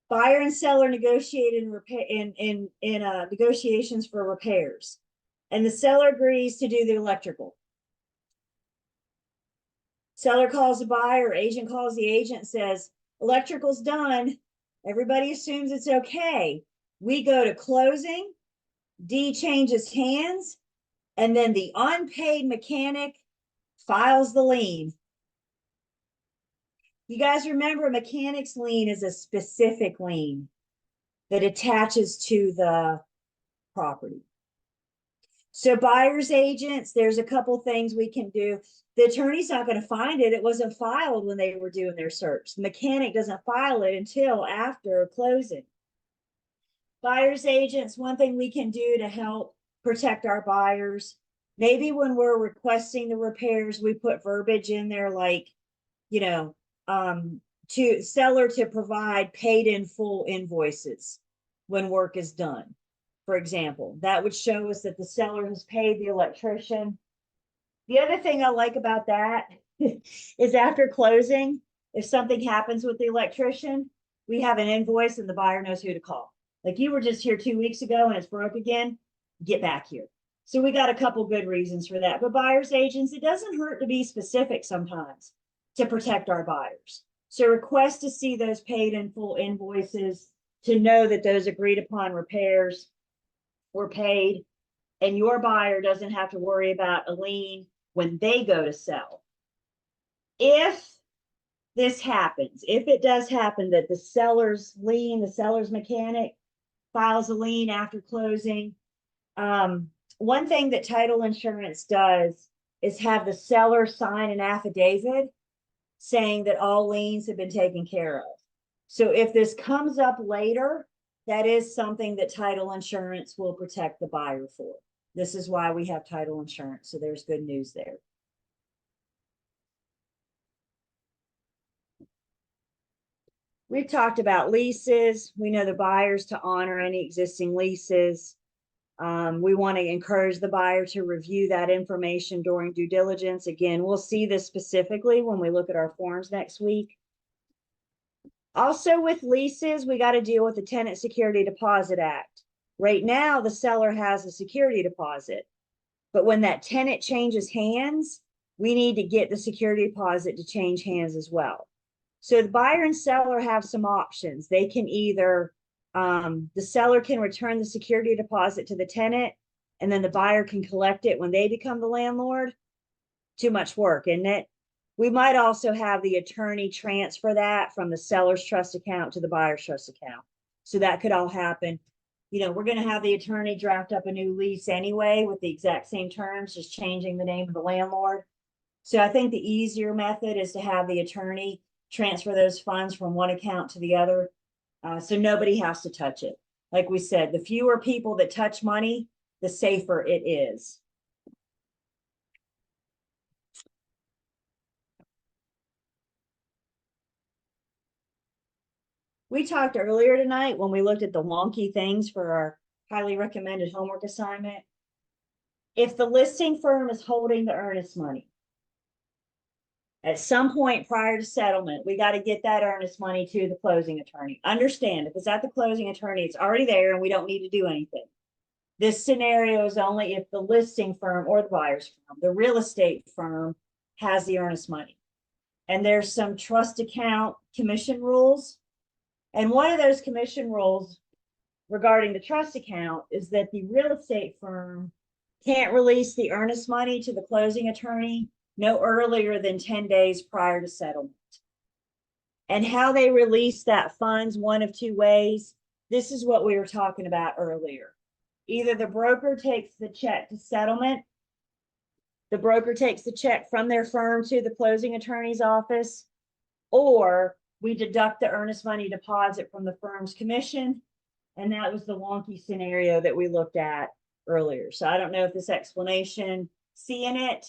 buyer and seller negotiated in negotiations for repairs, and the seller agrees to do the electrical. Seller calls the buyer, agent calls the agent and says, electrical's done. Everybody assumes it's okay. We go to closing, deed changes hands, and then the unpaid mechanic files the lien You guys remember mechanic's lien is a specific lien that attaches to the property. So buyer's agents, there's a couple things we can do. The attorney's not going to find it. It wasn't filed when they were doing their search. The mechanic doesn't file it until after closing. Buyer's agents, one thing we can do to help protect our buyers, maybe when we're requesting the repairs, we put verbiage in there like, you know, to seller to provide paid in full invoices when work is done. For example, that would show us that the seller has paid the electrician. The other thing I like about that is after closing, if something happens with the electrician, we have an invoice and the buyer knows who to call. Like you were just here 2 weeks ago and it's broke again, get back here. So we got a couple good reasons for that. But buyer's agents, it doesn't hurt to be specific sometimes to protect our buyers. So request to see those paid in full invoices to know that those agreed upon repairs were paid and your buyer doesn't have to worry about a lien when they go to sell. If this happens, if it does happen that the seller's lien, the seller's mechanic files a lien after closing, one thing that title insurance does is have the seller sign an affidavit saying that all liens have been taken care of. So if this comes up later, that is something that title insurance will protect the buyer for. This is why we have title insurance. So there's good news there. We've talked about leases. We know the buyers to honor any existing leases. We want to encourage the buyer to review that information during due diligence. Again, we'll see this specifically when we look at our forms next week. Also with leases, we got to deal with the Tenant Security Deposit Act. Right now, the seller has a security deposit, but when that tenant changes hands, we need to get the security deposit to change hands as well. So the buyer and seller have some options. They can either, the seller can return the security deposit to the tenant and then the buyer can collect it when they become the landlord. Too much work, isn't it? We might also have the attorney transfer that from the seller's trust account to the buyer's trust account. So that could all happen. You know, we're going to have the attorney draft up a new lease anyway with the exact same terms, just changing the name of the landlord. So I think the easier method is to have the attorney transfer those funds from one account to the other. So nobody has to touch it. Like we said, the fewer people that touch money, the safer it is. We talked earlier tonight when we looked at the wonky things for our highly recommended homework assignment. If the listing firm is holding the earnest money, at some point prior to settlement, we got to get that earnest money to the closing attorney. Understand, if it's at the closing attorney, it's already there and we don't need to do anything. This scenario is only if the listing firm or the buyer's firm, the real estate firm, has the earnest money. And there's some trust account commission rules. And one of those commission rules regarding the trust account is that the real estate firm can't release the earnest money to the closing attorney no earlier than 10 days prior to settlement. And how they release that funds, one of two ways. This is what we were talking about earlier. Either the broker takes the check to settlement, the broker takes the check from their firm to the closing attorney's office, or we deduct the earnest money deposit from the firm's commission. And that was the wonky scenario that we looked at earlier. So I don't know if this explanation, seeing it,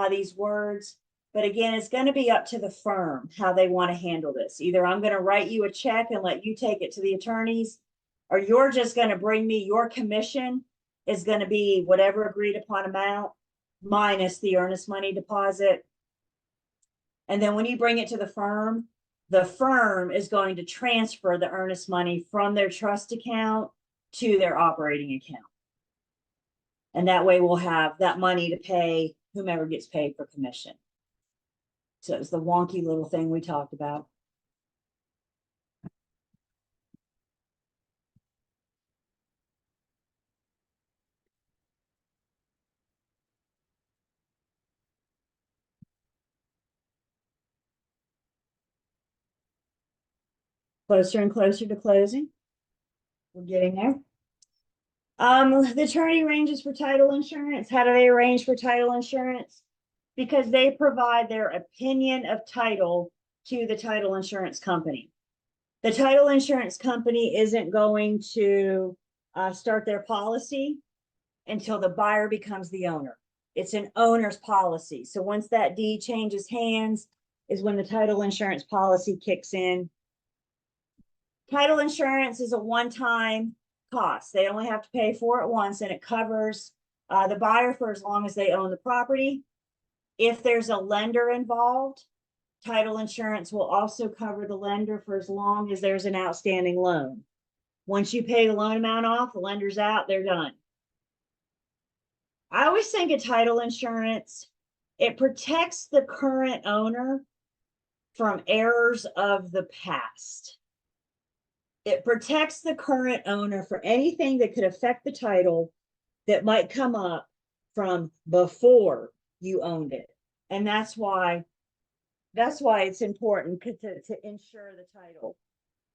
these words, but again, it's going to be up to the firm how they want to handle this. Either I'm going to write you a check and let you take it to the attorneys, or you're just going to bring me your commission is going to be whatever agreed upon amount minus the earnest money deposit. And then when you bring it to the firm is going to transfer the earnest money from their trust account to their operating account. And that way we'll have that money to pay whomever gets paid for commission. So it's the wonky little thing we talked about. Closer and closer to closing. We're getting there. The attorney arranges for title insurance. How do they arrange for title insurance? Because they provide their opinion of title to the title insurance company. The title insurance company isn't going to start their policy until the buyer becomes the owner. It's an owner's policy. So once that deed changes hands is when the title insurance policy kicks in. Title insurance is a one-time cost. They only have to pay for it once, and it covers the buyer for as long as they own the property. If there's a lender involved, title insurance will also cover the lender for as long as there's an outstanding loan. Once you pay the loan amount off, the lender's out, they're done. I always think of title insurance, it protects the current owner from errors of the past. It protects the current owner for anything that could affect the title that might come up from before you owned it. And that's why it's important to insure the title.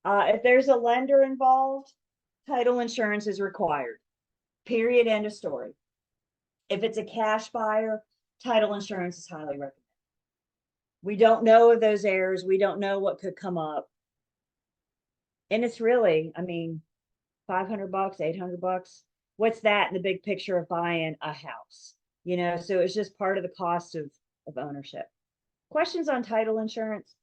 If there's a lender involved, title insurance is required. Period, end of story. If it's a cash buyer, title insurance is highly recommended. We don't know of those errors. We don't know what could come up. And it's really, I mean, $500, $800. What's that in the big picture of buying a house? You know, so it's just part of the cost of ownership. Questions on title insurance?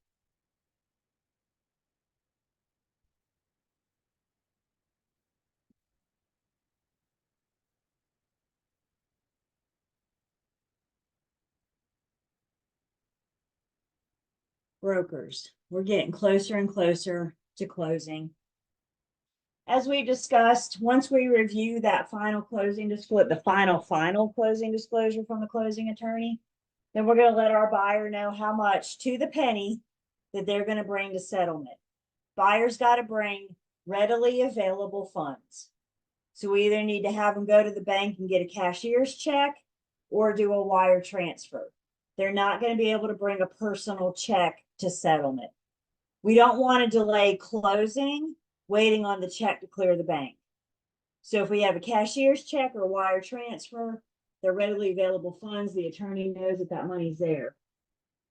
Brokers. We're getting closer and closer to closing. As we discussed, once we review that final closing disclosure, the final closing disclosure from the closing attorney, then we're going to let our buyer know how much to the penny that they're going to bring to settlement. Buyer's got to bring readily available funds. So we either need to have them go to the bank and get a cashier's check or do a wire transfer. They're not going to be able to bring a personal check to settlement. We don't want to delay closing waiting on the check to clear the bank. So if we have a cashier's check or wire transfer, they're readily available funds. The attorney knows that that money's there.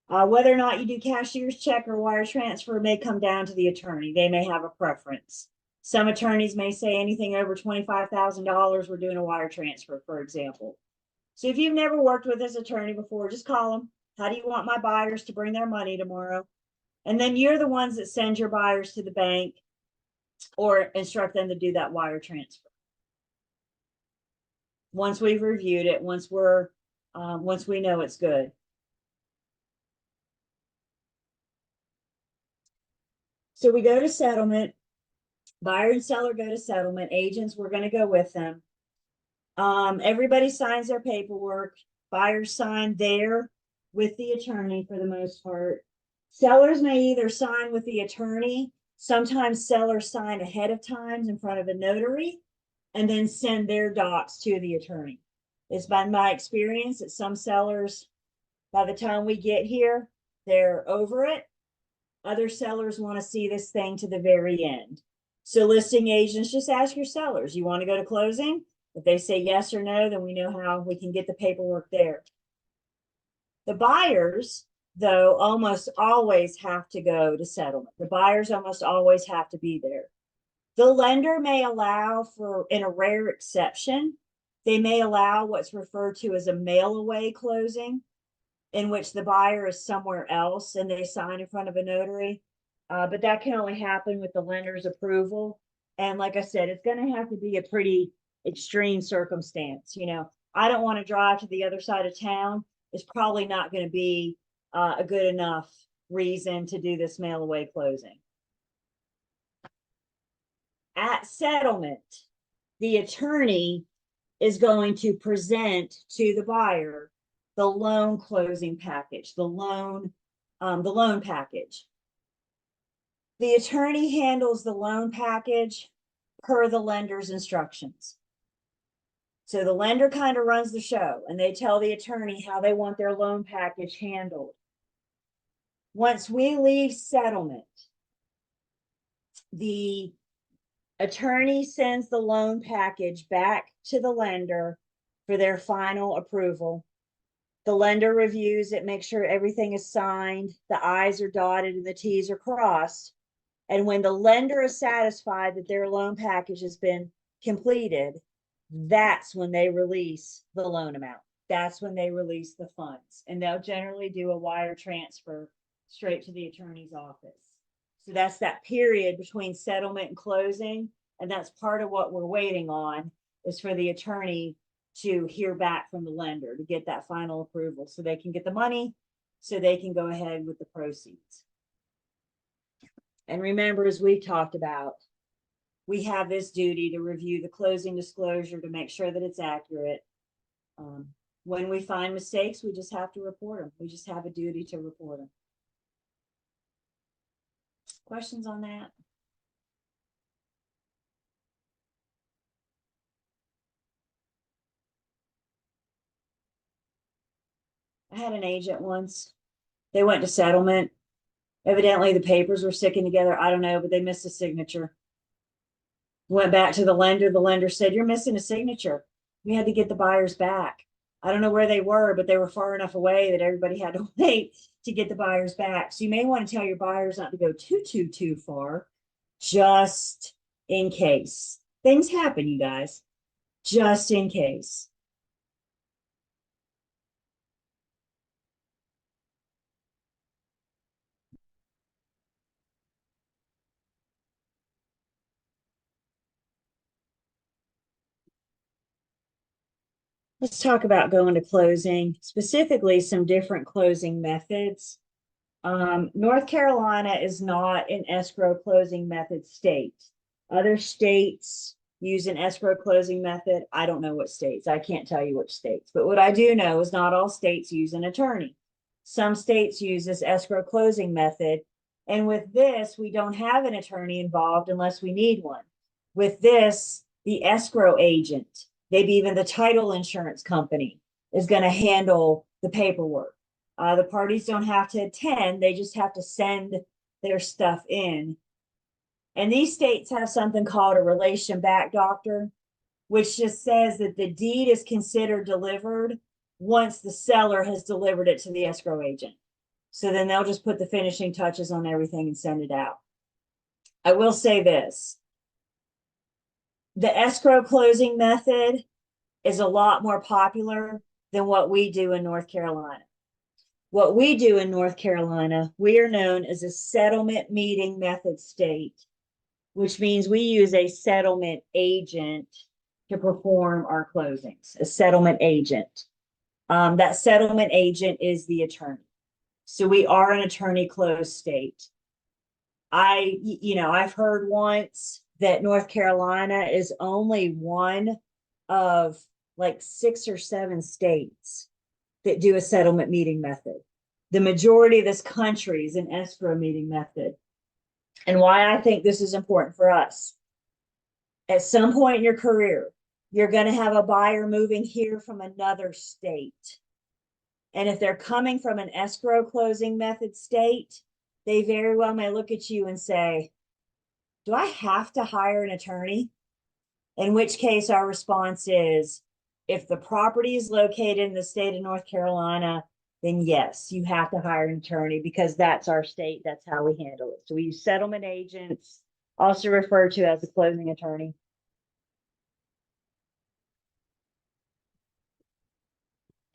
Whether or not you do cashier's check or wire transfer may come down to the attorney. They may have a preference. Some attorneys may say anything over $25,000, we're doing a wire transfer, for example. So if you've never worked with this attorney before, just call them. How do you want my buyers to bring their money tomorrow? And then you're the ones that send your buyers to the bank or instruct them to do that wire transfer. Once we've reviewed it, once we know it's good. So we go to settlement. Buyer and seller go to settlement. Agents, we're going to go with them. Everybody signs their paperwork. Buyers sign there with the attorney for the most part. Sellers may either sign with the attorney. Sometimes sellers sign ahead of time in front of a notary and then send their docs to the attorney. It's been my experience that some sellers, by the time we get here, they're over it. Other sellers want to see this thing to the very end. So listing agents, just ask your sellers, you want to go to closing? If they say yes or no, then we know how we can get the paperwork there. The buyers, though, almost always have to go to settlement. The buyers almost always have to be there. The lender may allow for, in a rare exception, they may allow what's referred to as a mail away closing, in which the buyer is somewhere else and they sign in front of a notary. But that can only happen with the lender's approval. And like I said, it's going to have to be a pretty extreme circumstance. You know, I don't want to drive to the other side of town. It's probably not going to be a good enough reason to do this mail away closing. At settlement, the attorney is going to present to the buyer the loan closing package, the loan package. The attorney handles the loan package per the lender's instructions. So the lender kind of runs the show and they tell the attorney how they want their loan package handled. Once we leave settlement, the attorney sends the loan package back to the lender for their final approval. The lender reviews it, makes sure everything is signed, the I's are dotted and the T's are crossed. And when the lender is satisfied that their loan package has been completed, that's when they release the loan amount. That's when they release the funds. And they'll generally do a wire transfer straight to the attorney's office. So that's that period between settlement and closing. And that's part of what we're waiting on, is for the attorney to hear back from the lender to get that final approval so they can get the money, so they can go ahead with the proceeds. And remember, as we've talked about, we have this duty to review the closing disclosure to make sure that it's accurate. When we find mistakes, we just have to report them. We just have a duty to report them. Questions on that? I had an agent once. They went to settlement. Evidently, the papers were sticking together. I don't know, but they missed a signature. Went back to the lender. The lender said, "You're missing a signature. We had to get the buyers back." I don't know where they were, but they were far enough away that everybody had to wait to get the buyers back. So you may want to tell your buyers not to go too far, just in case. Things happen, you guys, just in case. Let's talk about going to closing, specifically some different closing methods. North Carolina is not an escrow closing method state. Other states use an escrow closing method. I don't know what states. I can't tell you which states. But what I do know is not all states use an attorney. Some states use this escrow closing method. And with this, we don't have an attorney involved unless we need one. With this, the escrow agent, maybe even the title insurance company, is going to handle the paperwork. The parties don't have to attend, they just have to send their stuff in. And these states have something called a relation back doctrine, which just says that the deed is considered delivered once the seller has delivered it to the escrow agent. So then they'll just put the finishing touches on everything and send it out. I will say this. The escrow closing method is a lot more popular than what we do in North Carolina. What we do in North Carolina, we are known as a settlement meeting method state, which means we use a settlement agent to perform our closings, a settlement agent. That settlement agent is the attorney. So we are an attorney closed state. I've heard once that North Carolina is only one of like 6 or 7 states that do a settlement meeting method. The majority of this country is an escrow meeting method. And why I think this is important for us. At some point in your career, you're going to have a buyer moving here from another state. And if they're coming from an escrow closing method state, they very well may look at you and say, "Do I have to hire an attorney?" In which case our response is, if the property is located in the state of North Carolina, then yes, you have to hire an attorney because that's our state. That's how we handle it. So we use settlement agents, also referred to as a closing attorney.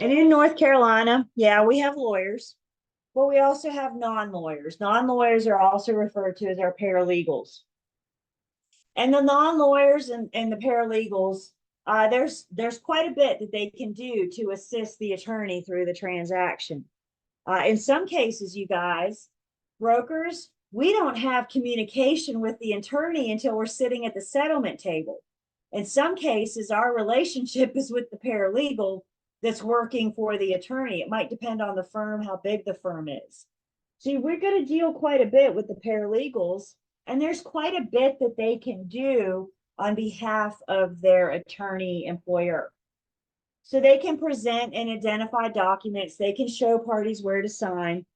And in North Carolina, yeah, we have lawyers, but we also have non-lawyers. Non-lawyers are also referred to as our paralegals. And the non-lawyers and the paralegals, there's quite a bit that they can do to assist the attorney through the transaction. In some cases, you guys, brokers, we don't have communication with the attorney until we're sitting at the settlement table. In some cases, our relationship is with the paralegal that's working for the attorney. It might depend on the firm, how big the firm is. So we're going to deal quite a bit with the paralegals, and there's quite a bit that they can do on behalf of their attorney employer. So they can present and identify documents. They can show parties where to sign.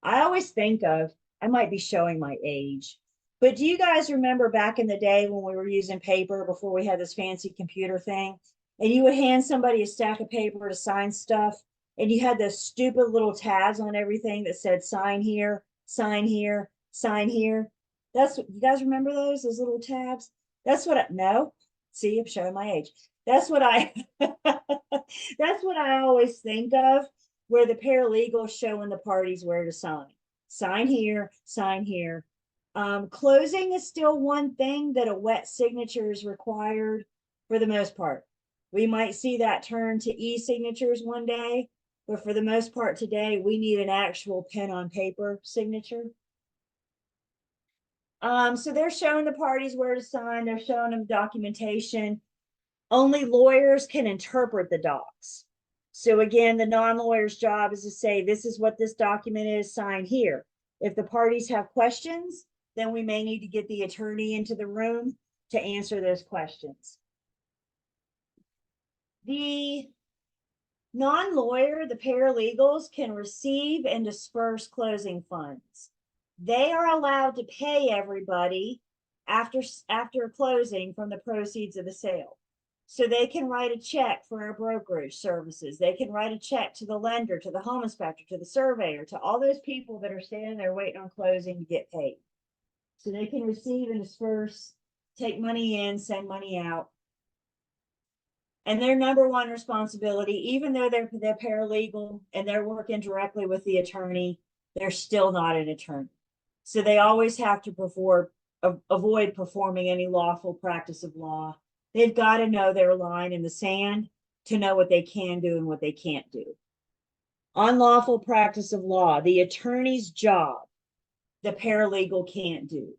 I always think of, I might be showing my age, But do you guys remember back in the day when we were using paper before we had this fancy computer thing? And you would hand somebody a stack of paper to sign stuff, and you had those stupid little tabs on everything that said sign here, sign here, sign here. That's what you guys remember those little tabs? That's what I no. See, I'm showing my age. That's what I that's what I always think of, where the paralegal showing the parties where to sign. Sign here, sign here. Closing is still one thing that a wet signature is required for the most part. We might see that turn to e-signatures one day, but for the most part today, we need an actual pen on paper signature. So they're showing the parties where to sign, they're showing them documentation. Only lawyers can interpret the docs. So again, the non-lawyer's job is to say, this is what this document is, sign here. If the parties have questions, then we may need to get the attorney into the room to answer those questions. The non-lawyer, the paralegals, can receive and disperse closing funds. They are allowed to pay everybody after closing from the proceeds of the sale. So they can write a check for our brokerage services. They can write a check to the lender, to the home inspector, to the surveyor, to all those people that are standing there waiting on closing to get paid. So they can receive and disperse, take money in, send money out. And their number one responsibility, even though they're paralegal and they're working directly with the attorney, they're still not an attorney. So they always have to avoid performing any lawful practice of law. They've got to know their line in the sand to know what they can do and what they can't do. Unlawful practice of law, the attorney's job, the paralegal can't do.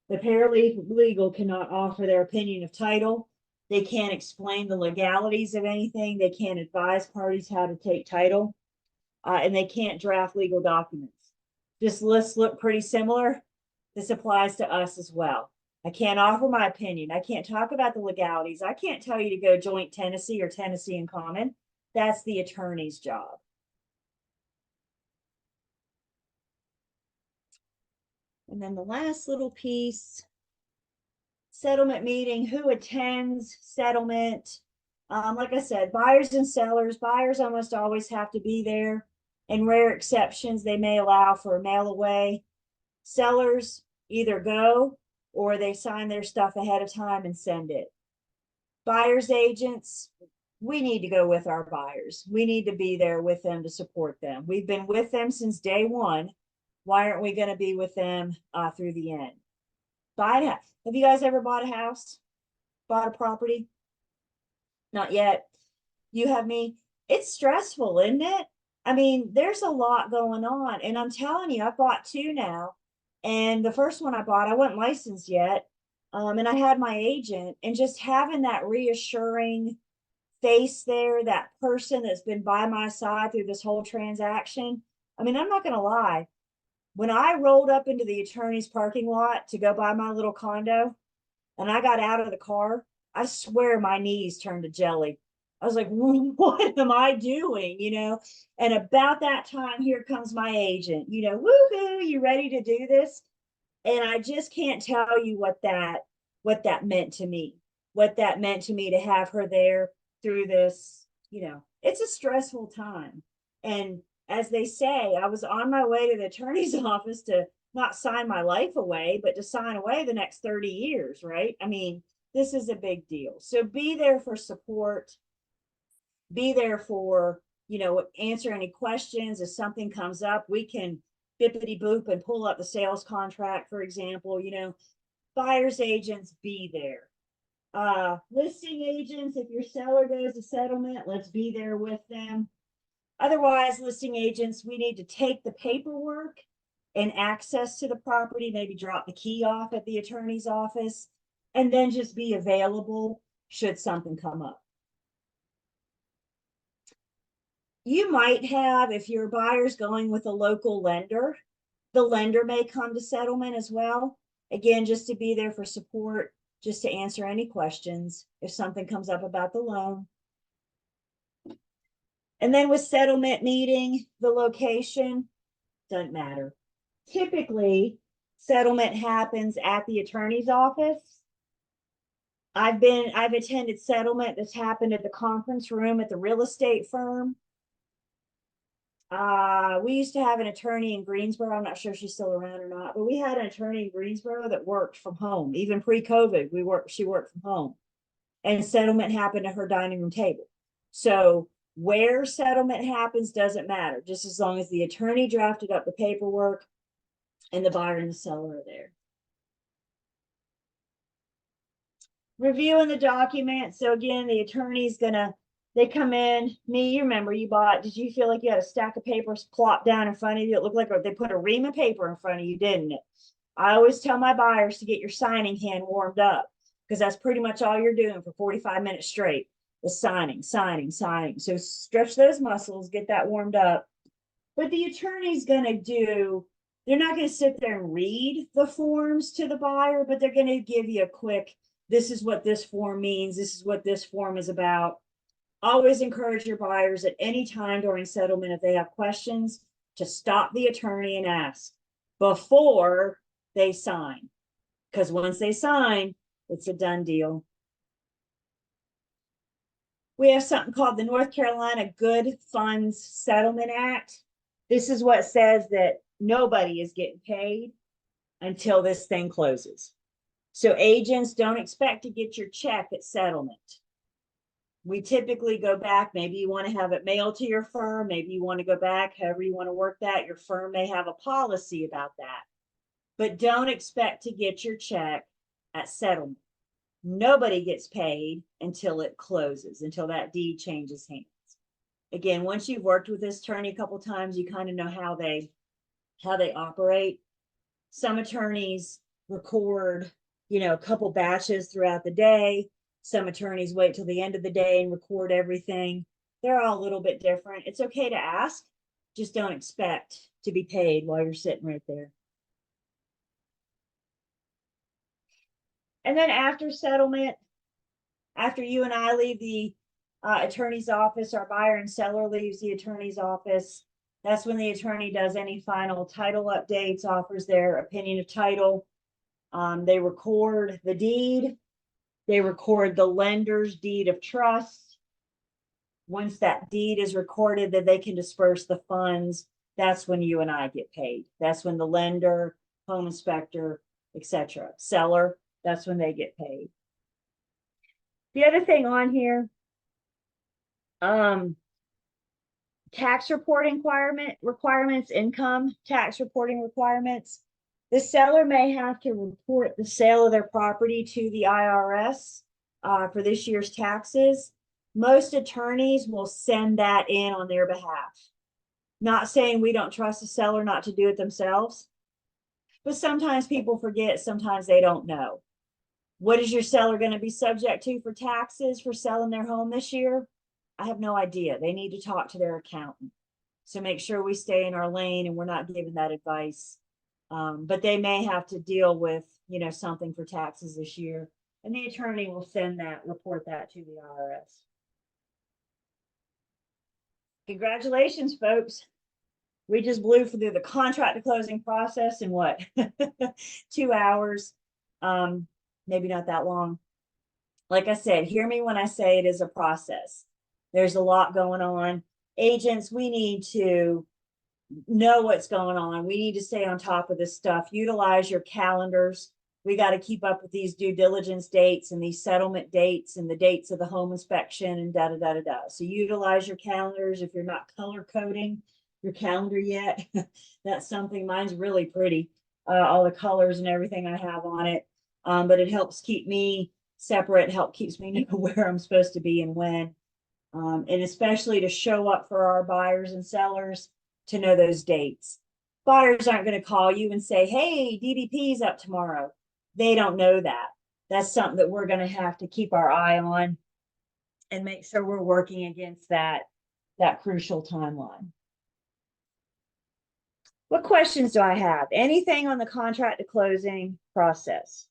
The paralegal cannot offer their opinion of title. They can't explain the legalities of anything. They can't advise parties how to take title. And they can't draft legal documents. This list look pretty similar. This applies to us as well. I can't offer my opinion. I can't talk about the legalities. I can't tell you to go joint Tennessee or Tennessee in common. That's the attorney's job. And then the last little piece, settlement meeting, who attends settlement? Like I said, buyers and sellers. Buyers almost always have to be there. In rare exceptions, they may allow for a mail away. Sellers either go or they sign their stuff ahead of time and send it. Buyers agents, we need to go with our buyers. We need to be there with them to support them. We've been with them since day one. Why aren't we going to be with them through the end? Have you guys ever bought a house? Bought a property? Not yet. You have me. It's stressful, isn't it? I mean, there's a lot going on. And I'm telling you, I bought two now. And the first one I bought, I wasn't licensed yet. And I had my agent, and just having that reassuring face there, that person that's been by my side through this whole transaction. I mean, I'm not going to lie. When I rolled up into the attorney's parking lot to go buy my little condo and I got out of the car, I swear my knees turned to jelly. I was like, what am I doing? You know, and about that time, here comes my agent, you know, woohoo, you ready to do this? And I just can't tell you what that meant to me, what that meant to me to have her there through this, you know, it's a stressful time. And as they say, I was on my way to the attorney's office to not sign my life away, but to sign away the next 30 years, right? I mean, this is a big deal. So be there for support. Be there for, you know, answer any questions. If something comes up, we can bippity boop and pull up the sales contract, for example. You know, buyer's agents, be there. Listing agents, if your seller goes to settlement, let's be there with them. Otherwise, listing agents, we need to take the paperwork and access to the property, maybe drop the key off at the attorney's office, and then just be available should something come up. You might have, if your buyer's going with a local lender, the lender may come to settlement as well. Again, just to be there for support, just to answer any questions if something comes up about the loan. And then with settlement meeting, the location doesn't matter. Typically, Settlement happens at the attorney's office. I've attended settlement that's happened at the conference room at the real estate firm. We used to have an attorney in Greensboro. I'm not sure if she's still around or not, but we had an attorney in Greensboro that worked from home. Even pre-COVID, she worked from home. And settlement happened at her dining room table. So where settlement happens doesn't matter, just as long as the attorney drafted up the paperwork and the buyer and the seller are there. Reviewing the document. So again, the attorney's they come in. You remember did you feel like you had a stack of papers plopped down in front of you? It looked like they put a ream of paper in front of you, didn't it? I always tell my buyers to get your signing hand warmed up, because that's pretty much all you're doing for 45 minutes straight is signing. So stretch those muscles, get that warmed up. But the attorney's they're not going to sit there and read the forms to the buyer, but they're going to give you a quick, this is what this form means. This is what this form is about. Always encourage your buyers at any time during settlement, if they have questions, to stop the attorney and ask before they sign. Because once they sign, it's a done deal. We have something called the North Carolina Good Funds Settlement Act. This is what says that nobody is getting paid until this thing closes. So agents, don't expect to get your check at settlement. We typically go back. Maybe you want to have it mailed to your firm. Maybe you want to go back, however you want to work that. Your firm may have a policy about that. But don't expect to get your check at settlement. Nobody gets paid until it closes, until that deed changes hands. Again, once you've worked with this attorney a couple of times, you kind of know how they operate. Some attorneys record, a couple batches throughout the day. Some attorneys wait till the end of the day and record everything. They're all a little bit different. It's okay to ask, just don't expect to be paid while you're sitting right there. And then after settlement, after you and I leave the attorney's office, our buyer and seller leaves the attorney's office. That's when the attorney does any final title updates, offers their opinion of title. They record the deed. They record the lender's deed of trust. Once that deed is recorded, that they can disperse the funds. That's when you and I get paid. That's when the lender, home inspector, etc., seller, that's when they get paid. The other thing on here, tax reporting requirements, income tax reporting requirements. The seller may have to report the sale of their property to the IRS for this year's taxes. Most attorneys will send that in on their behalf. Not saying we don't trust the seller not to do it themselves, but sometimes people forget, sometimes they don't know. What is your seller going to be subject to for taxes for selling their home this year? I have no idea. They need to talk to their accountant. So make sure we stay in our lane and we're not giving that advice. But they may have to deal with, something for taxes this year. And the attorney will report that to the IRS. Congratulations, folks. We just blew through the contract to closing process in what? 2 hours. Maybe not that long. Like I said, hear me when I say it is a process. There's a lot going on. Agents, we need to know what's going on. We need to stay on top of this stuff. Utilize your calendars. We got to keep up with these due diligence dates and these settlement dates and the dates of the home inspection and da da da da da. So utilize your calendars. If you're not color coding your calendar yet, that's something. Mine's really pretty. All the colors and everything I have on it. But it helps keep me separate, keeps me know where I'm supposed to be and when. And especially to show up for our buyers and sellers to know those dates. Buyers aren't going to call you and say, hey, DDP's up tomorrow. They don't know that. That's something that we're going to have to keep our eye on and make sure we're working against that crucial timeline. What questions do I have? Anything on the contract to closing process?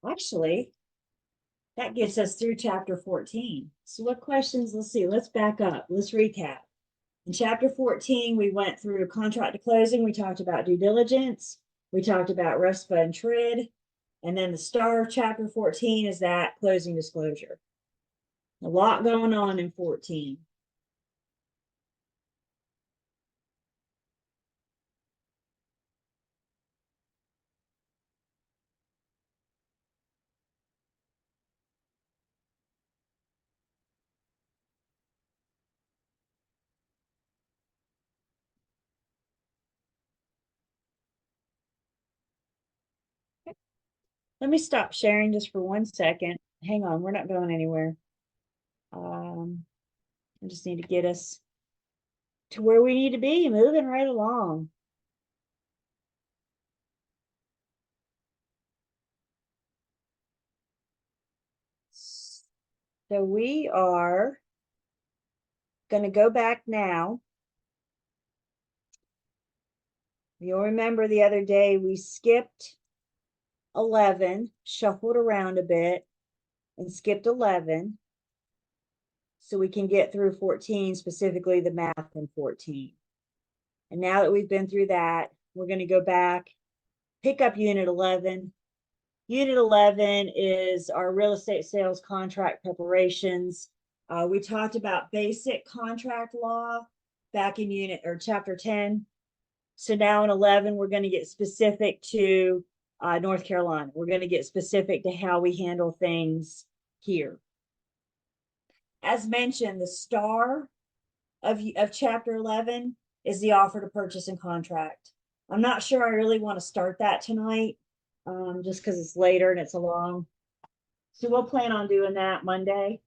Actually, that gets us through chapter 14. So what questions? Let's see. Let's back up. Let's recap. In chapter 14, we went through contract to closing. We talked about due diligence. We talked about RESPA and TRID. And then the star of chapter 14 is that closing disclosure. A lot going on in 14. Let me stop sharing just for 1 second. Hang on, we're not going anywhere. I just need to get us to where we need to be, moving right along. So we are going to go back now. You'll remember the other day we skipped 11, shuffled around a bit, and skipped 11. So we can get through 14, specifically the math in 14. And now that we've been through that, we're going to go back, pick up Unit 11. Unit 11 is our real estate sales contract preparations. We talked about basic contract law back in unit or chapter 10. So now in 11, we're going to get specific to North Carolina. We're going to get specific to how we handle things here. As mentioned, the star of chapter 11 is the offer to purchase and contract. I'm not sure I really want to start that tonight, just because it's later and it's a long. So we'll plan on doing that Monday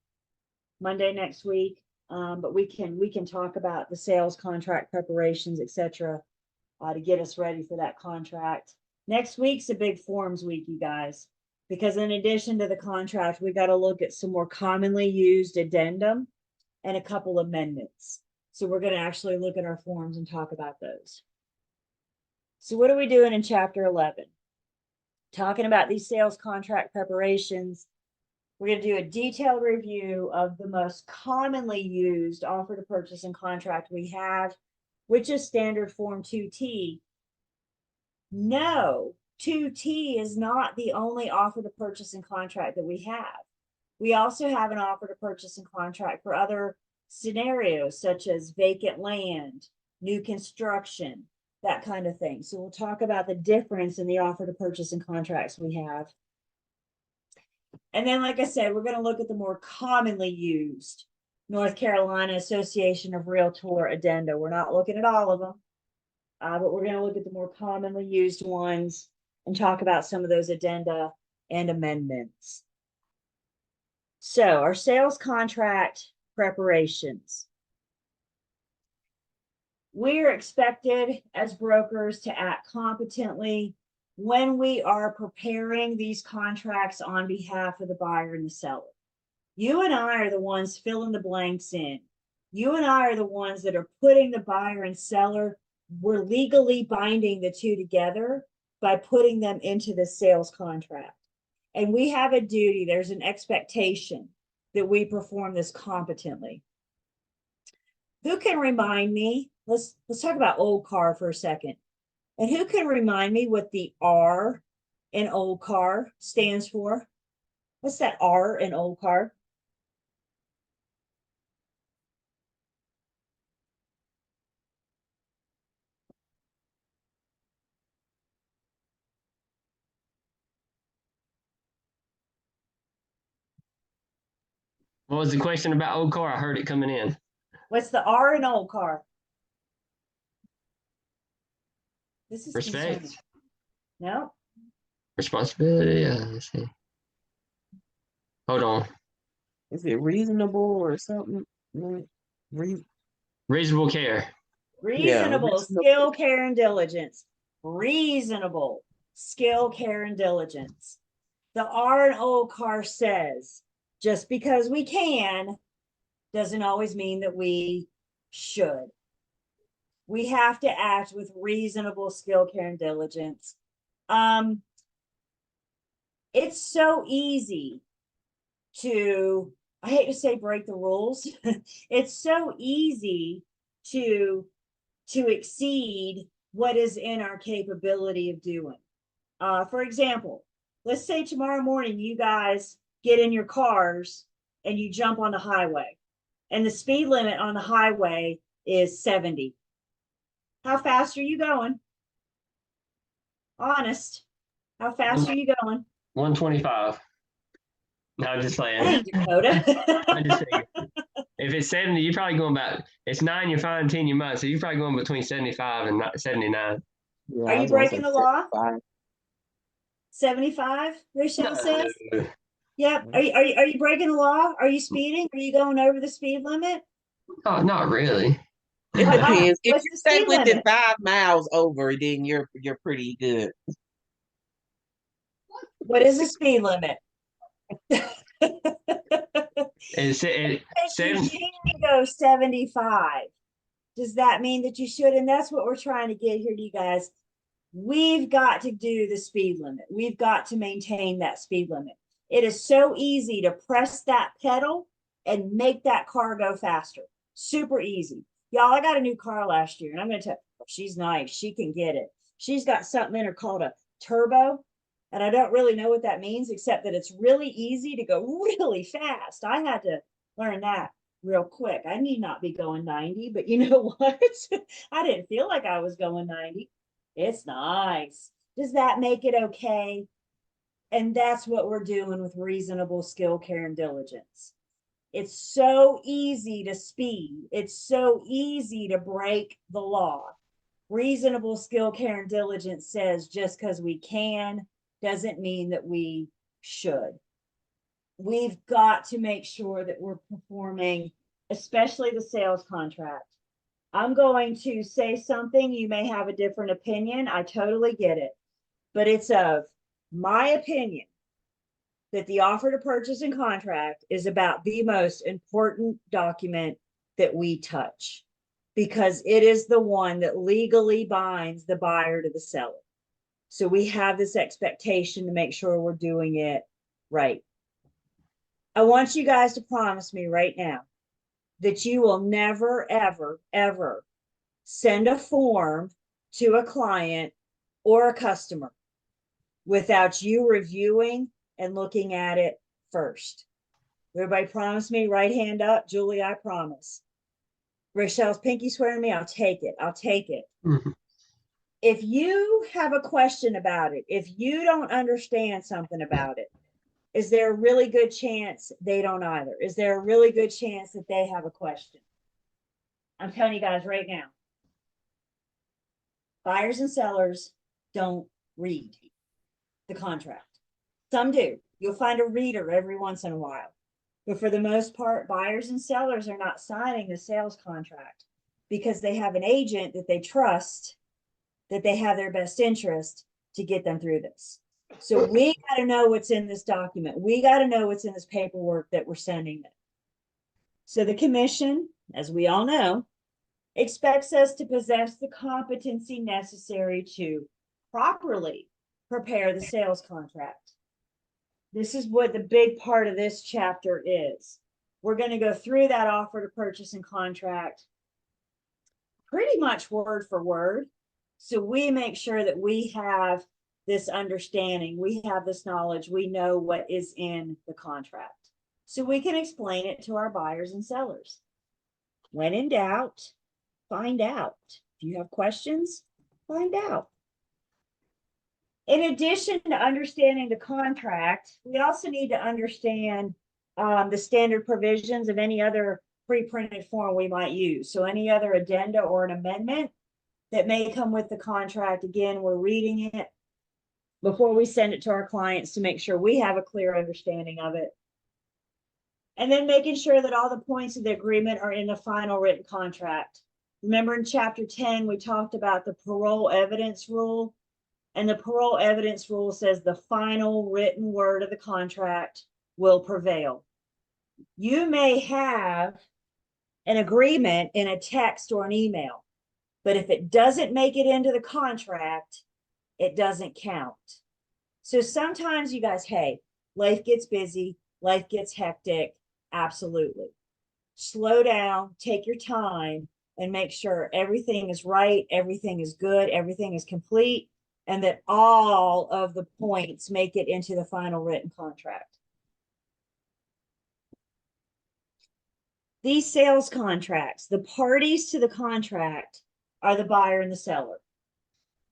next week. But we can talk about the sales contract preparations, etc., to get us ready for that contract. Next week's a big forms week, you guys, because in addition to the contract, we got to look at some more commonly used addendum and a couple amendments. So we're going to actually look at our forms and talk about those. So what are we doing in chapter 11? Talking about these sales contract preparations. We're going to do a detailed review of the most commonly used offer to purchase and contract we have, which is standard form 2T. No, 2T is not the only offer to purchase and contract that we have. We also have an offer to purchase and contract for other scenarios, such as vacant land, new construction, that kind of thing. So we'll talk about the difference in the offer to purchase and contracts we have. And then, like I said, we're going to look at the more commonly used North Carolina Association of Realtor addenda. We're not looking at all of them, but we're going to look at the more commonly used ones and talk about some of those addenda and amendments. So our sales contract preparations. We are expected as brokers to act competently when we are preparing these contracts on behalf of the buyer and the seller. You and I are the ones filling the blanks in. You and I are the ones that are putting the buyer and seller. We're legally binding the two together by putting them into the sales contract. And we have a duty, there's an expectation that we perform this competently. Who can remind me? Let's talk about old car for a second. And who can remind me what the R in old car stands for? What's that R in old car? What was the question about old car? I heard it coming in. What's the R in old car? This is Respect. concerning. No. Responsibility. Let's see. Hold on. Is it reasonable or something? Reasonable care. Reasonable skill, care, and diligence. Reasonable skill, care, and diligence. The R in old car says just because we can doesn't always mean that we should. We have to act with reasonable skill, care, and diligence. it's so easy to, I hate to say break the rules. It's so easy to exceed what is in our capability of doing. For example, let's say tomorrow morning you guys get in your cars and you jump on the highway, and the speed limit on the highway is 70. How fast are you going? Honest. How fast are you going? 125. No, I'm just saying. Hey, Dakota. I'm just saying. If it's 70, you're probably going about, it's 9, you're fine, 10, you're mine. So you're probably going between 75 and 79. Yeah, Are I you was gonna breaking say the law? 75. 75, Rochelle says? No, Yep. Are you breaking the law? Are you speeding? Are you going over the speed limit? not really. It Uh-uh. depends. If What's you the stay speed within limit? 5 miles over, then you're pretty good. What is the speed limit? It's You 7. can go 75. Does that mean that you should? And that's what we're trying to get here to you guys. We've got to do the speed limit. We've got to maintain that speed limit. It is so easy to press that pedal and make that car go faster. Super easy. Y'all, I got a new car last year, and I'm going to tell you, she's nice. She can get it. She's got something in her called a turbo. And I don't really know what that means, except that it's really easy to go really fast. I had to learn that real quick. I need not be going 90, but you know what? I didn't feel like I was going 90. It's nice. Does that make it okay? And that's what we're doing with reasonable skill, care, and diligence. It's so easy to speed. It's so easy to break the law. Reasonable skill, care, and diligence says just because we can doesn't mean that we should. We've got to make sure that we're performing, especially the sales contract. I'm going to say something. You may have a different opinion. I totally get it. But it's of my opinion that the offer to purchase and contract is about the most important document that we touch, because it is the one that legally binds the buyer to the seller. So we have this expectation to make sure we're doing it right. I want you guys to promise me right now that you will never, ever, ever send a form to a client or a customer without you reviewing and looking at it first. Everybody promise me, right hand up. Julie, I promise. Rochelle's pinky swearing me, I'll take it. I'll take it. Mhm. If you have a question about it, if you don't understand something about it, is there a really good chance they don't either? Is there a really good chance that they have a question? I'm telling you guys right now, buyers and sellers don't read the contract. Some do. You'll find a reader every once in a while. But for the most part, buyers and sellers are not signing the sales contract because they have an agent that they trust, that they have their best interest to get them through this. So we got to know what's in this document. We got to know what's in this paperwork that we're sending them. So the commission, as we all know, expects us to possess the competency necessary to properly prepare the sales contract. This is what the big part of this chapter is. We're going to go through that offer to purchase and contract pretty much word for word. So we make sure that we have this understanding, we have this knowledge, we know what is in the contract. So we can explain it to our buyers and sellers. When in doubt, find out. If you have questions, find out. In addition to understanding the contract, we also need to understand the standard provisions of any other pre-printed form we might use. So any other addenda or an amendment that may come with the contract. Again, we're reading it before we send it to our clients to make sure we have a clear understanding of it. And then making sure that all the points of the agreement are in the final written contract. Remember in chapter 10, we talked about the parole evidence rule. And the parole evidence rule says the final written word of the contract will prevail. You may have an agreement in a text or an email, but if it doesn't make it into the contract, it doesn't count. So sometimes you guys, hey, life gets busy, life gets hectic. Absolutely. Slow down, take your time, and make sure everything is right, everything is good, everything is complete, and that all of the points make it into the final written contract. These sales contracts, the parties to the contract are the buyer and the seller.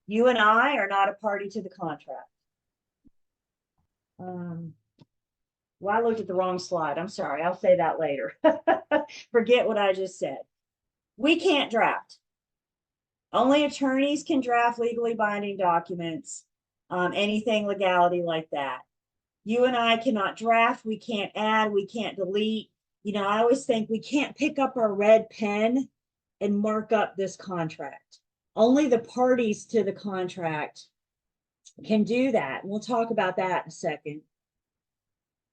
You and I are not a party to the contract. Well, I looked at the wrong slide. I'm sorry. I'll say that later. Forget what I just said. We can't draft. Only attorneys can draft legally binding documents, anything legality like that. You and I cannot draft. We can't add. We can't delete. You know, I always think we can't pick up our red pen and mark up this contract. Only the parties to the contract can do that. We'll talk about that in a second.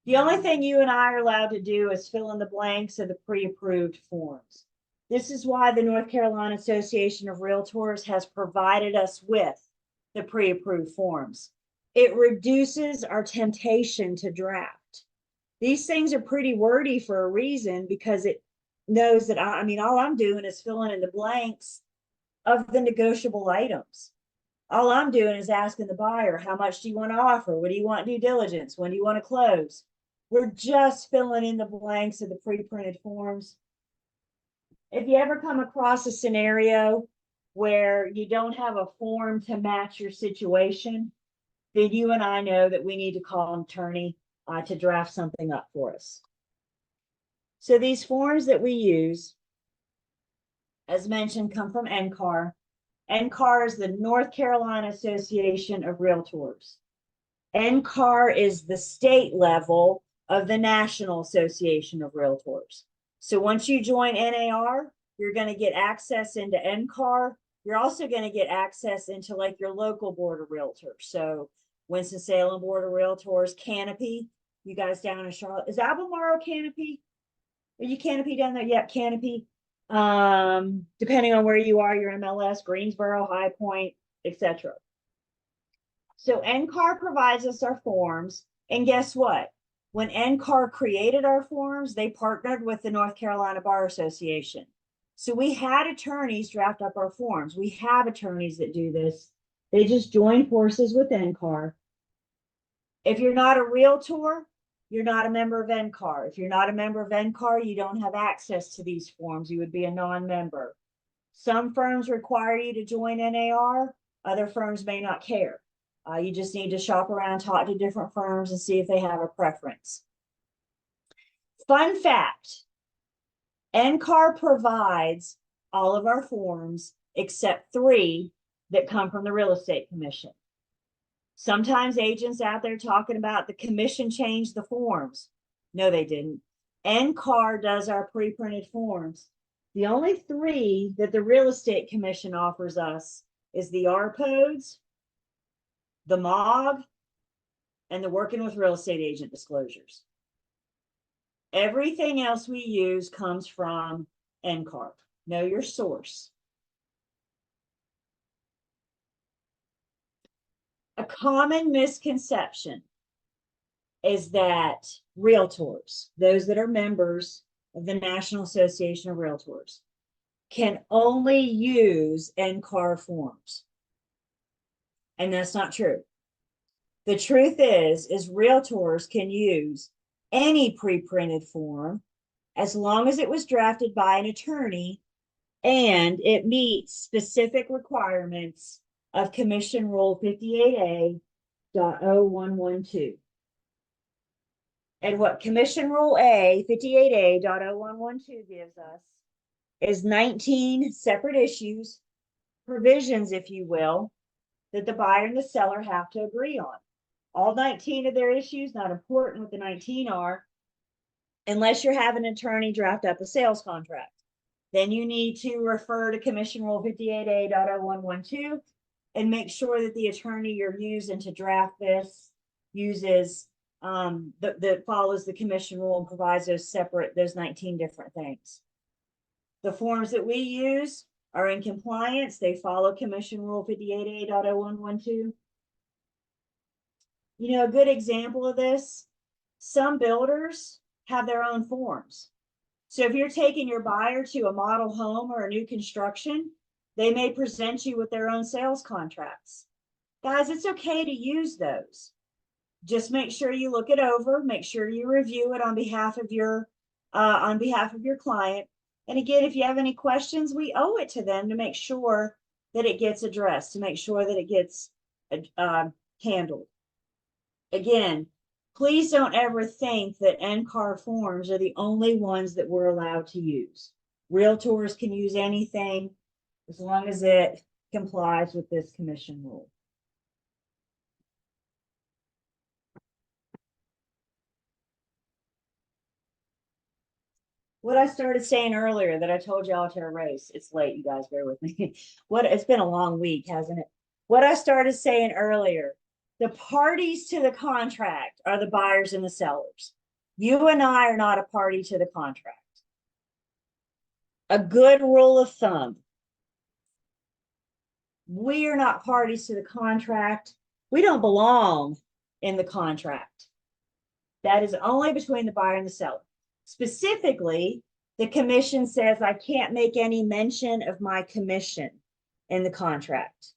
The only thing you and I are allowed to do is fill in the blanks of the pre-approved forms. This is why the North Carolina Association of Realtors has provided us with the pre-approved forms. It reduces our temptation to draft. These things are pretty wordy for a reason, because it knows that I mean, all I'm doing is filling in the blanks of the negotiable items. All I'm doing is asking the buyer, how much do you want to offer? What do you want due diligence? When do you want to close? We're just filling in the blanks of the pre-printed forms. If you ever come across a scenario where you don't have a form to match your situation, then you and I know that we need to call an attorney to draft something up for us. So these forms that we use, as mentioned, come from NCAR. NCAR is the North Carolina Association of Realtors. NCAR is the state level of the National Association of Realtors. So once you join NAR, you're going to get access into NCAR. You're also going to get access into like your local board of realtors. So Winston-Salem Board of Realtors, Canopy, you guys down in Charlotte. Is Albemarle Canopy? Are you Canopy down there? Yep, Canopy. Depending on where you are, your MLS, Greensboro, High Point, etc. So NCAR provides us our forms. And guess what? When NCAR created our forms, they partnered with the North Carolina Bar Association. So we had attorneys draft up our forms. We have attorneys that do this. They just join forces with NCAR. If you're not a realtor, you're not a member of NCAR. If you're not a member of NCAR, you don't have access to these forms. You would be a non-member. Some firms require you to join NAR. Other firms may not care. You just need to shop around, talk to different firms, and see if they have a preference. Fun fact, NCAR provides all of our forms except 3 that come from the Real Estate Commission. Sometimes agents out there talking about the commission changed the forms. No, they didn't. NCAR does our pre-printed forms. The only 3 that the Real Estate Commission offers us is the RPODs, the MOG, and the working with real estate agent disclosures. Everything else we use comes from NCAR. Know your source. A common misconception is that realtors, those that are members of the National Association of Realtors, can only use NCAR forms. And that's not true. The truth is realtors can use any pre-printed form as long as it was drafted by an attorney and it meets specific requirements of Commission Rule 58A.0112. And what Commission Rule 58A.0112 gives us is 19 separate issues, provisions, if you will, that the buyer and the seller have to agree on. All 19 of their issues, not important what the 19 are, unless you're having an attorney draft up a sales contract. Then you need to refer to Commission Rule 58A.0112 and make sure that the attorney you're using to draft this uses that follows the commission rule and provides those 19 different things. The forms that we use are in compliance. They follow Commission Rule 58A.0112. You know, a good example of this, some builders have their own forms. So if you're taking your buyer to a model home or a new construction, they may present you with their own sales contracts. Guys, it's okay to use those. Just make sure you look it over, make sure you review it on behalf of your client. And again, if you have any questions, we owe it to them to make sure that it gets addressed, to make sure that it gets handled. Again, please don't ever think that NCAR forms are the only ones that we're allowed to use. Realtors can use anything as long as it complies with this commission rule. What I started saying earlier that I told y'all to erase, it's late, you guys, bear with me. It's been a long week, hasn't it? What I started saying earlier, the parties to the contract are the buyers and the sellers. You and I are not a party to the contract. A good rule of thumb, we are not parties to the contract. We don't belong in the contract. That is only between the buyer and the seller. Specifically, the commission says I can't make any mention of my commission in the contract.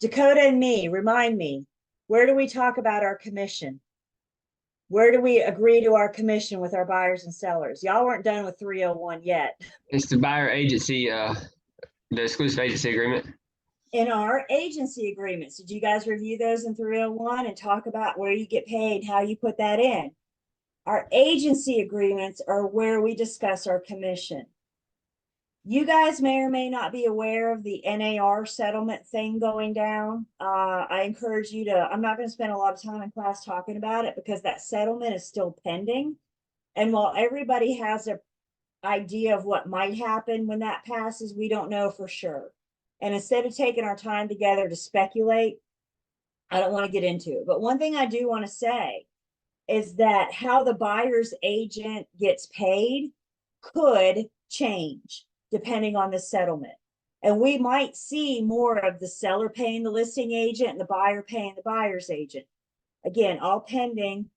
Dakota and me, remind me, where do we talk about our commission? Where do we agree to our commission with our buyers and sellers? Y'all weren't done with 301 yet. It's the buyer agency, the exclusive agency agreement. In our agency agreements, did you guys review those in 301 and talk about where you get paid, how you put that in? Our agency agreements are where we discuss our commission. You guys may or may not be aware of the NAR settlement thing going down. I encourage you to, I'm not going to spend a lot of time in class talking about it because that settlement is still pending. And while everybody has an idea of what might happen when that passes, we don't know for sure. And instead of taking our time together to speculate, I don't want to get into it. But one thing I do want to say is that how the buyer's agent gets paid could change depending on the settlement. And we might see more of the seller paying the listing agent and the buyer paying the buyer's agent. Again, all pending.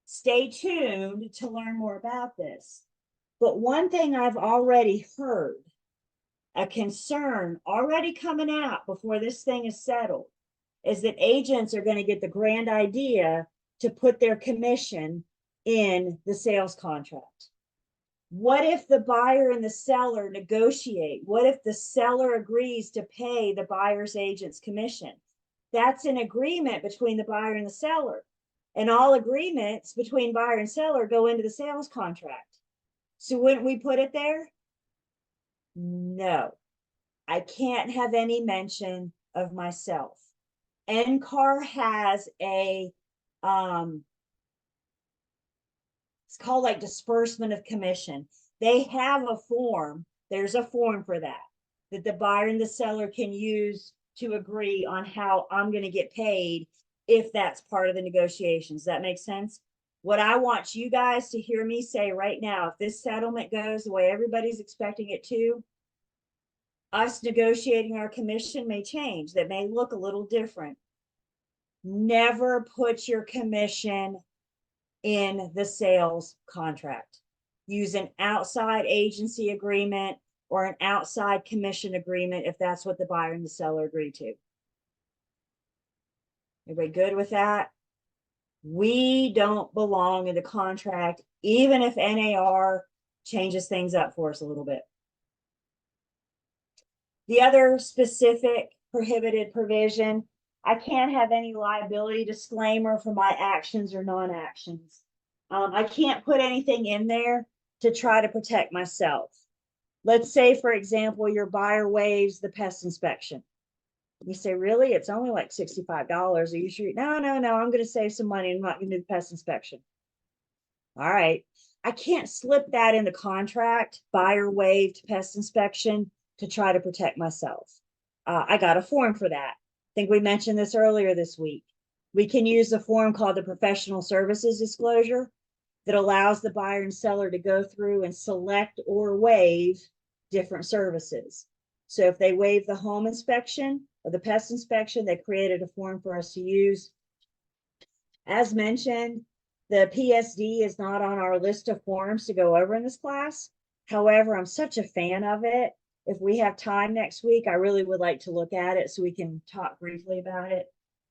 Stay tuned to learn more about this. But one thing I've already heard, a concern already coming out before this thing is settled, is that agents are going to get the grand idea to put their commission in the sales contract. What if the buyer and the seller negotiate? What if the seller agrees to pay the buyer's agent's commission? That's an agreement between the buyer and the seller. And all agreements between buyer and seller go into the sales contract. So wouldn't we put it there? No, I can't have any mention of myself. NCAR has a it's called like disbursement of commission. They have a form. There's a form for that the buyer and the seller can use to agree on how I'm going to get paid if that's part of the negotiations. That makes sense? What I want you guys to hear me say right now, if this settlement goes the way everybody's expecting it to, us negotiating our commission may change. That may look a little different. Never put your commission in the sales contract. Use an outside agency agreement or an outside commission agreement if that's what the buyer and the seller agree to. Everybody good with that? We don't belong in the contract, even if NAR changes things up for us a little bit. The other specific prohibited provision, I can't have any liability disclaimer for my actions or non-actions. I can't put anything in there to try to protect myself. Let's say, for example, your buyer waives the pest inspection. You say, really? It's only like $65. Are you sure? No, I'm going to save some money. I'm not going to do the pest inspection. All right. I can't slip that in the contract, buyer waived pest inspection, to try to protect myself. I got a form for that. I think we mentioned this earlier this week. We can use a form called the professional services disclosure that allows the buyer and seller to go through and select or waive different services. So if they waive the home inspection or the pest inspection, they created a form for us to use. As mentioned, the PSD is not on our list of forms to go over in this class. However, I'm such a fan of it. If we have time next week, I really would like to look at it so we can talk briefly about it.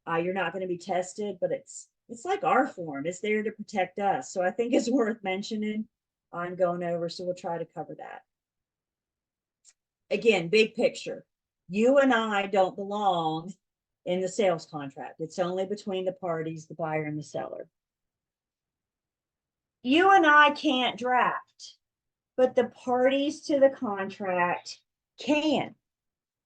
You're not going to be tested, but it's like our form. It's there to protect us. So I think it's worth mentioning on going over. So we'll try to cover that. Again, big picture. You and I don't belong in the sales contract. It's only between the parties, the buyer and the seller. You and I can't draft, but the parties to the contract can.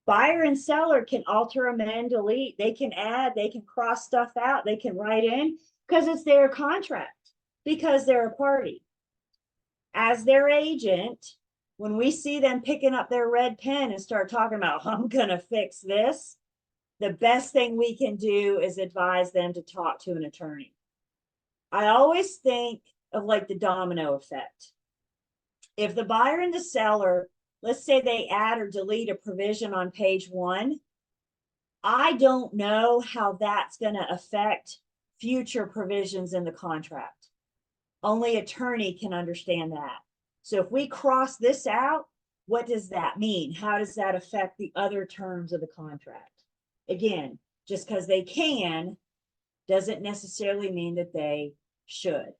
Buyer and seller can alter, amend, delete. They can add, they can cross stuff out, they can write in because it's their contract, because they're a party. As their agent, when we see them picking up their red pen and start talking about, I'm going to fix this, the best thing we can do is advise them to talk to an attorney. I always think of like the domino effect. If the buyer and the seller, let's say they add or delete a provision on page 1, I don't know how that's going to affect future provisions in the contract. Only attorney can understand that. So if we cross this out, what does that mean? How does that affect the other terms of the contract? Again, just because they can doesn't necessarily mean that they should.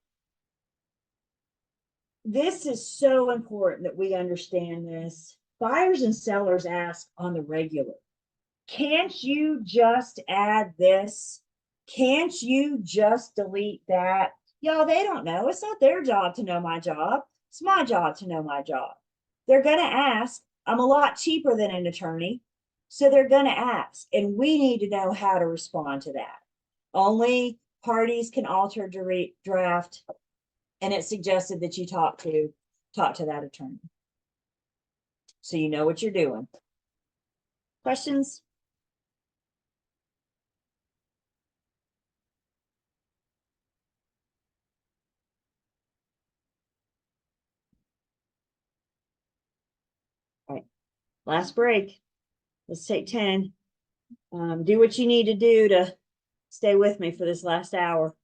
This is so important that we understand this. Buyers and sellers ask on the regular, can't you just add this? Can't you just delete that? Y'all, they don't know. It's not their job to know my job. It's my job to know my job. They're going to ask. I'm a lot cheaper than an attorney. So they're going to ask. And we need to know how to respond to that. Only parties can alter draft. And it's suggested that you talk to that attorney. So you know what you're doing. Questions? All right. Last break. Let's take 10. Do what you need to do to stay with me for this last hour.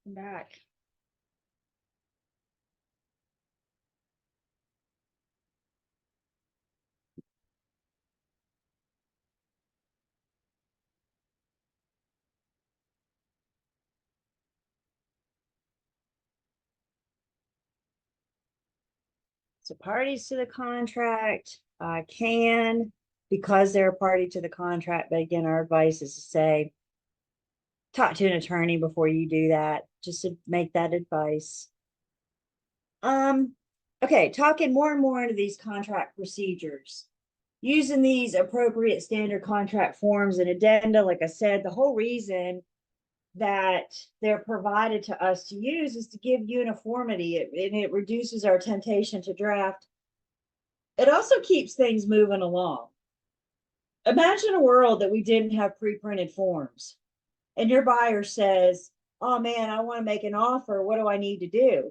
I'm back. So parties to the contract, can, because they're a party to the contract, but again, our advice is to say, talk to an attorney before you do that, just to make that advice. Okay, talking more and more into these contract procedures. Using these appropriate standard contract forms and addenda, like I said, the whole reason that they're provided to us to use is to give uniformity, and it reduces our temptation to draft. It also keeps things moving along. Imagine a world that we didn't have pre-printed forms and your buyer says, oh man, I want to make an offer. What do I need to do?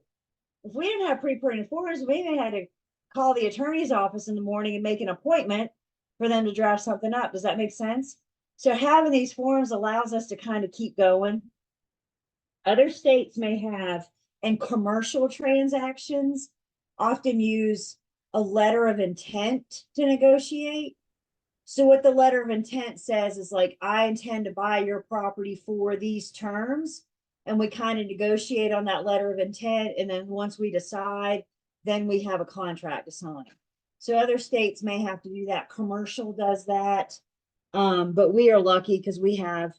If we didn't have pre-printed forms, we may have to call the attorney's office in the morning and make an appointment for them to draft something up. Does that make sense? So having these forms allows us to kind of keep going. Other states may have, and commercial transactions often use a letter of intent to negotiate. So what the letter of intent says is like, I intend to buy your property for these terms. And we kind of negotiate on that letter of intent. And then once we decide, then we have a contract to sign. So other states may have to do that. Commercial does that. But we are lucky because we have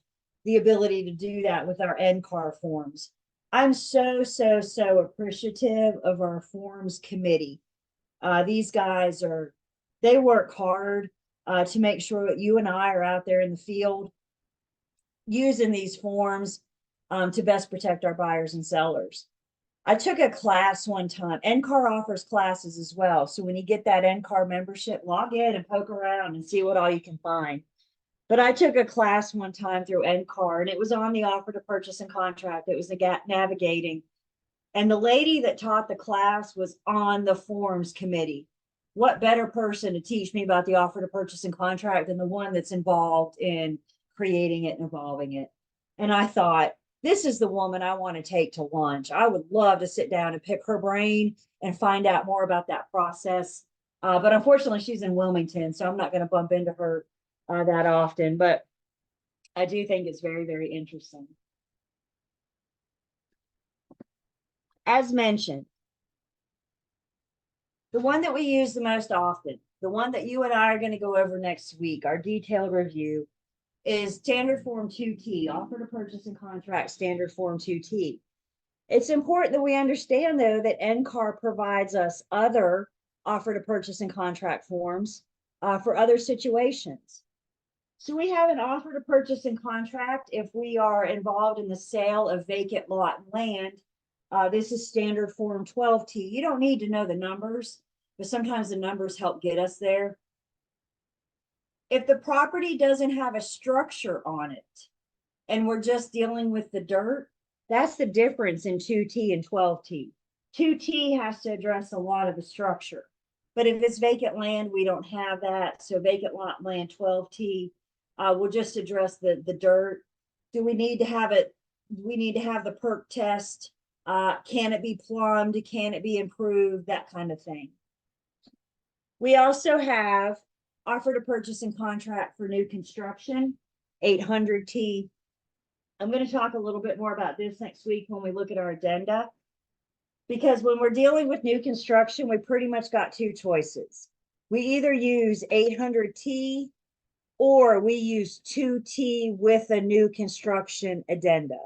the ability to do that with our NCAR forms. I'm so appreciative of our forms committee. These guys they work hard to make sure that you and I are out there in the field using these forms to best protect our buyers and sellers. I took a class one time. NCAR offers classes as well. So when you get that NCAR membership, log in and poke around and see what all you can find. But I took a class one time through NCAR, and it was on the offer to purchase and contract. It was the navigating. And the lady that taught the class was on the forms committee. What better person to teach me about the offer to purchase and contract than the one that's involved in creating it and evolving it? And I thought, this is the woman I want to take to lunch. I would love to sit down and pick her brain and find out more about that process. But unfortunately, she's in Wilmington, so I'm not going to bump into her that often. But I do think it's very interesting. As mentioned, the one that we use the most often, the one that you and I are going to go over next week, our detailed review, is Standard Form 2T, Offer to Purchase and Contract Standard Form 2T. It's important that we understand, though, that NCAR provides us other Offer to Purchase and Contract forms for other situations. So we have an offer to purchase and contract if we are involved in the sale of vacant lot and land. This is Standard Form 12T. You don't need to know the numbers, but sometimes the numbers help get us there. If the property doesn't have a structure on it and we're just dealing with the dirt, that's the difference in 2T and 12T. 2T has to address a lot of the structure. But if it's vacant land, we don't have that. So vacant lot land 12T will just address the dirt. Do we need to have it? We need to have the perk test. Can it be plumbed? Can it be improved? That kind of thing. We also have offer to purchase and contract for new construction, 800T. I'm going to talk a little bit more about this next week when we look at our addenda. Because when we're dealing with new construction, we pretty much got two choices. We either use 800T or we use 2T with a new construction addenda.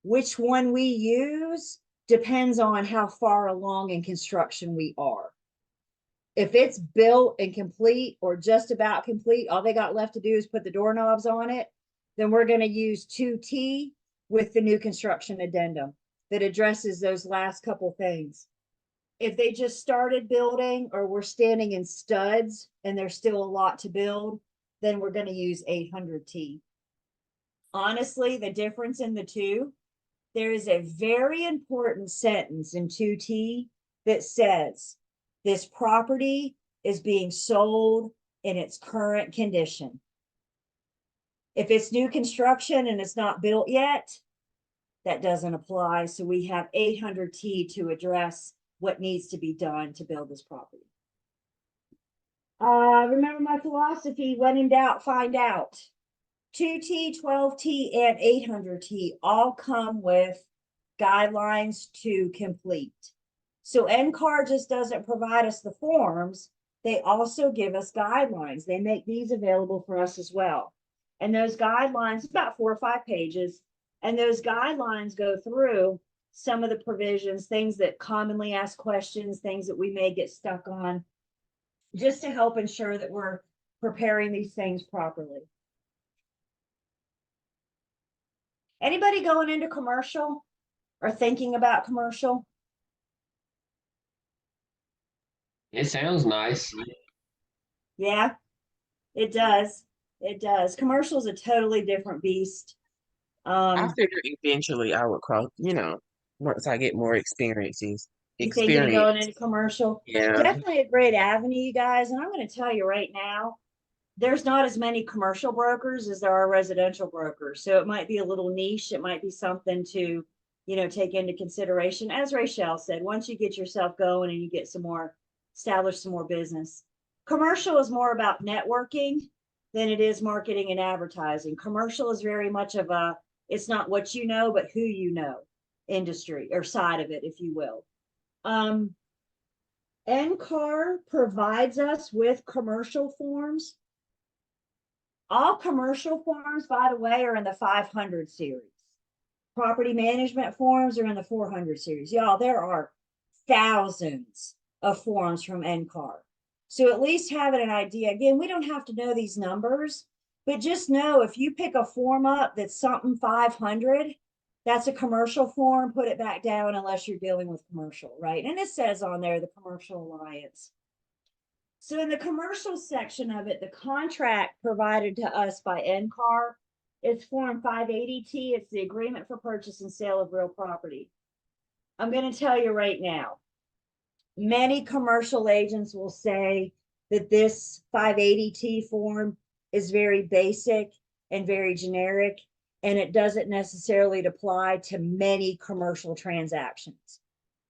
Which one we use depends on how far along in construction we are. If it's built and complete or just about complete, all they got left to do is put the doorknobs on it, then we're going to use 2T with the new construction addendum that addresses those last couple things. If they just started building or we're standing in studs and there's still a lot to build, then we're going to use 800T. Honestly, the difference in the two, there is a very important sentence in 2T that says, this property is being sold in its current condition. If it's new construction and it's not built yet, that doesn't apply. So we have 800T to address what needs to be done to build this property. Remember my philosophy, when in doubt, find out. 2T, 12T, and 800T all come with guidelines to complete. So NCAR just doesn't provide us the forms. They also give us guidelines. They make these available for us as well. And those guidelines, about 4 or 5 pages, and those guidelines go through some of the provisions, things that commonly ask questions, things that we may get stuck on, just to help ensure that we're preparing these things properly. Anybody going into commercial or thinking about commercial? It sounds nice. Yeah, it does. It does. Commercial is a totally different beast. I figure eventually I would cross, once I get more You thinking of going into experience. commercial? Yeah. Definitely a great avenue, you guys. And I'm going to tell you right now, there's not as many commercial brokers as there are residential brokers. So it might be a little niche. It might be something to, take into consideration. As Rachel said, once you get yourself going and you get establish some more business. Commercial is more about networking than it is marketing and advertising. Commercial is very much of it's not what you know, but who you know industry or side of it, if you will. NCAR provides us with commercial forms. All commercial forms, by the way, are in the 500 series. Property management forms are in the 400 series. Y'all, there are thousands of forms from NCAR. So at least having an idea. Again, we don't have to know these numbers, but just know if you pick a form up that's something 500, that's a commercial form, put it back down unless you're dealing with commercial, right? And it says on there, the Commercial Alliance. So in the commercial section of it, the contract provided to us by NCAR is Form 580T. It's the Agreement for Purchase and Sale of Real Property. I'm going to tell you right now, many commercial agents will say that this 580T form is very basic and very generic, and it doesn't necessarily apply to many commercial transactions.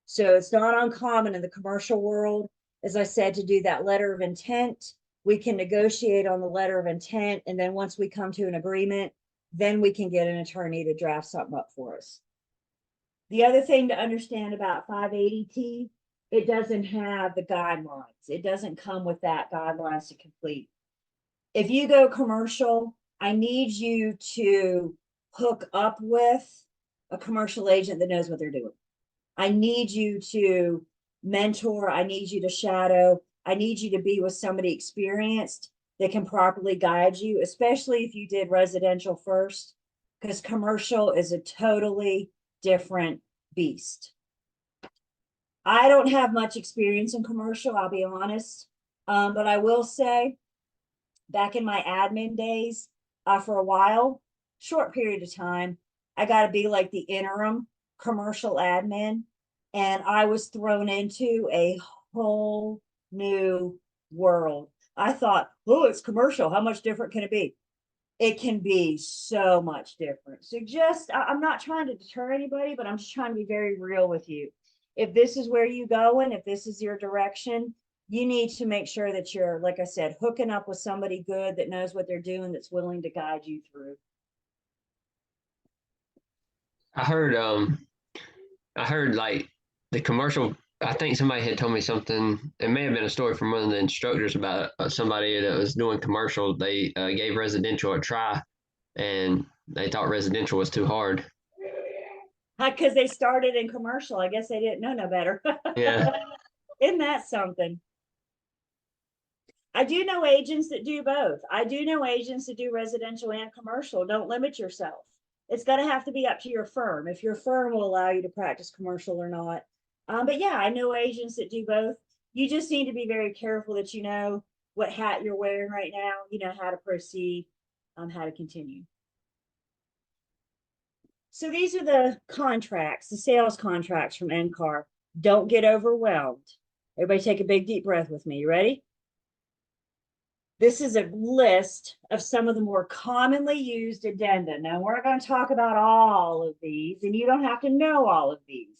So it's not uncommon in the commercial world, as I said, to do that letter of intent. We can negotiate on the letter of intent, and then once we come to an agreement, then we can get an attorney to draft something up for us. The other thing to understand about 580T, it doesn't have the guidelines. It doesn't come with that guidelines to complete. If you go commercial, I need you to hook up with a commercial agent that knows what they're doing. I need you to mentor. I need you to shadow. I need you to be with somebody experienced that can properly guide you, especially if you did residential first, because commercial is a totally different beast. I don't have much experience in commercial, I'll be honest. But I will say, back in my admin days, for a while, short period of time, I got to be like the interim commercial admin. And I was thrown into a whole new world. I thought, oh, it's commercial. How much different can it be? It can be so much different. So I'm not trying to deter anybody, but I'm just trying to be very real with you. If this is where you go and if this is your direction, you need to make sure that you're, like I said, hooking up with somebody good that knows what they're doing, that's willing to guide you through. I heard like the commercial. I think somebody had told me something. It may have been a story from one of the instructors about somebody that was doing commercial. They gave residential a try, and they thought residential was too hard. Because they started in commercial. I guess they didn't know no better. Yeah. Isn't that something? I do know agents that do both. I do know agents that do residential and commercial. Don't limit yourself. It's going to have to be up to your firm, if your firm will allow you to practice commercial or not. But yeah, I know agents that do both. You just need to be very careful that you know what hat you're wearing right now, you know how to proceed, how to continue. So these are the contracts, the sales contracts from NCAR. Don't get overwhelmed. Everybody take a big deep breath with me. You ready? This is a list of some of the more commonly used addenda. Now, we're going to talk about all of these, and you don't have to know all of these,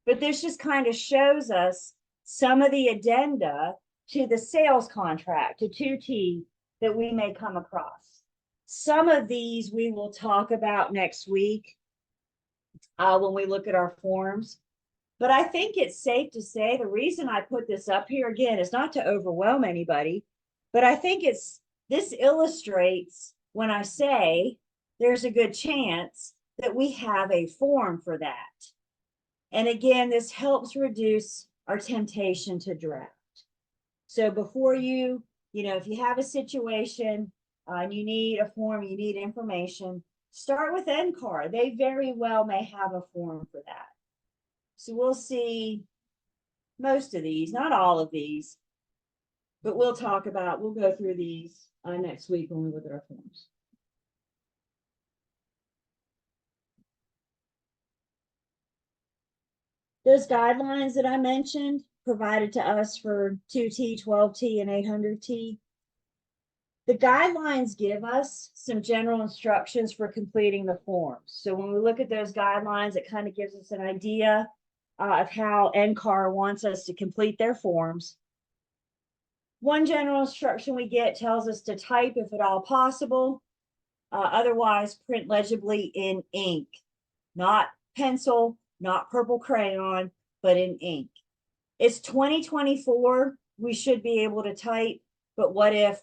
but this just kind of shows us some of the addenda to the sales contract, to 2T, that we may come across. Some of these we will talk about next week when we look at our forms. But I think it's safe to say the reason I put this up here again is not to overwhelm anybody, but I think this illustrates when I say there's a good chance that we have a form for that. And again, this helps reduce our temptation to draft. So before if you have a situation and you need a form, you need information, start with NCAR. They very well may have a form for that. So we'll see most of these, not all of these, but we'll go through these next week when we look at our forms. Those guidelines that I mentioned provided to us for 2T, 12T, and 800T. The guidelines give us some general instructions for completing the forms. So when we look at those guidelines, it kind of gives us an idea of how NCAR wants us to complete their forms. One general instruction we get tells us to type if at all possible. Otherwise, print legibly in ink, not pencil, not purple crayon, but in ink. It's 2024. We should be able to type, but what if?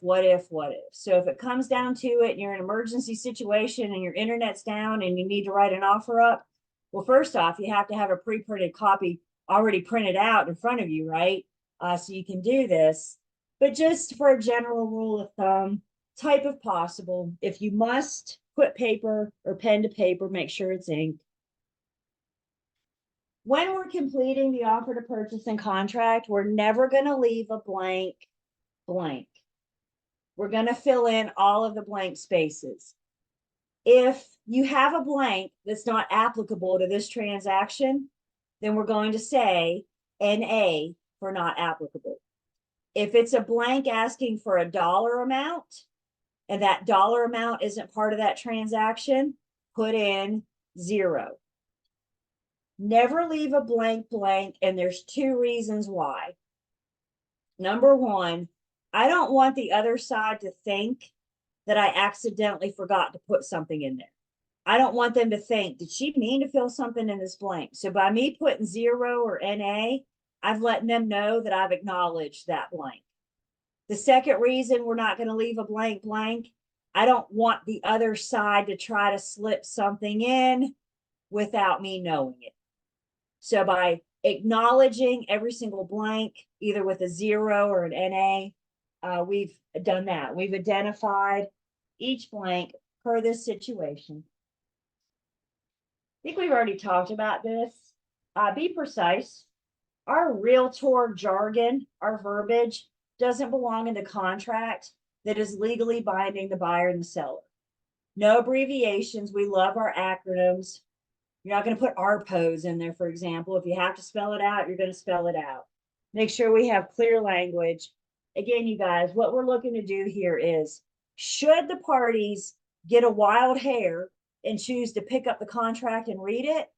So if it comes down to it and you're in an emergency situation and your internet's down and you need to write an offer up, well, first off, you have to have a pre-printed copy already printed out in front of you, right? So you can do this. But just for a general rule of thumb, type if possible. If you must put paper or pen to paper, make sure it's ink. When we're completing the offer to purchase and contract, we're never going to leave a blank. We're going to fill in all of the blank spaces. If you have a blank that's not applicable to this transaction, then we're going to say NA for not applicable. If it's a blank asking for a dollar amount and that dollar amount isn't part of that transaction, put in 0. Never leave a blank, and there's 2 reasons why. Number 1, I don't want the other side to think that I accidentally forgot to put something in there. I don't want them to think, did she mean to fill something in this blank? So by me putting 0 or NA, I've let them know that I've acknowledged that blank. The second reason we're not going to leave a blank, I don't want the other side to try to slip something in without me knowing it. So by acknowledging every single blank, either with a 0 or an NA, we've done that. We've identified each blank per this situation. I think we've already talked about this. Be precise. Our realtor jargon, our verbiage, doesn't belong in the contract that is legally binding the buyer and the seller. No abbreviations. We love our acronyms. You're not going to put ARPOs in there, for example. If you have to spell it out, you're going to spell it out. Make sure we have clear language. Again, you guys, what we're looking to do here is, should the parties get a wild hair and choose to pick up the contract and read it,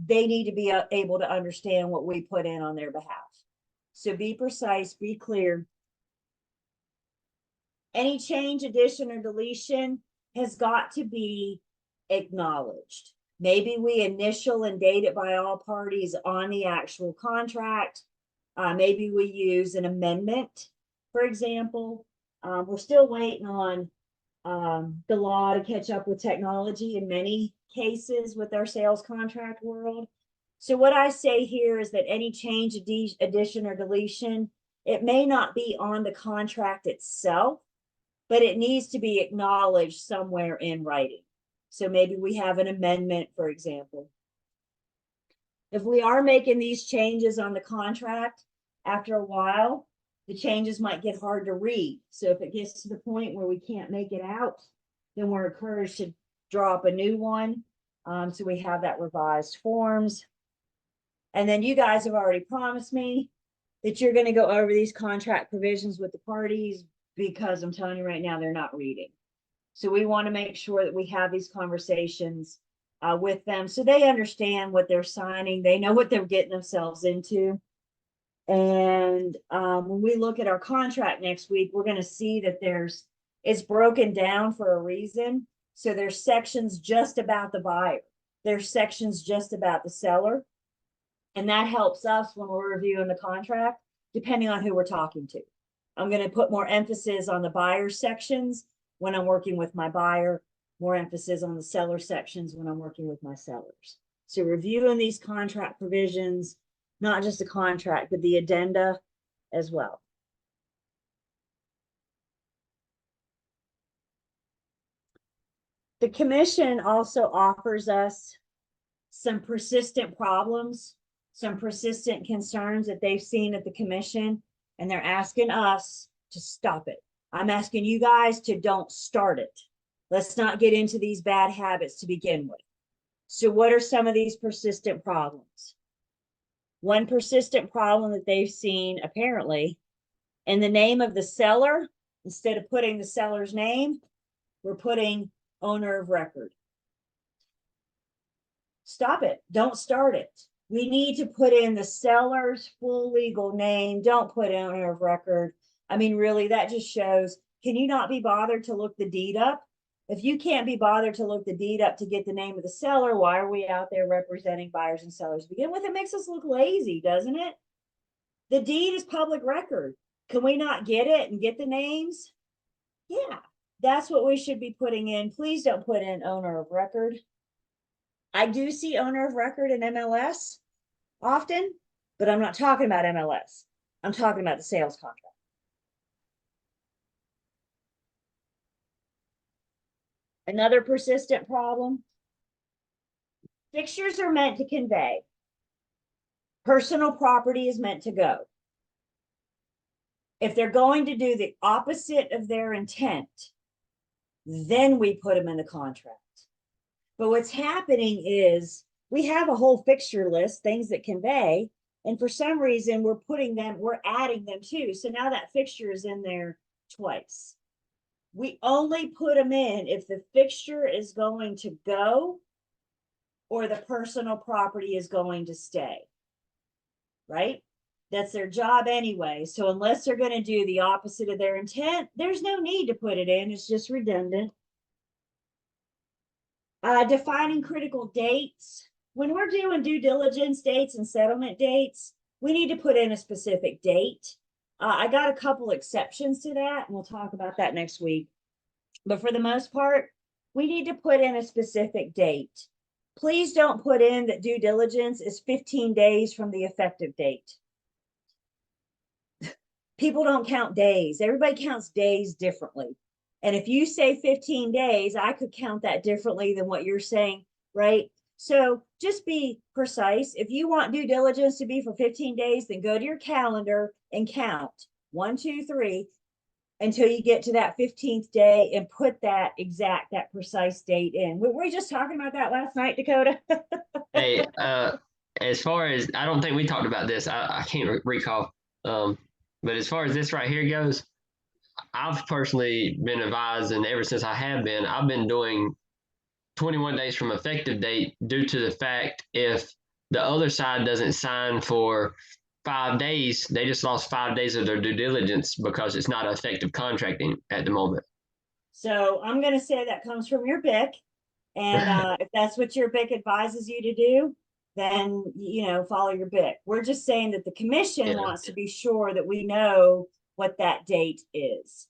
they need to be able to understand what we put in on their behalf. So be precise, be clear. Any change, addition, or deletion has got to be acknowledged. Maybe we initial and date it by all parties on the actual contract. Maybe we use an amendment, for example. We're still waiting on the law to catch up with technology in many cases with our sales contract world. So what I say here is that any change, addition, or deletion, it may not be on the contract itself, but it needs to be acknowledged somewhere in writing. So maybe we have an amendment, for example. If we are making these changes on the contract, after a while, the changes might get hard to read. So if it gets to the point where we can't make it out, then we're encouraged to draw up a new one. So we have that revised forms. And then you guys have already promised me that you're going to go over these contract provisions with the parties because I'm telling you right now, they're not reading. So we want to make sure that we have these conversations with them so they understand what they're signing. They know what they're getting themselves into. And when we look at our contract next week, we're going to see that it's broken down for a reason. So there's sections just about the buyer. There's sections just about the seller. And that helps us when we're reviewing the contract, depending on who we're talking to. I'm going to put more emphasis on the buyer sections when I'm working with my buyer, more emphasis on the seller sections when I'm working with my sellers. So reviewing these contract provisions, not just the contract, but the addenda as well. The commission also offers us some persistent problems, some persistent concerns that they've seen at the commission, and they're asking us to stop it. I'm asking you guys to don't start it. Let's not get into these bad habits to begin with. So what are some of these persistent problems? One persistent problem that they've seen, apparently, in the name of the seller, instead of putting the seller's name, we're putting owner of record. Stop it. Don't start it. We need to put in the seller's full legal name. Don't put owner of record. I mean, really, that just shows, can you not be bothered to look the deed up? If you can't be bothered to look the deed up to get the name of the seller, why are we out there representing buyers and sellers to begin with? It makes us look lazy, doesn't it? The deed is public record. Can we not get it and get the names? Yeah, that's what we should be putting in. Please don't put in owner of record. I do see owner of record in MLS often, but I'm not talking about MLS. I'm talking about the sales contract. Another persistent problem. Fixtures are meant to convey. Personal property is meant to go. If they're going to do the opposite of their intent, then we put them in the contract. But what's happening is we have a whole fixture list, things that convey, and for some reason we're adding them too. So now that fixture is in there twice. We only put them in if the fixture is going to go or the personal property is going to stay, right? That's their job anyway. So unless they're going to do the opposite of their intent, there's no need to put it in. It's just redundant. Defining critical dates. When we're doing due diligence dates and settlement dates, we need to put in a specific date. I got a couple exceptions to that, and we'll talk about that next week. But for the most part, we need to put in a specific date. Please don't put in that due diligence is 15 days from the effective date. People don't count days. Everybody counts days differently. And if you say 15 days, I could count that differently than what you're saying, right? So just be precise. If you want due diligence to be for 15 days, then go to your calendar and count 1, 2, 3 until you get to that 15th day and put that precise date in. Were we just talking about that last night, Dakota? Hey, as far as, I don't think we talked about this. I can't recall. But as far as this right here goes, I've personally been advised, and ever since I have been, I've been doing 21 days from effective date due to the fact if the other side doesn't sign for 5 days, they just lost 5 days of their due diligence because it's not effective contracting at the moment. So I'm going to say that comes from your BIC. And if that's what your BIC advises you to do, then, follow your BIC. We're just saying that the commission wants to be sure that we know what that date is.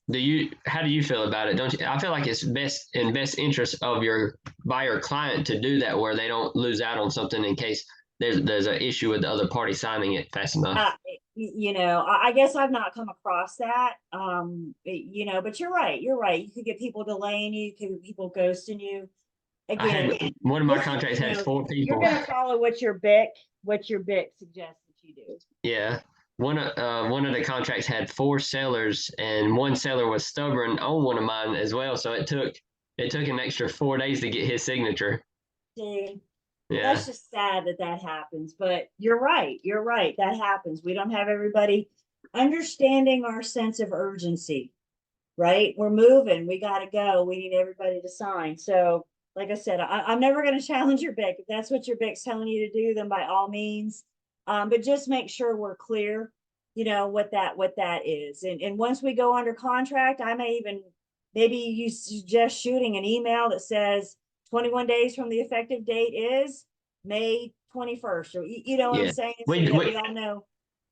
How do you feel about it? Don't you? I feel like it's best interest of your buyer client to do that, where they don't lose out on something in case there's an issue with the other party signing it fast enough. I guess I've not come across that. But you're right. You could get people delaying you. You could get people ghosting you. Again, one of my contracts had 4 people. You're going to follow what your BIC suggests that you do. Yeah. One of the contracts had 4 sellers, and one seller was stubborn on one of mine as well. So it took an extra 4 days to get his signature. See, yeah, that's just sad that happens. But you're right. That happens. We don't have everybody understanding our sense of urgency. right? We're moving, we gotta go, we need everybody to sign. So like I said, I'm never gonna challenge your BIC. If that's what your BIC's telling you to do, then by all means. But just make sure we're clear, what that is. And once we go under contract, I may even, maybe you suggest shooting an email that says 21 days from the effective date is May 21st, or you know what I'm Yeah. saying? So We- that we- we all know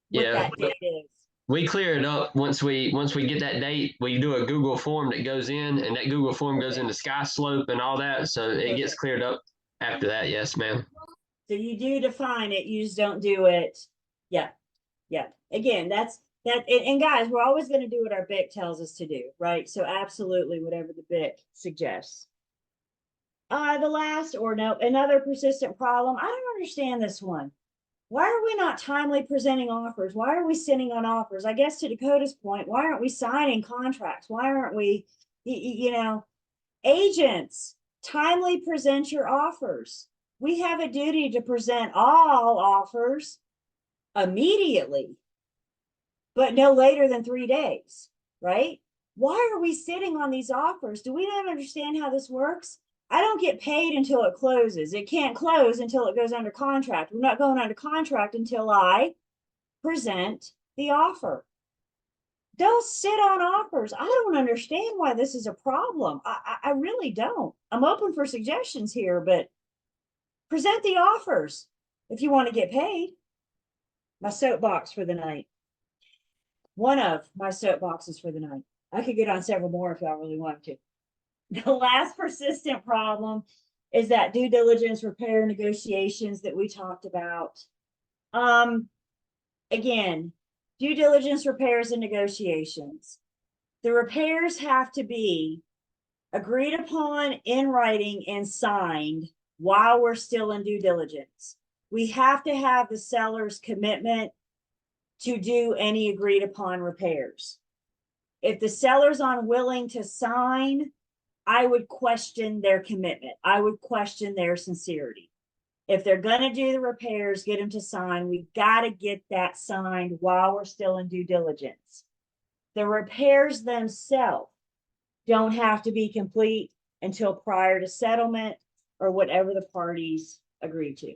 what Yeah. that date is. We clear it up once we get that date. We do a Google form that goes in, and that Google form goes into Sky Slope and all that, so it gets Perfect. cleared up after that. Yes, ma'am. So you do define it, you just don't do it. Yeah, yeah. Again, that's that. And guys, we're always going to do what our BIC tells us to do, right? So absolutely, whatever the BIC suggests. The last, or no, another persistent problem. I don't understand this one. Why are we not timely presenting offers? Why are we sitting on offers? I guess to Dakota's point, why aren't we signing contracts? Why aren't we, agents, timely present your offers? We have a duty to present all offers immediately, but no later than 3 days, right? Why are we sitting on these offers? Do we not understand how this works? I don't get paid until it closes. It can't close until it goes under contract. We're not going under contract until I present the offer. Don't sit on offers. I don't understand why this is a problem. I really don't. I'm open for suggestions here, but present the offers if you want to get paid. My soapbox for the night. One of my soapboxes for the night. I could get on several more if y'all really want to. The last persistent problem is that due diligence repair negotiations that we talked about. Again, due diligence repairs and negotiations. The repairs have to be agreed upon in writing and signed while we're still in due diligence. We have to have the seller's commitment to do any agreed upon repairs. If the seller's unwilling to sign, I would question their commitment. I would question their sincerity. If they're going to do the repairs, get them to sign. We got to get that signed while we're still in due diligence. The repairs themselves don't have to be complete until prior to settlement or whatever the parties agree to.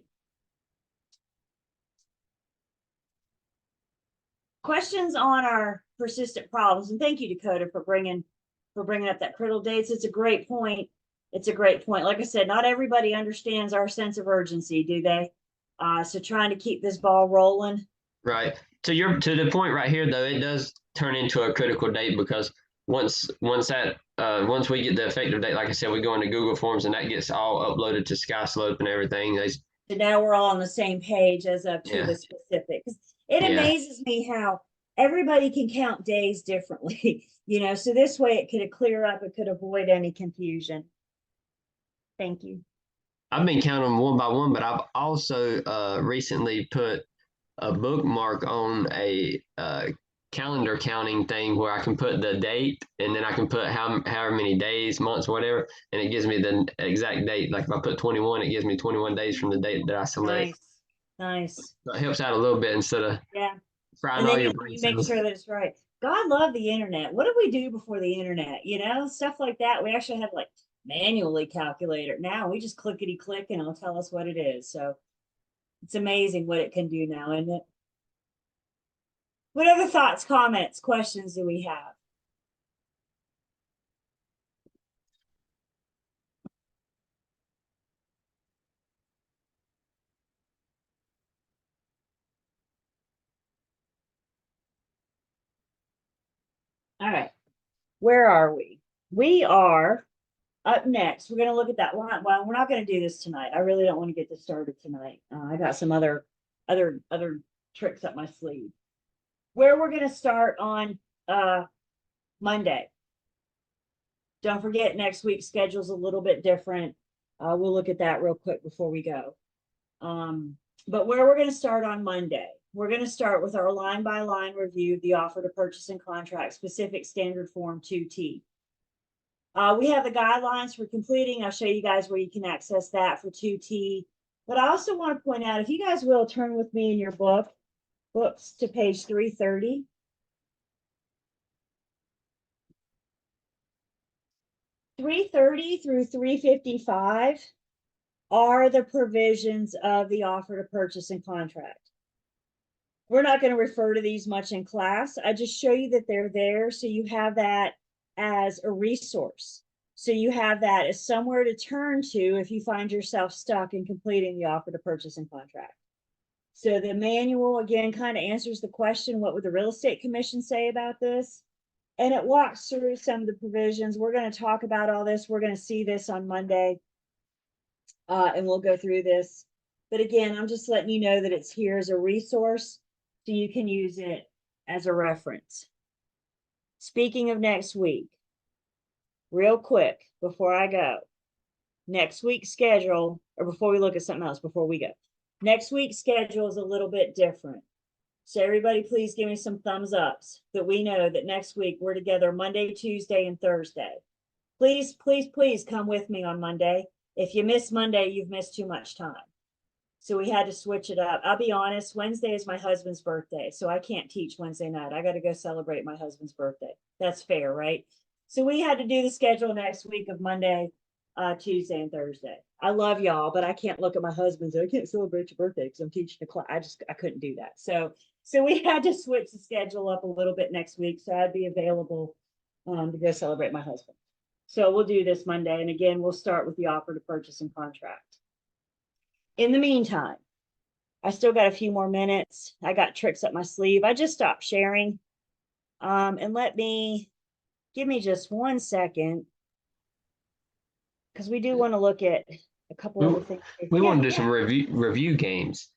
Questions on our persistent problems, and thank you, Dakota, for bringing up that critical dates. It's a great point. It's a great point. Like I said, not everybody understands our sense of urgency, do they? So trying to keep this ball rolling. Right. To the point right here, though, it does turn into a critical date, because once we get the effective date, like I said, we go into Google Forms and that gets all uploaded to Sky Slope and everything. So now we're all on the same page as of to the specifics. It amazes me how everybody can count days differently, so this way it could clear up, it could avoid any confusion. Thank you. I've been counting them one by one, but I've also recently put a bookmark on a calendar counting thing where I can put the date, and then I can put however many days, months, whatever, and it gives me the exact date. Like if I put 21, it gives me 21 days from the date that I select. Nice. So it helps out a little bit instead of frying all your brain you make cells. sure that it's right. God love the internet. What did we do before the internet? Stuff like that. We actually had like manually calculate it. Now we just clickety click and it'll tell us what it is. So it's amazing what it can do now, isn't it? What other thoughts, comments, questions do we have? All right. Where are we? We are up next. We're going to look at that line. Well, we're not going to do this tonight. I really don't want to get this started tonight. I got some other tricks up my sleeve. Where we're going to start on Monday. Don't forget, next week's schedule's a little bit different. We'll look at that real quick before we go. But where we're going to start on Monday, we're going to start with our line by line review of the offer to purchase and contract specific standard form 2T. We have the guidelines for completing. I'll show you guys where you can access that for 2T. But I also want to point out, if you guys will turn with me in your books to page 330. 330 through 355 are the provisions of the offer to purchase and contract. We're not going to refer to these much in class. I just show you that they're there so you have that as a resource. So you have that as somewhere to turn to if you find yourself stuck in completing the offer to purchase and contract. So the manual, again, kind of answers the question, what would the real estate commission say about this? And it walks through some of the provisions. We're going to talk about all this. We're going to see this on Monday. And we'll go through this. But again, I'm just letting you know that it's here as a resource so you can use it as a reference. Speaking of next week, real quick before I go, next week's schedule, or before we look at something else, before we go, next week's schedule is a little bit different. So everybody, please give me some thumbs ups that we know that next week we're together Monday, Tuesday, and Thursday. Please, please, please come with me on Monday. If you miss Monday, you've missed too much time. So we had to switch it up. I'll be honest, Wednesday is my husband's birthday, so I can't teach Wednesday night. I got to go celebrate my husband's birthday. That's fair, right? So we had to do the schedule next week of Monday, Tuesday, and Thursday. I love y'all, but I can't look at my husband and say, I can't celebrate your birthday because I'm teaching a class. I couldn't do that. So we had to switch the schedule up a little bit next week. So I'd be available to go celebrate my husband. So we'll do this Monday. And again, we'll start with the offer to purchase and contract. In the meantime, I still got a few more minutes. I got tricks up my sleeve. I just stopped sharing. And give me just 1 second. Because we do want to look at a couple other things. We want to do some review games.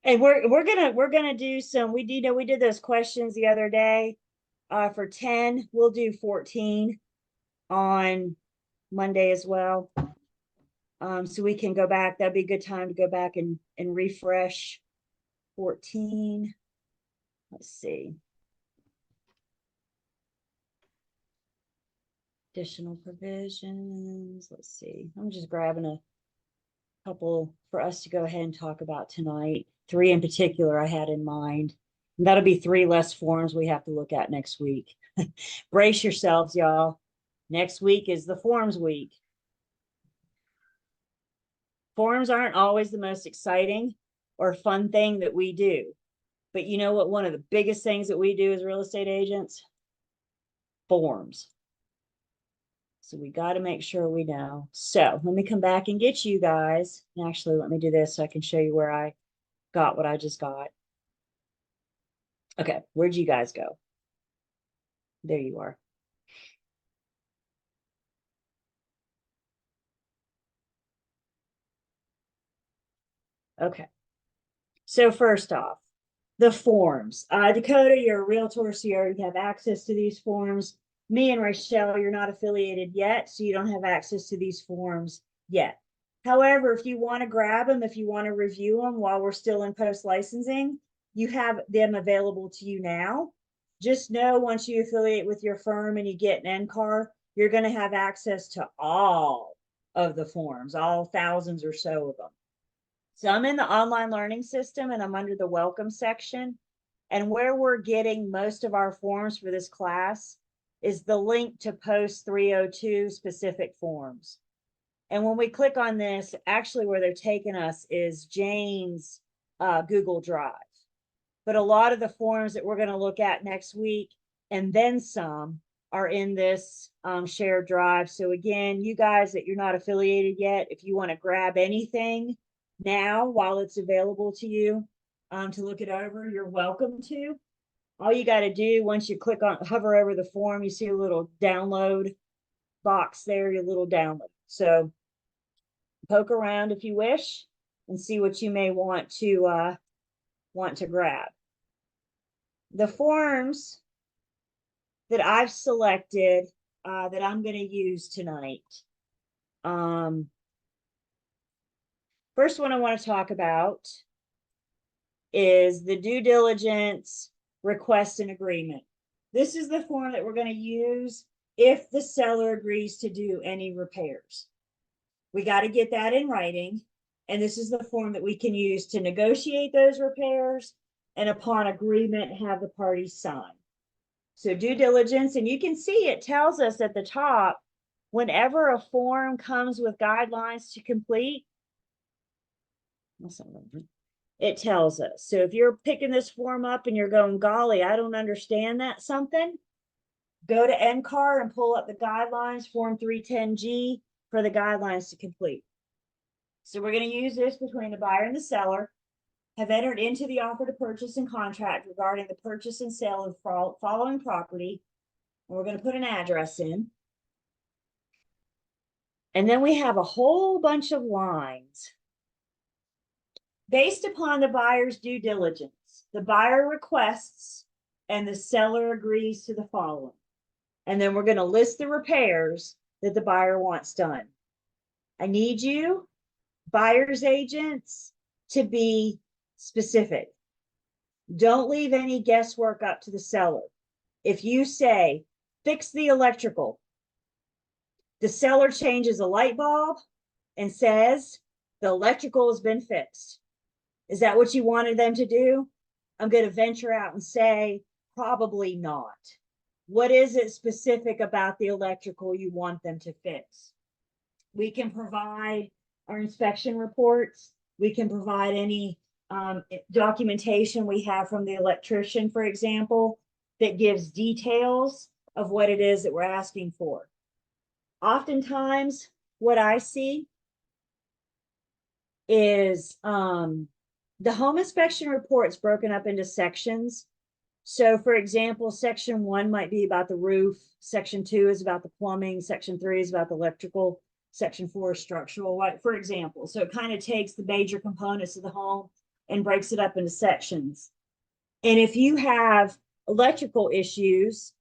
And we're gonna do some. We did those questions the other day. For 10, we'll do 14 on Monday as well. So we can go back. That'd be a good time to go back and refresh 14. Let's see. Additional provisions. Let's see. I'm just grabbing a couple for us to go ahead and talk about tonight. 3 in particular I had in mind. And that'll be 3 less forms we have to look at next week. Brace yourselves, y'all. Next week is the forms week. Forms aren't always the most exciting or fun thing that we do. But you know what? One of the biggest things that we do as real estate agents? Forms. So we got to make sure we know. So let me come back and get you guys. And actually, let me do this so I can show you where I got what I just got. Okay, where'd you guys go? There you are. Okay. So first off, the forms. Dakota, you're a realtor, so you already have access to these forms. Me and Rachelle, you're not affiliated yet, so you don't have access to these forms yet. However, if you want to grab them, if you want to review them while we're still in post-licensing, you have them available to you now. Just know once you affiliate with your firm and you get an NCAR, you're going to have access to all of the forms, all thousands or so of them. So I'm in the online learning system and I'm under the welcome section. And where we're getting most of our forms for this class is the link to post 302 specific forms. And when we click on this, actually where they're taking us is Jane's Google Drive. But a lot of the forms that we're going to look at next week and then some are in this shared drive. So again, you guys that you're not affiliated yet, if you want to grab anything now while it's available to you to look it over, you're welcome to. All you got to do once you hover over the form, you see a little download box there, your little download. So poke around if you wish and see what you may want to grab. The forms that I've selected that I'm going to use tonight. First one I want to talk about is the due diligence request and agreement. This is the form that we're going to use if the seller agrees to do any repairs. We got to get that in writing. And this is the form that we can use to negotiate those repairs and upon agreement, have the parties sign. So due diligence, and you can see it tells us at the top, whenever a form comes with guidelines to complete, it tells us. So if you're picking this form up and you're going, golly, I don't understand that something, go to NCAR and pull up the guidelines, Form 310G, for the guidelines to complete. So we're going to use this between the buyer and the seller, have entered into the offer to purchase and contract regarding the purchase and sale of following property. And we're going to put an address in. And then we have a whole bunch of lines. Based upon the buyer's due diligence, the buyer requests and the seller agrees to the following. And then we're going to list the repairs that the buyer wants done. I need you, buyer's agents, to be specific. Don't leave any guesswork up to the seller. If you say, fix the electrical, the seller changes a light bulb and says, the electrical has been fixed. Is that what you wanted them to do? I'm going to venture out and say, probably not. What is it specific about the electrical you want them to fix? We can provide our inspection reports. We can provide any documentation we have from the electrician, for example, that gives details of what it is that we're asking for. Oftentimes, what I see is the home inspection report's broken up into sections. So for example, section 1 might be about the roof, section 2 is about the plumbing, section 3 is about the electrical, section 4 is structural, for example. So it kind of takes the major components of the home and breaks it up into sections. And if you have electrical issues,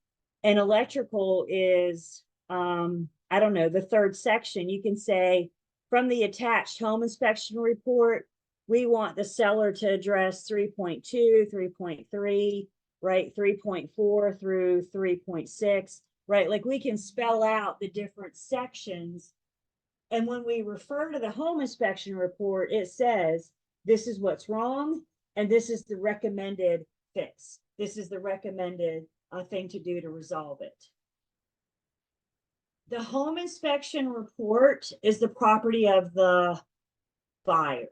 and electrical is, I don't know, the 3rd section, you can say, from the attached home inspection report, we want the seller to address 3.2, 3.3, right, 3.4 through 3.6, right? Like we can spell out the different sections. And when we refer to the home inspection report, it says, this is what's wrong, and this is the recommended fix. This is the recommended thing to do to resolve it. The home inspection report is the property of the buyer.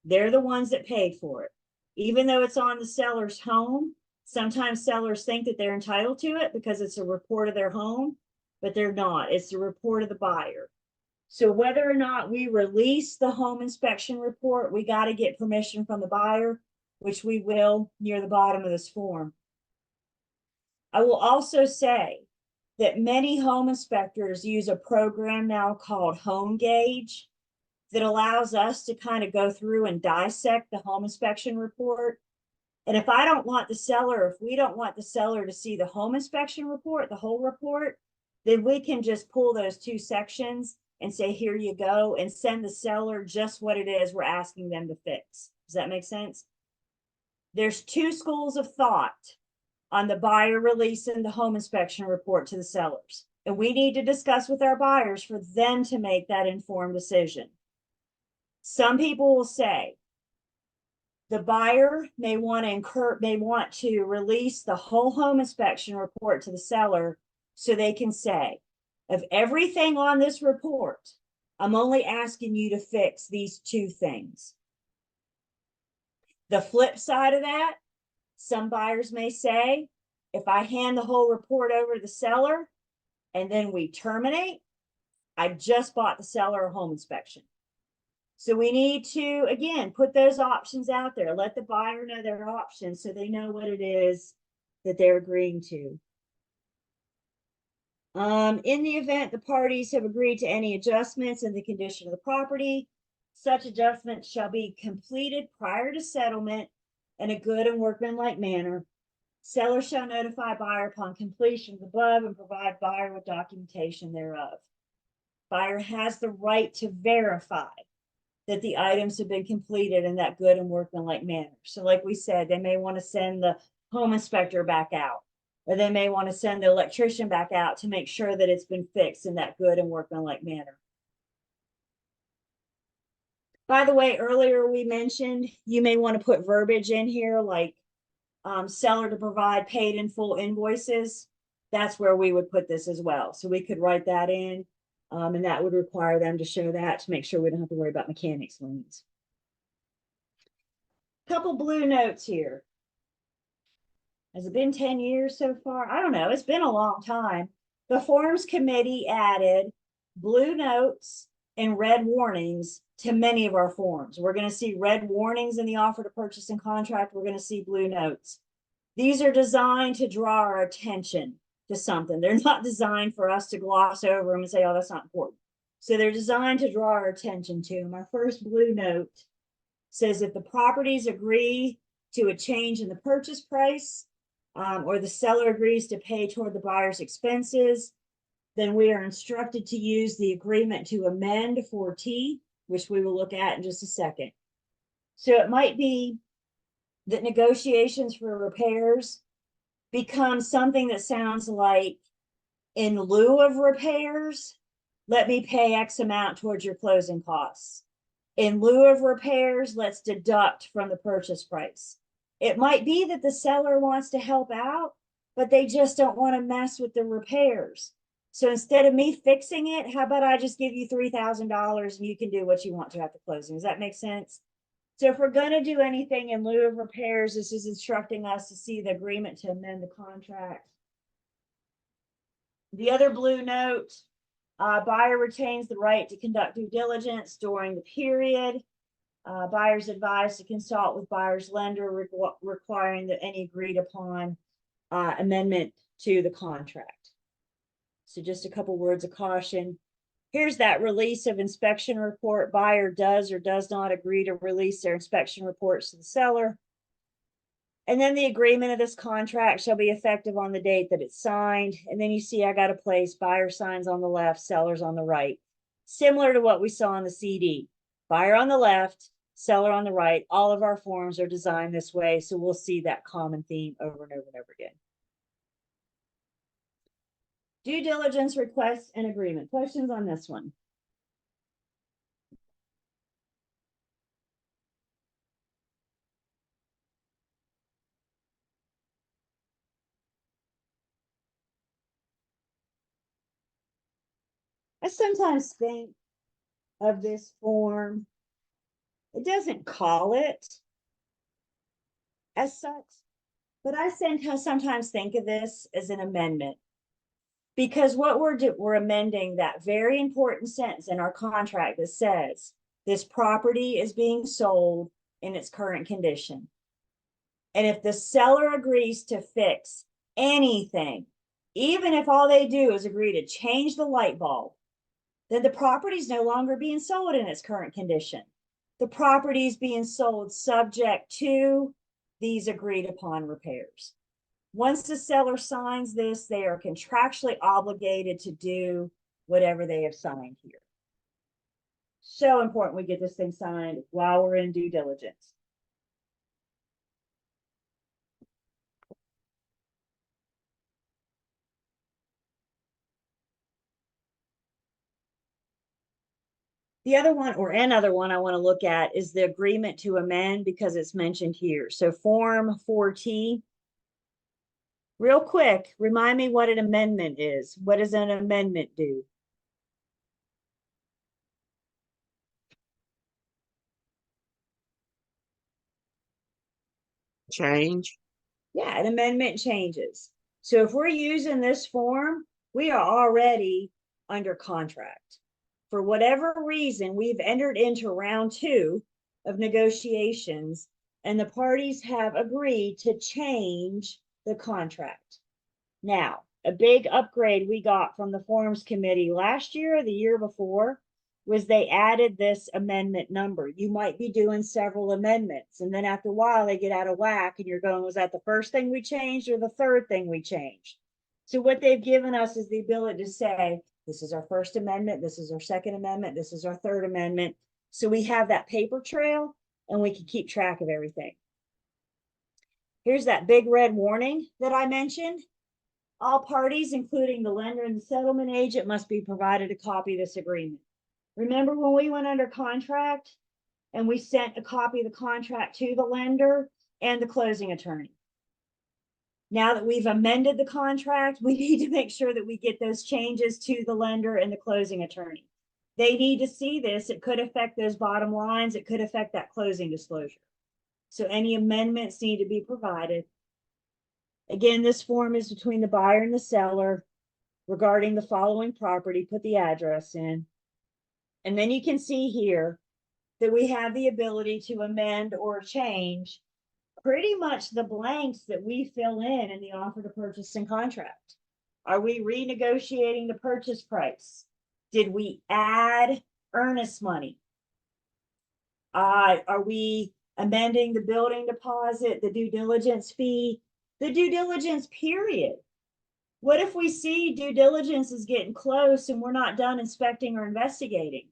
They're the ones that paid for it. Even though it's on the seller's home, sometimes sellers think that they're entitled to it because it's a report of their home, but they're not. It's the report of the buyer. So whether or not we release the home inspection report, we got to get permission from the buyer, which we will near the bottom of this form. I will also say that many home inspectors use a program now called HomeGauge that allows us to kind of go through and dissect the home inspection report. And if I don't want the seller, if we don't want the seller to see the home inspection report, the whole report, then we can just pull those 2 sections and say, here you go, and send the seller just what it is we're asking them to fix. Does that make sense? There's 2 schools of thought on the buyer releasing the home inspection report to the sellers. And we need to discuss with our buyers for them to make that informed decision. Some people will say the buyer may want to release the whole home inspection report to the seller so they can say, of everything on this report, I'm only asking you to fix these 2 things. The flip side of that, some buyers may say, if I hand the whole report over to the seller and then we terminate, I just bought the seller a home inspection. So we need to, again, put those options out there. Let the buyer know their options so they know what it is that they're agreeing to. In the event the parties have agreed to any adjustments in the condition of the property, such adjustments shall be completed prior to settlement in a good and workmanlike manner. Seller shall notify buyer upon completion of the above and provide buyer with documentation thereof. Buyer has the right to verify that the items have been completed in that good and workmanlike manner. So like we said, they may want to send the home inspector back out, or they may want to send the electrician back out to make sure that it's been fixed in that good and workmanlike manner. By the way, earlier we mentioned you may want to put verbiage in here like seller to provide paid in full invoices, that's where we would put this as well. So we could write that in, and that would require them to show that to make sure we don't have to worry about mechanics liens. Couple blue notes here. Has it been 10 years so far? I don't know. It's been a long time. The Forms Committee added blue notes and red warnings to many of our forms. We're going to see red warnings in the offer to purchase and contract. We're going to see blue notes. These are designed to draw our attention to something. They're not designed for us to gloss over them and say, oh, that's not important. So they're designed to draw our attention to them. Our first blue note says if the properties agree to a change in the purchase price, or the seller agrees to pay toward the buyer's expenses, then we are instructed to use the agreement to amend 4T, which we will look at in just a second. So it might be that negotiations for repairs become something that sounds like, in lieu of repairs, let me pay X amount towards your closing costs. In lieu of repairs, let's deduct from the purchase price. It might be that the seller wants to help out, but they just don't want to mess with the repairs. So instead of me fixing it, how about I just give you $3,000 and you can do what you want to after closing? Does that make sense? So if we're going to do anything in lieu of repairs, this is instructing us to see the agreement to amend the contract. The other blue note, buyer retains the right to conduct due diligence during the period. Buyer's advised to consult with buyer's lender requiring that any agreed upon amendment to the contract. So just a couple words of caution. Here's that release of inspection report. Buyer does or does not agree to release their inspection reports to the seller. And then the agreement of this contract shall be effective on the date that it's signed. And then you see I got a place, buyer signs on the left, sellers on the right. Similar to what we saw on the CD. Buyer on the left, seller on the right. All of our forms are designed this way. So we'll see that common theme over and over and over again. Due diligence request and agreement. Questions on this one? I sometimes think of this form, it doesn't call it as such, but I sometimes think of this as an amendment. Because what we're amending that very important sentence in our contract that says this property is being sold in its current condition. And if the seller agrees to fix anything, even if all they do is agree to change the light bulb, then the property is no longer being sold in its current condition. The property is being sold subject to these agreed upon repairs. Once the seller signs this, they are contractually obligated to do whatever they have signed here. So important we get this thing signed while we're in due diligence. The other one, or another one I want to look at, is the agreement to amend, because it's mentioned here. So Form 4T. Real quick, remind me what an amendment is. What does an amendment do? Change. Yeah, an amendment changes. So if we're using this form, we are already under contract. For whatever reason, we've entered into round 2 of negotiations, and the parties have agreed to change the contract. Now, a big upgrade we got from the Forms Committee last year or the year before was they added this amendment number. You might be doing several amendments, and then after a while they get out of whack and you're going, was that the first thing we changed or the third thing we changed? So what they've given us is the ability to say, this is our first amendment, this is our second amendment, this is our third amendment. So we have that paper trail and we can keep track of everything. Here's that big red warning that I mentioned. All parties, including the lender and the settlement agent, must be provided a copy of this agreement. Remember when we went under contract and we sent a copy of the contract to the lender and the closing attorney? Now that we've amended the contract, we need to make sure that we get those changes to the lender and the closing attorney. They need to see this. It could affect those bottom lines. It could affect that closing disclosure. So any amendments need to be provided. Again, this form is between the buyer and the seller regarding the following property. Put the address in. And then you can see here that we have the ability to amend or change pretty much the blanks that we fill in the offer to purchase and contract. Are we renegotiating the purchase price? Did we add earnest money? Are we amending the building deposit, the due diligence fee, the due diligence period? What if we see due diligence is getting close and we're not done inspecting or investigating?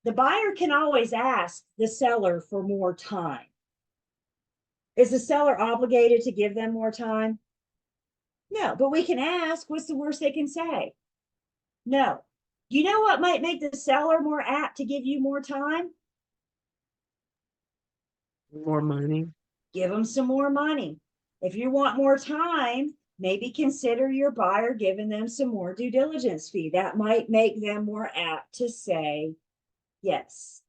The buyer can always ask the seller for more time. Is the seller obligated to give them more time? No, but we can ask. What's the worst they can say? No. You know what might make the seller more apt to give you more time? More money. Give them some more money. If you want more time, maybe consider your buyer giving them some more due diligence fee. That might make them more apt to say yes.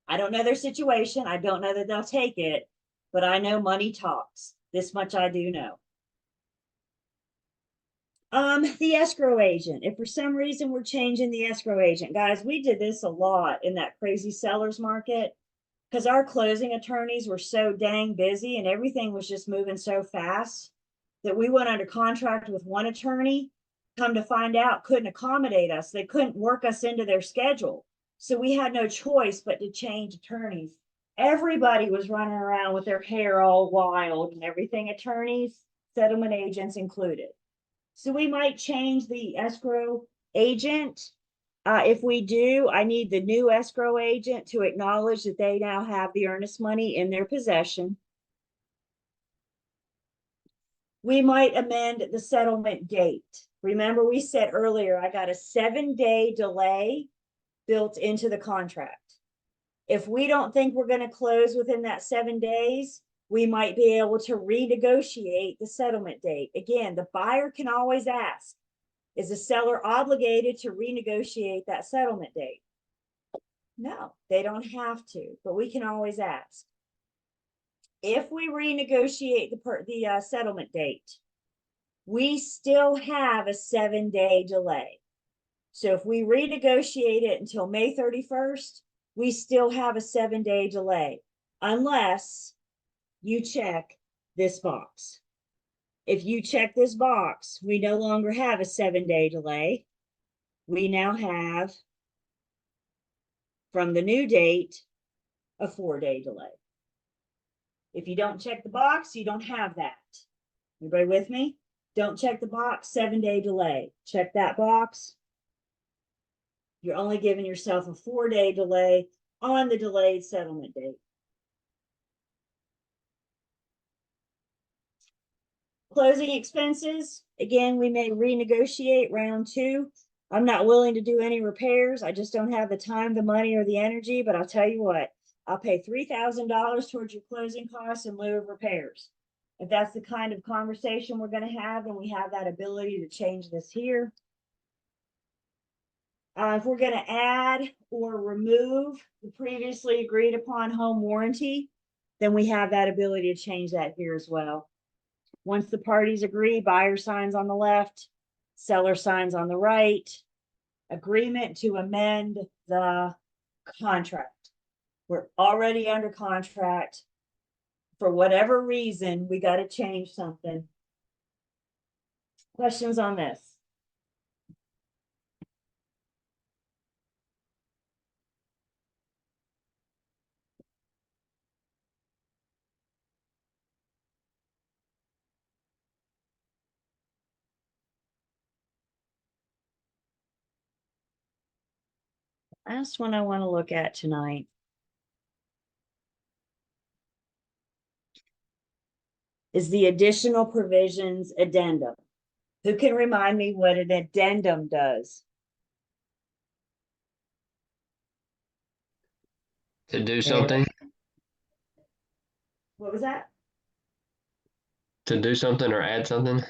I don't know their situation. I don't know that they'll take it, but I know money talks. This much I do know. The escrow agent. If for some reason we're changing the escrow agent, guys, we did this a lot in that crazy seller's market because our closing attorneys were so dang busy and everything was just moving so fast that we went under contract with one attorney. Come to find out, couldn't accommodate us. They couldn't work us into their schedule. So we had no choice but to change attorneys. Everybody was running around with their hair all wild and everything, attorneys, settlement agents included. So we might change the escrow agent. If we do, I need the new escrow agent to acknowledge that they now have the earnest money in their possession. We might amend the settlement date. Remember, we said earlier, I got a 7-day delay built into the contract. If we don't think we're going to close within that 7 days, we might be able to renegotiate the settlement date. Again, the buyer can always ask, is the seller obligated to renegotiate that settlement date? No, they don't have to, but we can always ask. If we renegotiate the settlement date, we still have a 7-day delay. So if we renegotiate it until May 31st, we still have a 7-day delay, unless you check this box. If you check this box, we no longer have a 7-day delay. We now have, from the new date, a 4-day delay. If you don't check the box, you don't have that. Everybody with me? Don't check the box, 7-day delay. Check that box. You're only giving yourself a 4-day delay on the delayed settlement date. Closing expenses. Again, we may renegotiate round 2. I'm not willing to do any repairs. I just don't have the time, the money, or the energy, but I'll tell you what, I'll pay $3,000 towards your closing costs in lieu of repairs. If that's the kind of conversation we're going to have, and we have that ability to change this here. If we're going to add or remove the previously agreed upon home warranty, then we have that ability to change that here as well. Once the parties agree, buyer signs on the left, seller signs on the right. Agreement to amend the contract. We're already under contract. For whatever reason, we got to change something. Questions on this? Last one I want to look at tonight is the additional provisions addendum. Who can remind me what an addendum does? To do something, What was that? to do something or add something.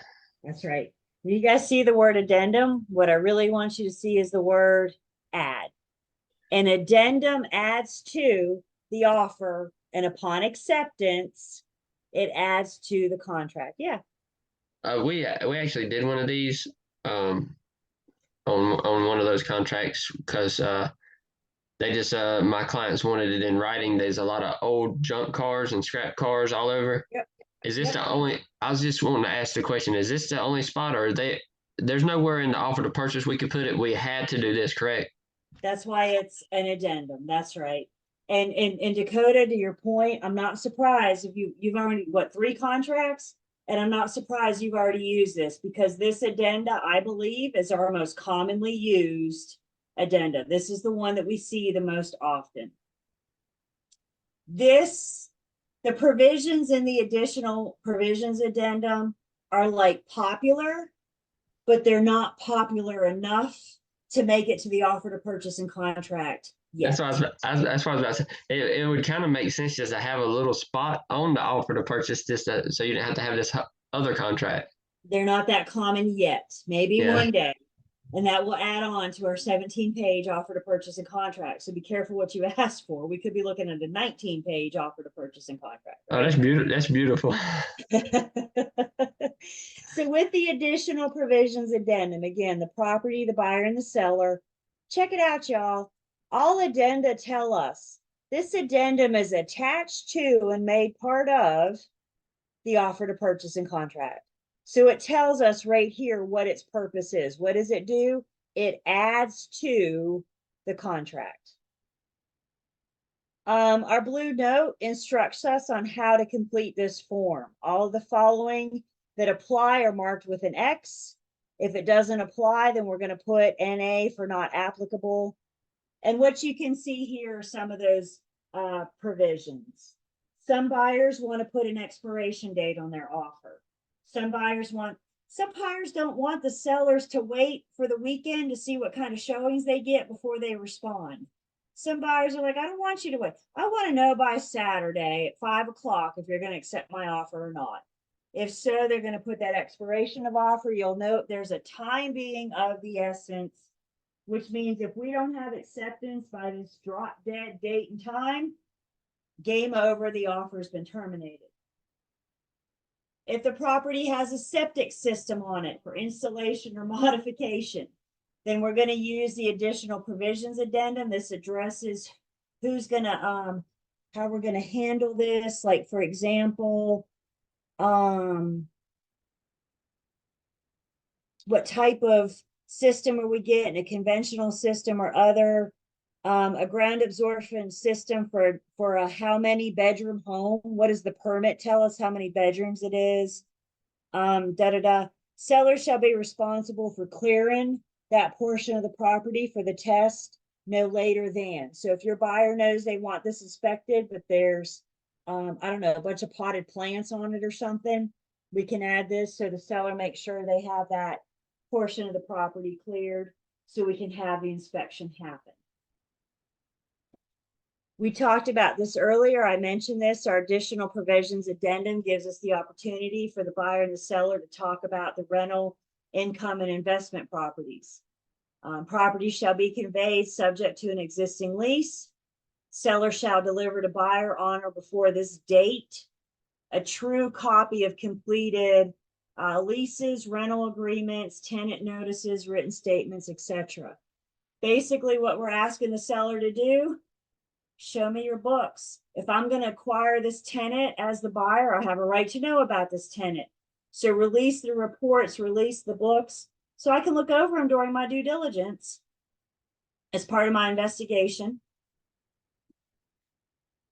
That's right. You guys see the word addendum? What I really want you to see is the word add. An addendum adds to the offer, and upon acceptance, it adds to the contract. Yeah. We actually did one of these on one of those contracts because they just my clients wanted it in writing. There's a lot of old junk cars and scrap cars all over. Yep. Is this Yep. the only? I was just wanting to ask the question: is this the only spot, or there's nowhere in the offer to purchase we could put it? We had to do this, correct? That's why it's an addendum. That's right. And in Dakota, to your point, I'm not surprised if you've already, what, 3 contracts? And I'm not surprised you've already used this, because this addenda, I believe, is our most commonly used addenda. This is the one that we see the most often. The provisions in the additional provisions addendum are like popular, but they're not popular enough to make it to the offer to purchase and contract yet. That's what I was about to say. It would kind of make sense just to have a little spot on the offer to purchase this, so you didn't have to have this other contract. They're not that common yet. Maybe Yeah. one day. And that will add on to our 17-page offer to purchase and contract. So be careful what you ask for. We could be looking at a 19-page offer to purchase and contract. Oh, that's beautiful. That's beautiful. So with the additional provisions addendum, again, the property, the buyer, and the seller, check it out, y'all. All addenda tell us this addendum is attached to and made part of the offer to purchase and contract. So it tells us right here what its purpose is. What does it do? It adds to the contract. Our blue note instructs us on how to complete this form. All of the following that apply are marked with an X. If it doesn't apply, then we're going to put NA for not applicable. And what you can see here are some of those provisions. Some buyers want to put an expiration date on their offer. Some buyers don't want the sellers to wait for the weekend to see what kind of showings they get before they respond. Some buyers are like, I don't want you to wait. I want to know by Saturday at 5 o'clock if you're going to accept my offer or not. If so, they're going to put that expiration of offer. You'll note there's a time being of the essence, which means if we don't have acceptance by this drop dead date and time, game over, the offer has been terminated. If the property has a septic system on it for installation or modification, then we're going to use the additional provisions addendum. This addresses who's going to, how we're going to handle this. Like, for example, what type of system are we getting, a conventional system or other, a ground absorption system for a how many bedroom home. What does the permit tell us how many bedrooms it is? Seller shall be responsible for clearing that portion of the property for the test no later than. So if your buyer knows they want this inspected, but there's I don't know, a bunch of potted plants on it or something, we can add this so the seller makes sure they have that portion of the property cleared so we can have the inspection happen. We talked about this earlier. I mentioned this. Our additional provisions addendum gives us the opportunity for the buyer and the seller to talk about the rental, income, and investment properties. Property shall be conveyed subject to an existing lease. Seller shall deliver to buyer on or before this date a true copy of completed leases, rental agreements, tenant notices, written statements, etc. Basically, what we're asking the seller to do, show me your books. If I'm going to acquire this tenant as the buyer, I have a right to know about this tenant. So release the reports, release the books, so I can look over them during my due diligence as part of my investigation.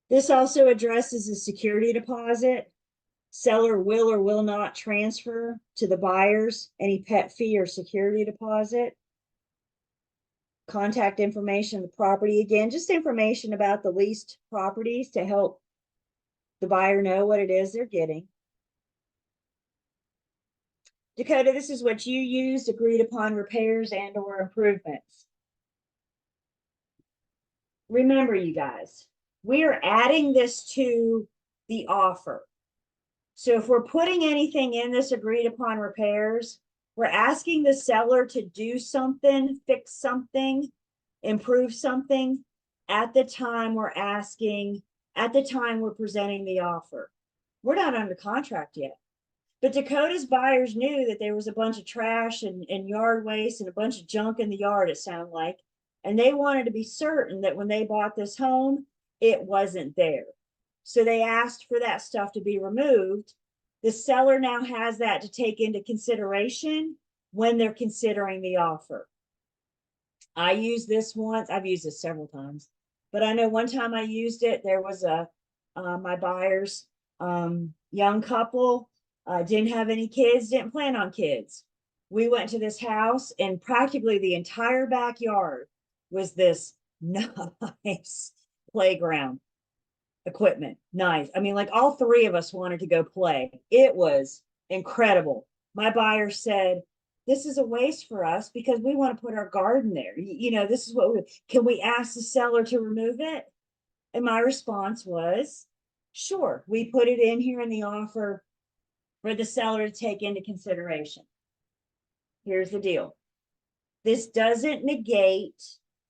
This also addresses the security deposit. Seller will or will not transfer to the buyers any pet fee or security deposit. Contact information of the property. Again, just information about the leased properties to help the buyer know what it is they're getting. Dakota, this is what you used, agreed upon repairs and or improvements. Remember, you guys, we are adding this to the offer. So if we're putting anything in this agreed upon repairs, we're asking the seller to do something, fix something, improve something at the time we're presenting the offer. We're not under contract yet. But Dakota's buyers knew that there was a bunch of trash and yard waste and a bunch of junk in the yard, it sounded like. And they wanted to be certain that when they bought this home, it wasn't there. So they asked for that stuff to be removed. The seller now has that to take into consideration when they're considering the offer. I used this once. I've used this several times, but I know one time I used it. There was my buyer's young couple, didn't have any kids, didn't plan on kids. We went to this house and practically the entire backyard was this nice playground equipment. Nice. I mean, like all three of us wanted to go play. It was incredible. My buyer said, this is a waste for us because we want to put our garden there. You know, this is can we ask the seller to remove it? And my response was, sure. We put it in here in the offer for the seller to take into consideration. Here's the deal. This doesn't negate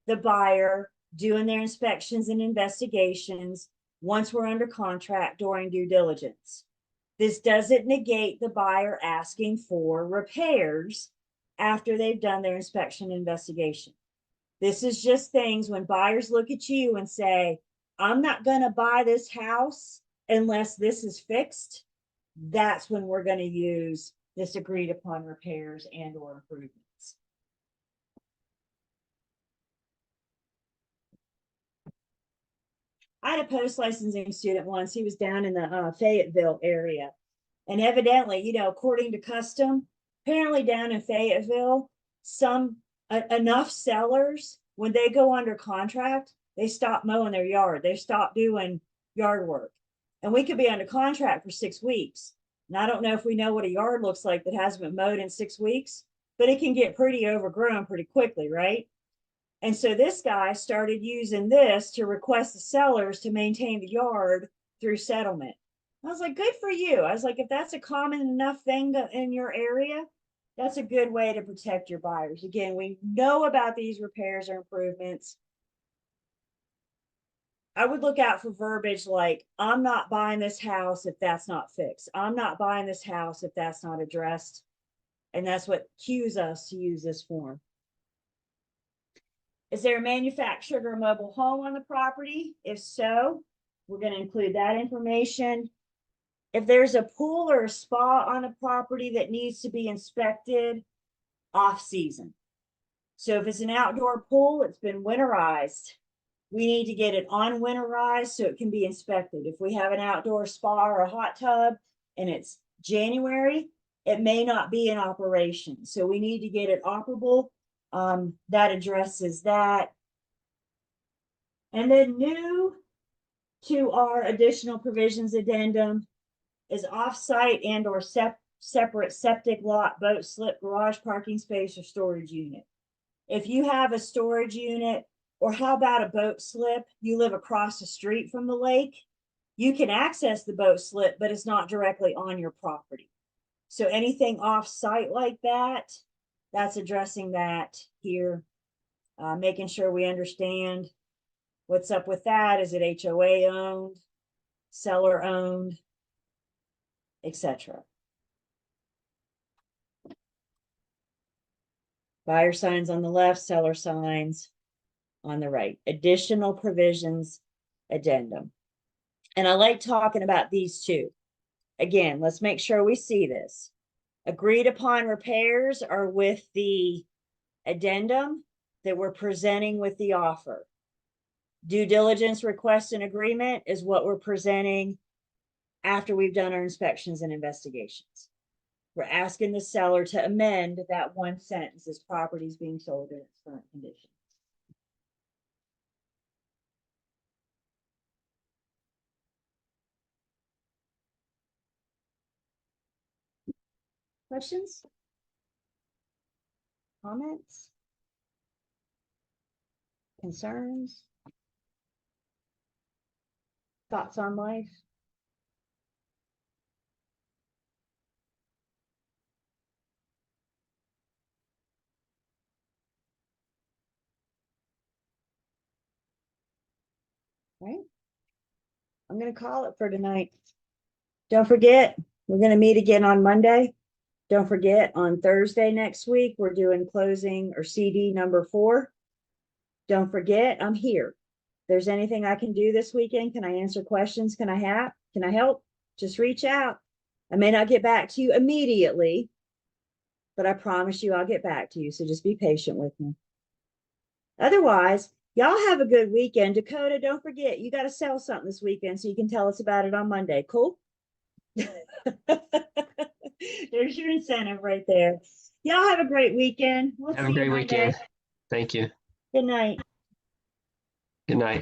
the buyer doing their inspections and investigations once we're under contract during due diligence. This doesn't negate the buyer asking for repairs after they've done their inspection and investigation. This is just things when buyers look at you and say, I'm not going to buy this house unless this is fixed. That's when we're going to use this agreed upon repairs and or improvements. I had a post licensing student once. He was down in the Fayetteville area. And evidently, you know, according to custom, apparently down in Fayetteville, enough sellers, when they go under contract, they stop mowing their yard. They stop doing yard work. And we could be under contract for 6 weeks. And I don't know if we know what a yard looks like that hasn't been mowed in 6 weeks, but it can get pretty overgrown pretty quickly, right? And so this guy started using this to request the sellers to maintain the yard through settlement. I was like, good for you. I was like, if that's a common enough thing in your area, that's a good way to protect your buyers. Again, we know about these repairs or improvements. I would look out for verbiage like, I'm not buying this house if that's not fixed. I'm not buying this house if that's not addressed. And that's what cues us to use this form. Is there a manufactured or mobile home on the property? If so, we're going to include that information. If there's a pool or a spa on a property that needs to be inspected off season. So if it's an outdoor pool, it's been winterized. We need to get it on winterized so it can be inspected. If we have an outdoor spa or a hot tub and it's January, it may not be in operation. So we need to get it operable. That addresses that. And then new to our additional provisions addendum is off-site and or separate septic lot, boat slip, garage parking space, or storage unit. If you have a storage unit, or how about a boat slip, you live across the street from the lake, you can access the boat slip, but it's not directly on your property. So anything off-site like that, that's addressing that here, making sure we understand what's up with that. Is it HOA owned, seller owned, etc. Buyer signs on the left, seller signs on the right. Additional provisions addendum. And I like talking about these two. Again, let's make sure we see this. Agreed upon repairs are with the addendum that we're presenting with the offer. Due diligence request and agreement is what we're presenting after we've done our inspections and investigations. We're asking the seller to amend that one sentence: this property is being sold in its current condition. Questions? Comments? Concerns? Thoughts on life? Right? I'm gonna call it for tonight. Don't forget, we're gonna meet again on Monday. Don't forget, on Thursday next week, we're doing closing or CD number 4. Don't forget, I'm here. If there's anything I can do this weekend, can I answer questions? Can I help? Just reach out. I may not get back to you immediately, but I promise you I'll get back to you. So just be patient with me. Otherwise, y'all have a good weekend. Dakota, don't forget, you got to sell something this weekend so you can tell us about it on Monday. Cool? There's your incentive right there. Y'all have a great weekend. We'll Have see a you great Monday. weekend. Thank you. Good night. Good night.